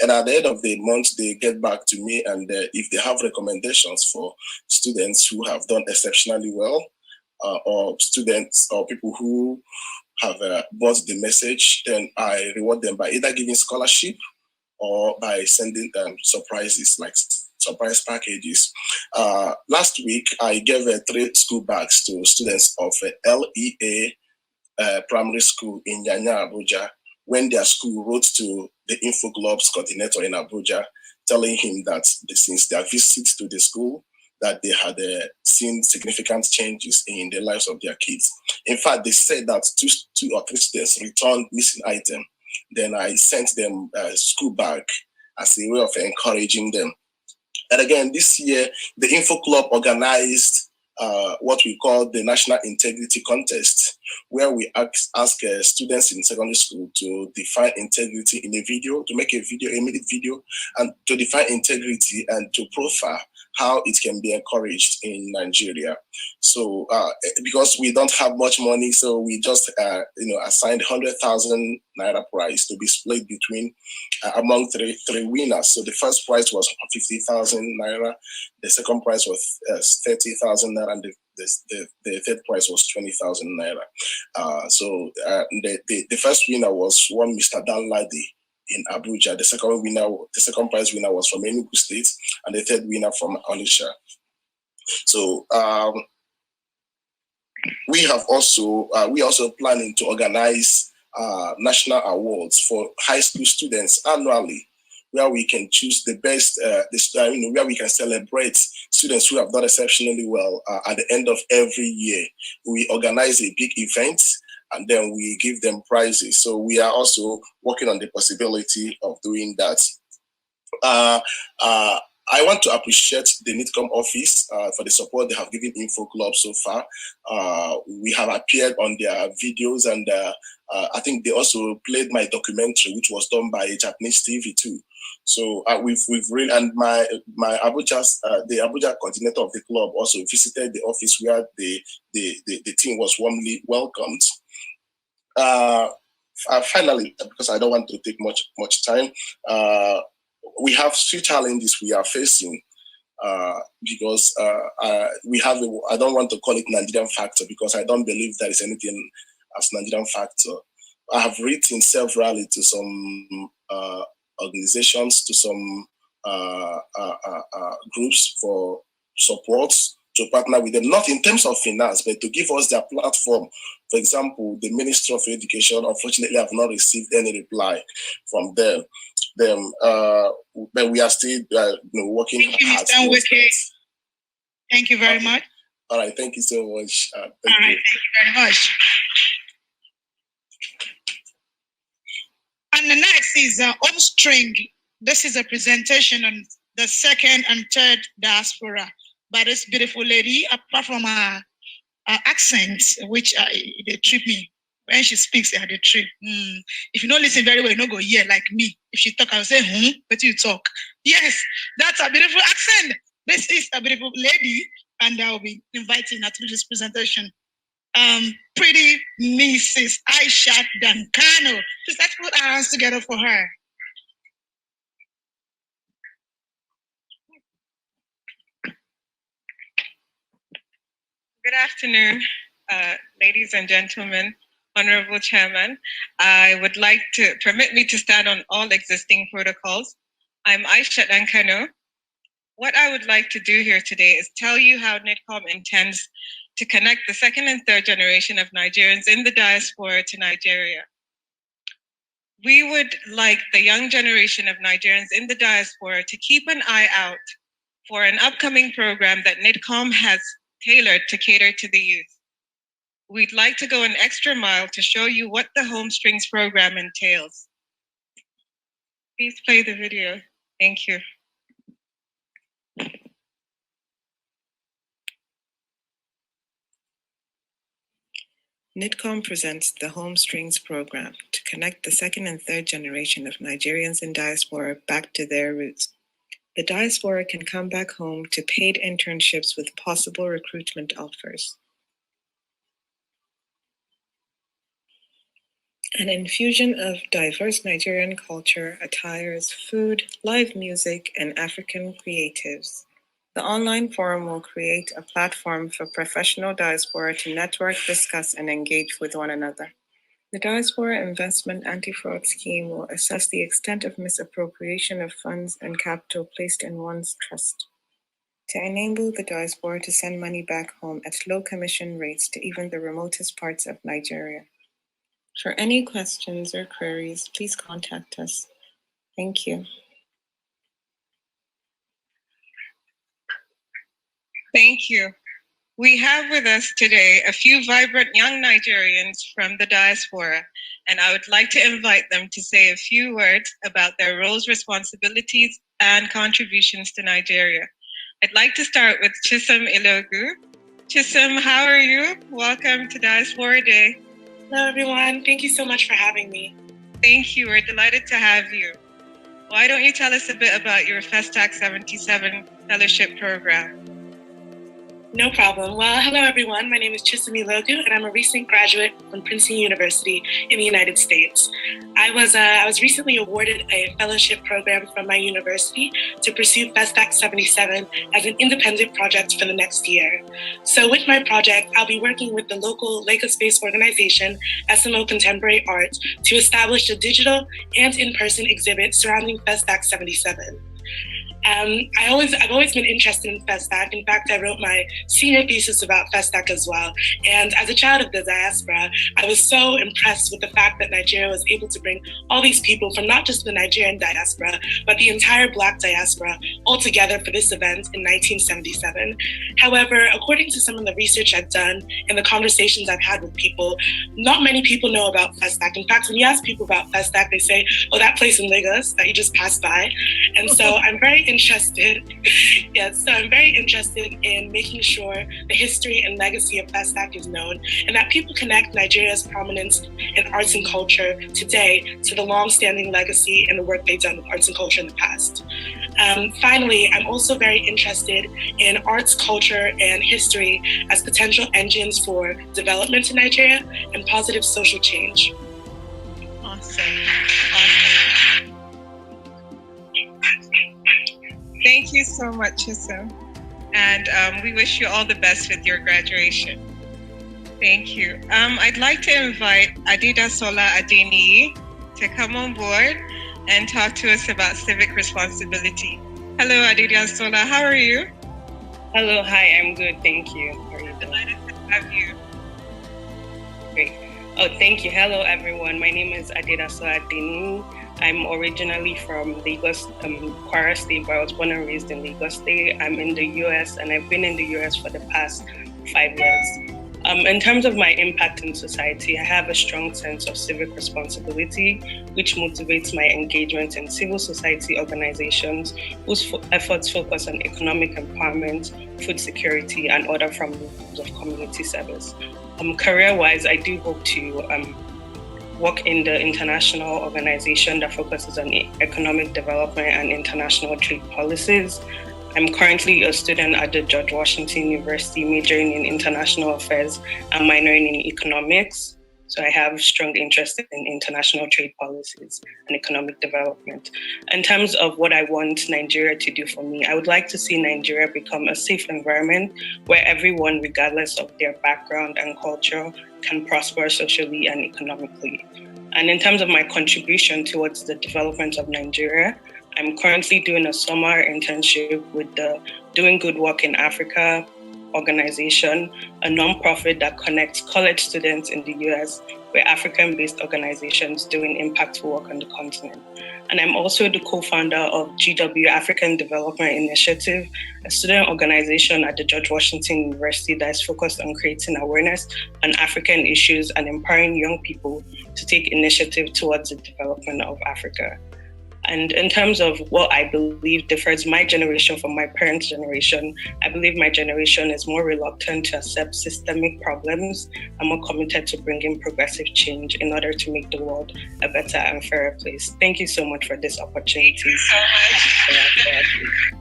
And at the end of the month, they get back to me, and if they have recommendations for students who have done exceptionally well, or students or people who have bought the message, then I reward them by either giving scholarship or by sending them surprises, like surprise packages. Last week, I gave 3 school bags to students of LEA primary school in Nyanya, Abuja, when their school wrote to the Info Club's coordinator in Abuja, telling him that since their visit to the school, that they had seen significant changes in the lives of their kids. In fact, they said that 2 or 3 students returned missing item. Then I sent them a school bag as a way of encouraging them. And again, this year, the Info Club organized what we call the National Integrity Contest, where we ask students in secondary school to define integrity in a video, to make a minute video, and to define integrity and to profile how it can be encouraged in Nigeria. So because we don't have much money, so we just assigned 100,000 naira prize to be split between among three winners. So the first prize was 50,000 naira, the second prize was 30,000 naira, and the third prize was 20,000 naira. So the first winner was one Mr. Dan Ladi in Abuja. The second prize winner was from Enugu State, and the third winner from Onitsha. So we also planning to organize national awards for high school students annually, where we can choose the best, where we can celebrate students who have done exceptionally well at the end of every year. We organize a big event, and then we give them prizes. So we are also working on the possibility of doing that. I want to appreciate the NITCOM office for the support they have given Info Club so far. We have appeared on their videos, and I think they also played my documentary, which was done by Japanese TV too. So we've really, and my Abuja, the Abuja coordinator of the club also visited the office where the team was warmly welcomed. Finally, because I don't want to take much time, we have 3 challenges we are facing because we have, I don't want to call it Nigerian factor because I don't believe there is anything as Nigerian factor. I have written severally to some organizations, to some groups for support, to partner with them, not in terms of finance, but to give us their platform. For example, the Ministry of Education, unfortunately, have not received any reply from them. But we are still working hard. Thank you, Mr. Nweke. Thank you very much. All right, thank you so much. Thank you very much. And the next is Omstring. This is a presentation on the 2nd and 3rd diaspora by this beautiful lady, apart from her accent, which they trip me. When she speaks, they trip. If you don't listen very well, you don't go hear like me. If she talk, I'll say, but you talk. Yes, that's a beautiful accent. This is a beautiful lady, and I'll be inviting her to this presentation. pretty Mrs. Aisha Dankano. Please let's put our hands together for her. Good afternoon, ladies and gentlemen, Honorable Chairman. I would like to permit me to stand on all existing protocols. I'm Aisha Dankano. What I would like to do here today is tell you how NIDCOM intends to connect the second and third generation of Nigerians in the diaspora to Nigeria. We would like the young generation of Nigerians in the diaspora to keep an eye out for an upcoming program that NIDCOM has tailored to cater to the youth. We'd like to go an extra mile to show you what the Home Strings program entails. Please play the video. Thank you. NIDCOM presents the Home Strings program to connect the second and third generation of Nigerians in diaspora back to their roots. The diaspora can come back home to paid internships with possible recruitment offers. An infusion of diverse Nigerian culture, attires, food, live music, and African creatives. The online forum will create a platform for professional diaspora to network, discuss, and engage with one another. The Diaspora Investment Anti-Fraud Scheme will assess the extent of misappropriation of funds and capital placed in one's trust to enable the diaspora to send money back home at low commission rates to even the remotest parts of Nigeria. For any questions or queries, please contact us. Thank you. Thank you. We have with us today a few vibrant young Nigerians from the diaspora, and I would like to invite them to say a few words about their roles, responsibilities, and contributions to Nigeria. I'd like to start with Chisom Ilogu. Chisom, how are you? Welcome to Diaspora Day. Hello, everyone. Thank you so much for having me. Thank you. We're delighted to have you. Why don't you tell us a bit about your FESTAC 77 fellowship program? No problem. Well, hello, everyone. My name is Chisom Ilogu, and I'm a recent graduate from Princeton University in the United States. I was recently awarded a fellowship program from my university to pursue FESTAC 77 as an independent project for the next year. So with my project, I'll be working with the local Lagos-based organization, SMO Contemporary Art, to establish a digital and in-person exhibit surrounding FESTAC 77. I've always been interested in FESTAC. In fact, I wrote my senior thesis about FESTAC as well. And as a child of the diaspora, I was so impressed with the fact that Nigeria was able to bring all these people from not just the Nigerian diaspora, but the entire Black diaspora all together for this event in 1977. However, according to some of the research I've done and the conversations I've had with people, not many people know about FESTAC. In fact, when you ask people about FESTAC, they say, oh, that place in Lagos that you just passed by. And so I'm very interested in making sure the history and legacy of FESTAC is known and that people connect Nigeria's prominence in arts and culture today to the long-standing legacy and the work they've done with arts and culture in the past. Finally, I'm also very interested in arts, culture, and history as potential engines for development in Nigeria and positive social change. Awesome. Thank you so much, Chisom. And we wish you all the best with your graduation. Thank you. I'd like to invite Adedasola Adeniyi to come on board and talk to us about civic responsibility. Hello, Adedasola, how are you? Hello, hi, I'm good, thank you. How are you doing? Delighted to have you. Great. Oh, thank you. Hello, everyone. My name is Adedasola Adeniyi. I'm originally from Lagos, Kwara State, but I was born and raised in Lagos State. I'm in the US and I've been in the US for the past 5 years. In terms of my impact in society, I have a strong sense of civic responsibility, which motivates my engagement in civil society organizations whose efforts focus on economic empowerment, food security, and other forms of community service. Career-wise, I do hope to work in the international organization that focuses on economic development and international trade policies. I'm currently a student at the George Washington University, majoring in international affairs and minoring in economics. So I have strong interest in international trade policies and economic development. In terms of what I want Nigeria to do for me, I would like to see Nigeria become a safe environment where everyone, regardless of their background and culture, can prosper socially and economically. And in terms of my contribution towards the development of Nigeria, I'm currently doing a summer internship with the Doing Good Work in Africa organization, a nonprofit that connects college students in the US with African-based organizations doing impactful work on the continent. And I'm also the co-founder of GW African Development Initiative, a student organization at the George Washington University that is focused on creating awareness on African issues and empowering young people to take initiative towards the development of Africa. And in terms of what I believe differs my generation from my parents' generation, I believe my generation is more reluctant to accept systemic problems and more committed to bringing progressive change in order to make the world a better and fairer place. Thank you so much for this opportunity. Thank you so much.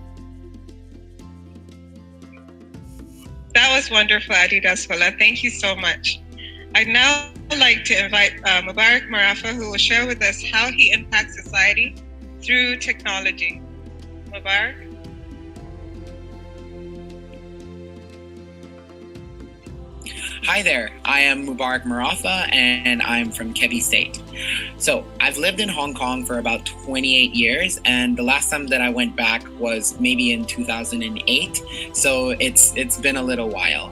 That was wonderful, Diaspora. Thank you so much. I'd now like to invite Mubarak Marafa, who will share with us how he impacts society through technology. Mubarak? Hi there, I am Mubarak Marafa and I'm from Kebbi State. So I've lived in Hong Kong for about 28 years and the last time that I went back was maybe in 2008. So it's been a little while.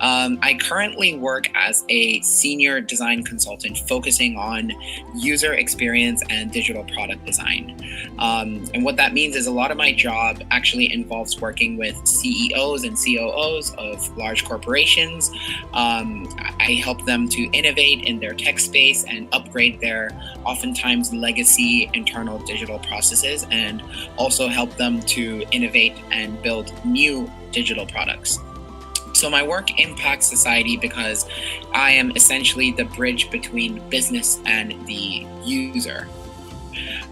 I currently work as a senior design consultant focusing on user experience and digital product design. And what that means is a lot of my job actually involves working with CEOs and COOs of large corporations. I help them to innovate in their tech space and upgrade their oftentimes legacy internal digital processes, and also help them to innovate and build new digital products. So my work impacts society because I am essentially the bridge between business and the user.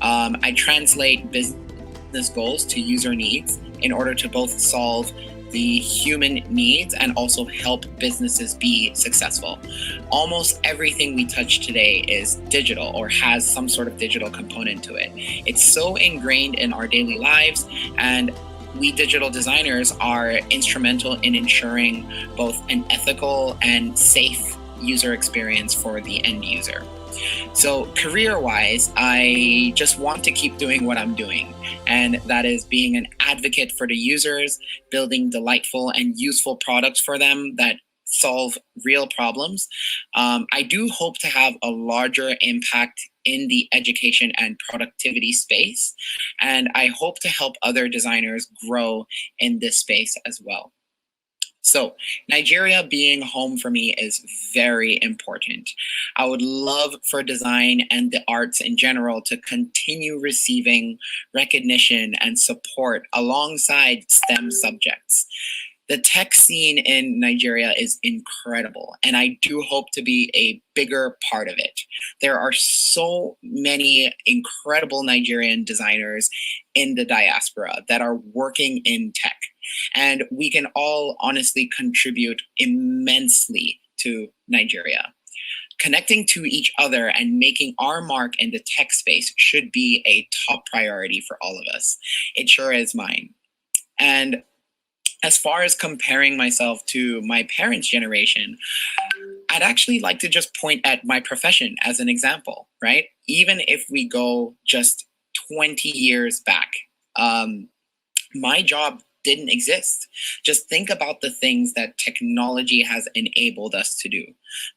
I translate business goals to user needs in order to both solve the human needs and also help businesses be successful. Almost everything we touch today is digital or has some sort of digital component to it. It's so ingrained in our daily lives, and we digital designers are instrumental in ensuring both an ethical and safe user experience for the end user. So career-wise, I just want to keep doing what I'm doing, and that is being an advocate for the users, building delightful and useful products for them that solve real problems. I do hope to have a larger impact in the education and productivity space, and I hope to help other designers grow in this space as well. So Nigeria being home for me is very important. I would love for design and the arts in general to continue receiving recognition and support alongside STEM subjects. The tech scene in Nigeria is incredible, and I do hope to be a bigger part of it. There are so many incredible Nigerian designers in the diaspora that are working in tech, and we can all honestly contribute immensely to Nigeria. Connecting to each other and making our mark in the tech space should be a top priority for all of us. It sure is mine. And as far as comparing myself to my parents' generation, I'd actually like to just point at my profession as an example, right? Even if we go just 20 years back, my job didn't exist. Just think about the things that technology has enabled us to do.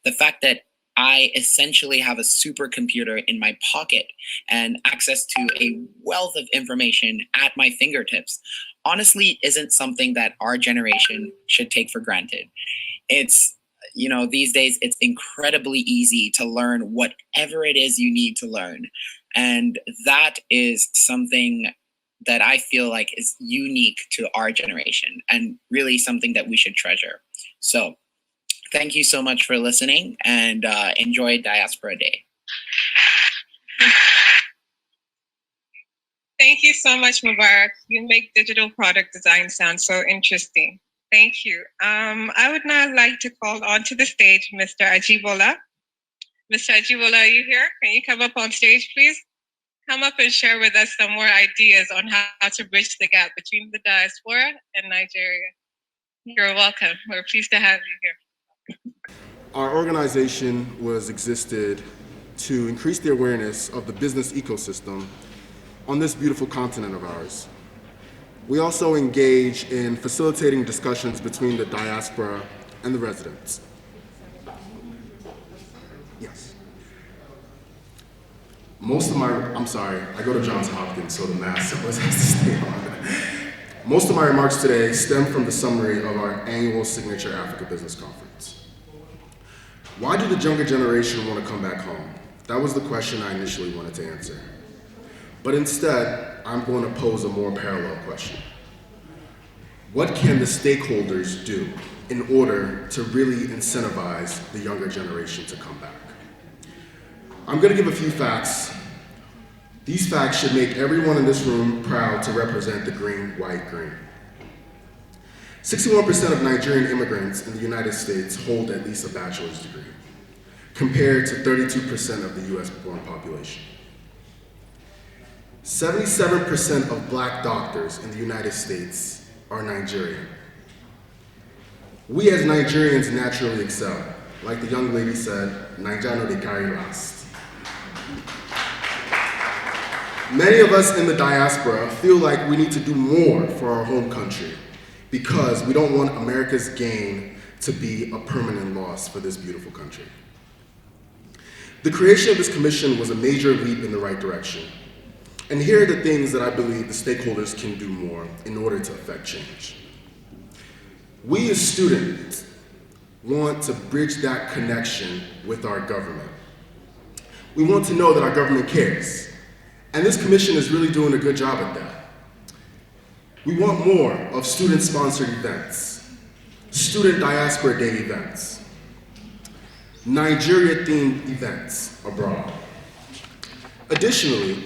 The fact that I essentially have a supercomputer in my pocket and access to a wealth of information at my fingertips honestly isn't something that our generation should take for granted. It's, you know, these days it's incredibly easy to learn whatever it is you need to learn. And that is something that I feel like is unique to our generation and really something that we should treasure. So thank you so much for listening, and enjoy Diaspora Day. Thank you so much, Mubarak. You make digital product design sound so interesting. Thank you. I would now like to call onto the stage Mr. Ajibola. Mr. Ajibola, are you here? Can you come up on stage, please? Come up and share with us some more ideas on how to bridge the gap between the diaspora and Nigeria. You're welcome. We're pleased to have you here. Our organization was existed to increase the awareness of the business ecosystem on this beautiful continent of ours. We also engage in facilitating discussions between the diaspora and the residents. Yes. I go to Johns Hopkins, so the math always has to stay on. Most of my remarks today stem from the summary of our annual Signature Africa Business Conference. Why did the younger generation want to come back home? That was the question I initially wanted to answer. But instead, I'm going to pose a more parallel question. What can the stakeholders do in order to really incentivize the younger generation to come back? I'm going to give a few facts. These facts should make everyone in this room proud to represent the green, white, green. 61% of Nigerian immigrants in the United States hold at least a bachelor's degree, compared to 32% of the US born population. 77% of Black doctors in the United States are Nigerian. We as Nigerians naturally excel. Like the young lady said, Naija no dey carry last. Many of us in the diaspora feel like we need to do more for our home country because we don't want America's gain to be a permanent loss for this beautiful country. The creation of this commission was a major leap in the right direction. And here are the things that I believe the stakeholders can do more in order to affect change. We as students want to bridge that connection with our government. We want to know that our government cares. And this commission is really doing a good job at that. We want more of student-sponsored events, student diaspora day events, Nigeria-themed events abroad. Additionally,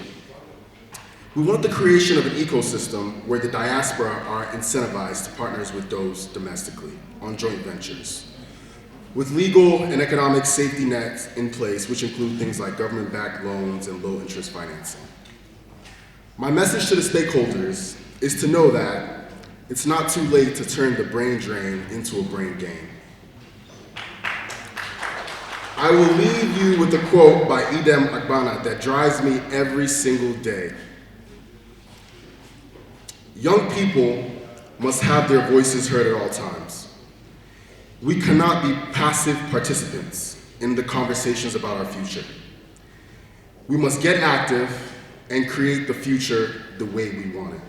we want the creation of an ecosystem where the diaspora are incentivized to partner with those domestically on joint ventures, with legal and economic safety nets in place, which include things like government-backed loans and low-interest financing. My message to the stakeholders is to know that it's not too late to turn the brain drain into a brain gain. I will leave you with a quote by Idem Agbana that drives me every single day. Young people must have their voices heard at all times. We cannot be passive participants in the conversations about our future. We must get active and create the future the way we want it.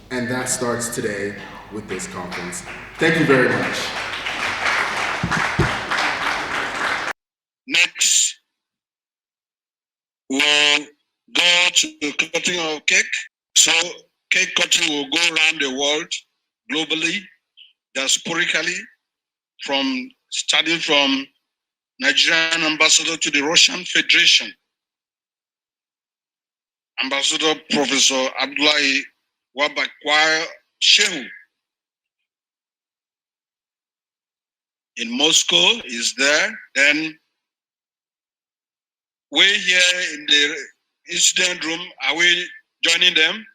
And that starts today with this conference. Thank you very much. Next, we'll go to the cutting of cake. So cake cutting will go around the world, globally, diasporically, starting from Nigerian ambassador to the Russian Federation. Ambassador Professor Abdullahi Wabakwa Shehu in Moscow is there. Then we here in the incident room, are we joining them?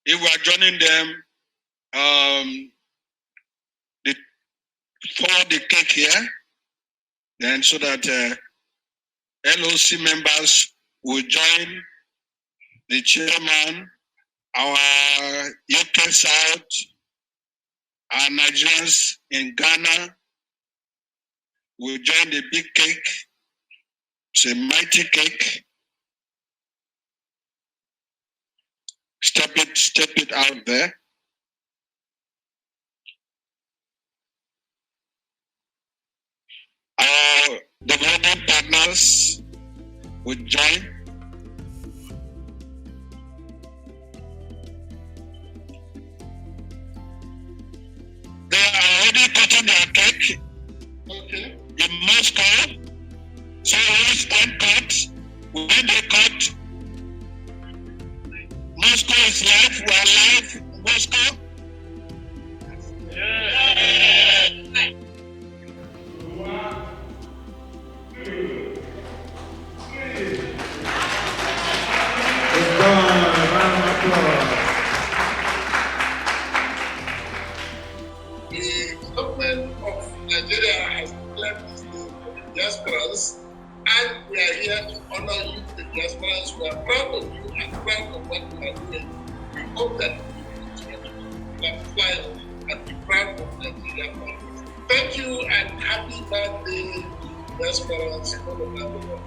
If we are joining them, for the cake here, then so that LOC members will join the chairman, our UK South, our Nigerians in Ghana will join the big cake. It's a mighty cake. Step it out there. Our development partners will join. They are already cutting their cake in Moscow. So let's then cut. When they cut, Moscow is live. We are live in Moscow. The government of Nigeria has declared this day for the diasporas, and we are here to honor you, the diasporas. We are proud of you and proud of what you are doing. We hope that you continue to fly on and be proud of Nigeria. Thank you and happy birthday, diasporas all over the world.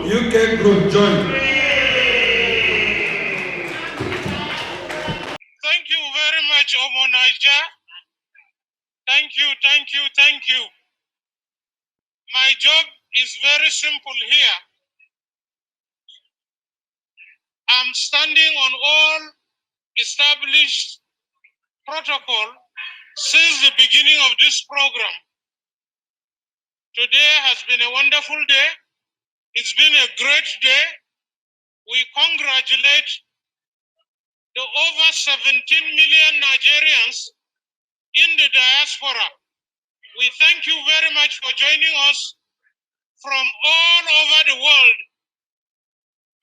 UK group join. Thank you very much, Omo Naija. Thank you, thank you, thank you. My job is very simple here. I'm standing on all established protocol since the beginning of this program. Today has been a wonderful day. It's been a great day. We congratulate the over 17 million Nigerians in the diaspora. We thank you very much for joining us from all over the world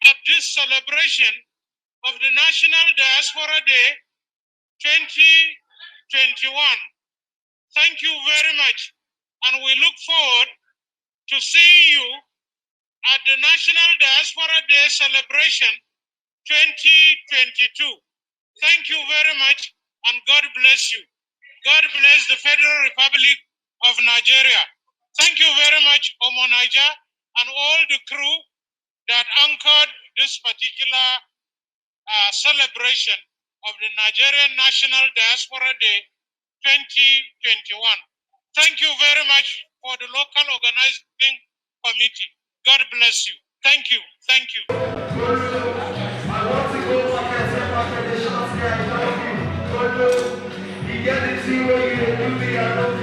at this celebration of the National Diaspora Day 2021. Thank you very much, and we look forward to seeing you at the National Diaspora Day celebration 2022. Thank you very much, and God bless you. God bless the Federal Republic of Nigeria. Thank you very much, Omo Naija, and all the crew that anchored this particular celebration of the Nigerian National Diaspora Day 2021. Thank you very much for the local organizing committee. God bless you. Thank you. Thank you. You get to see what you do,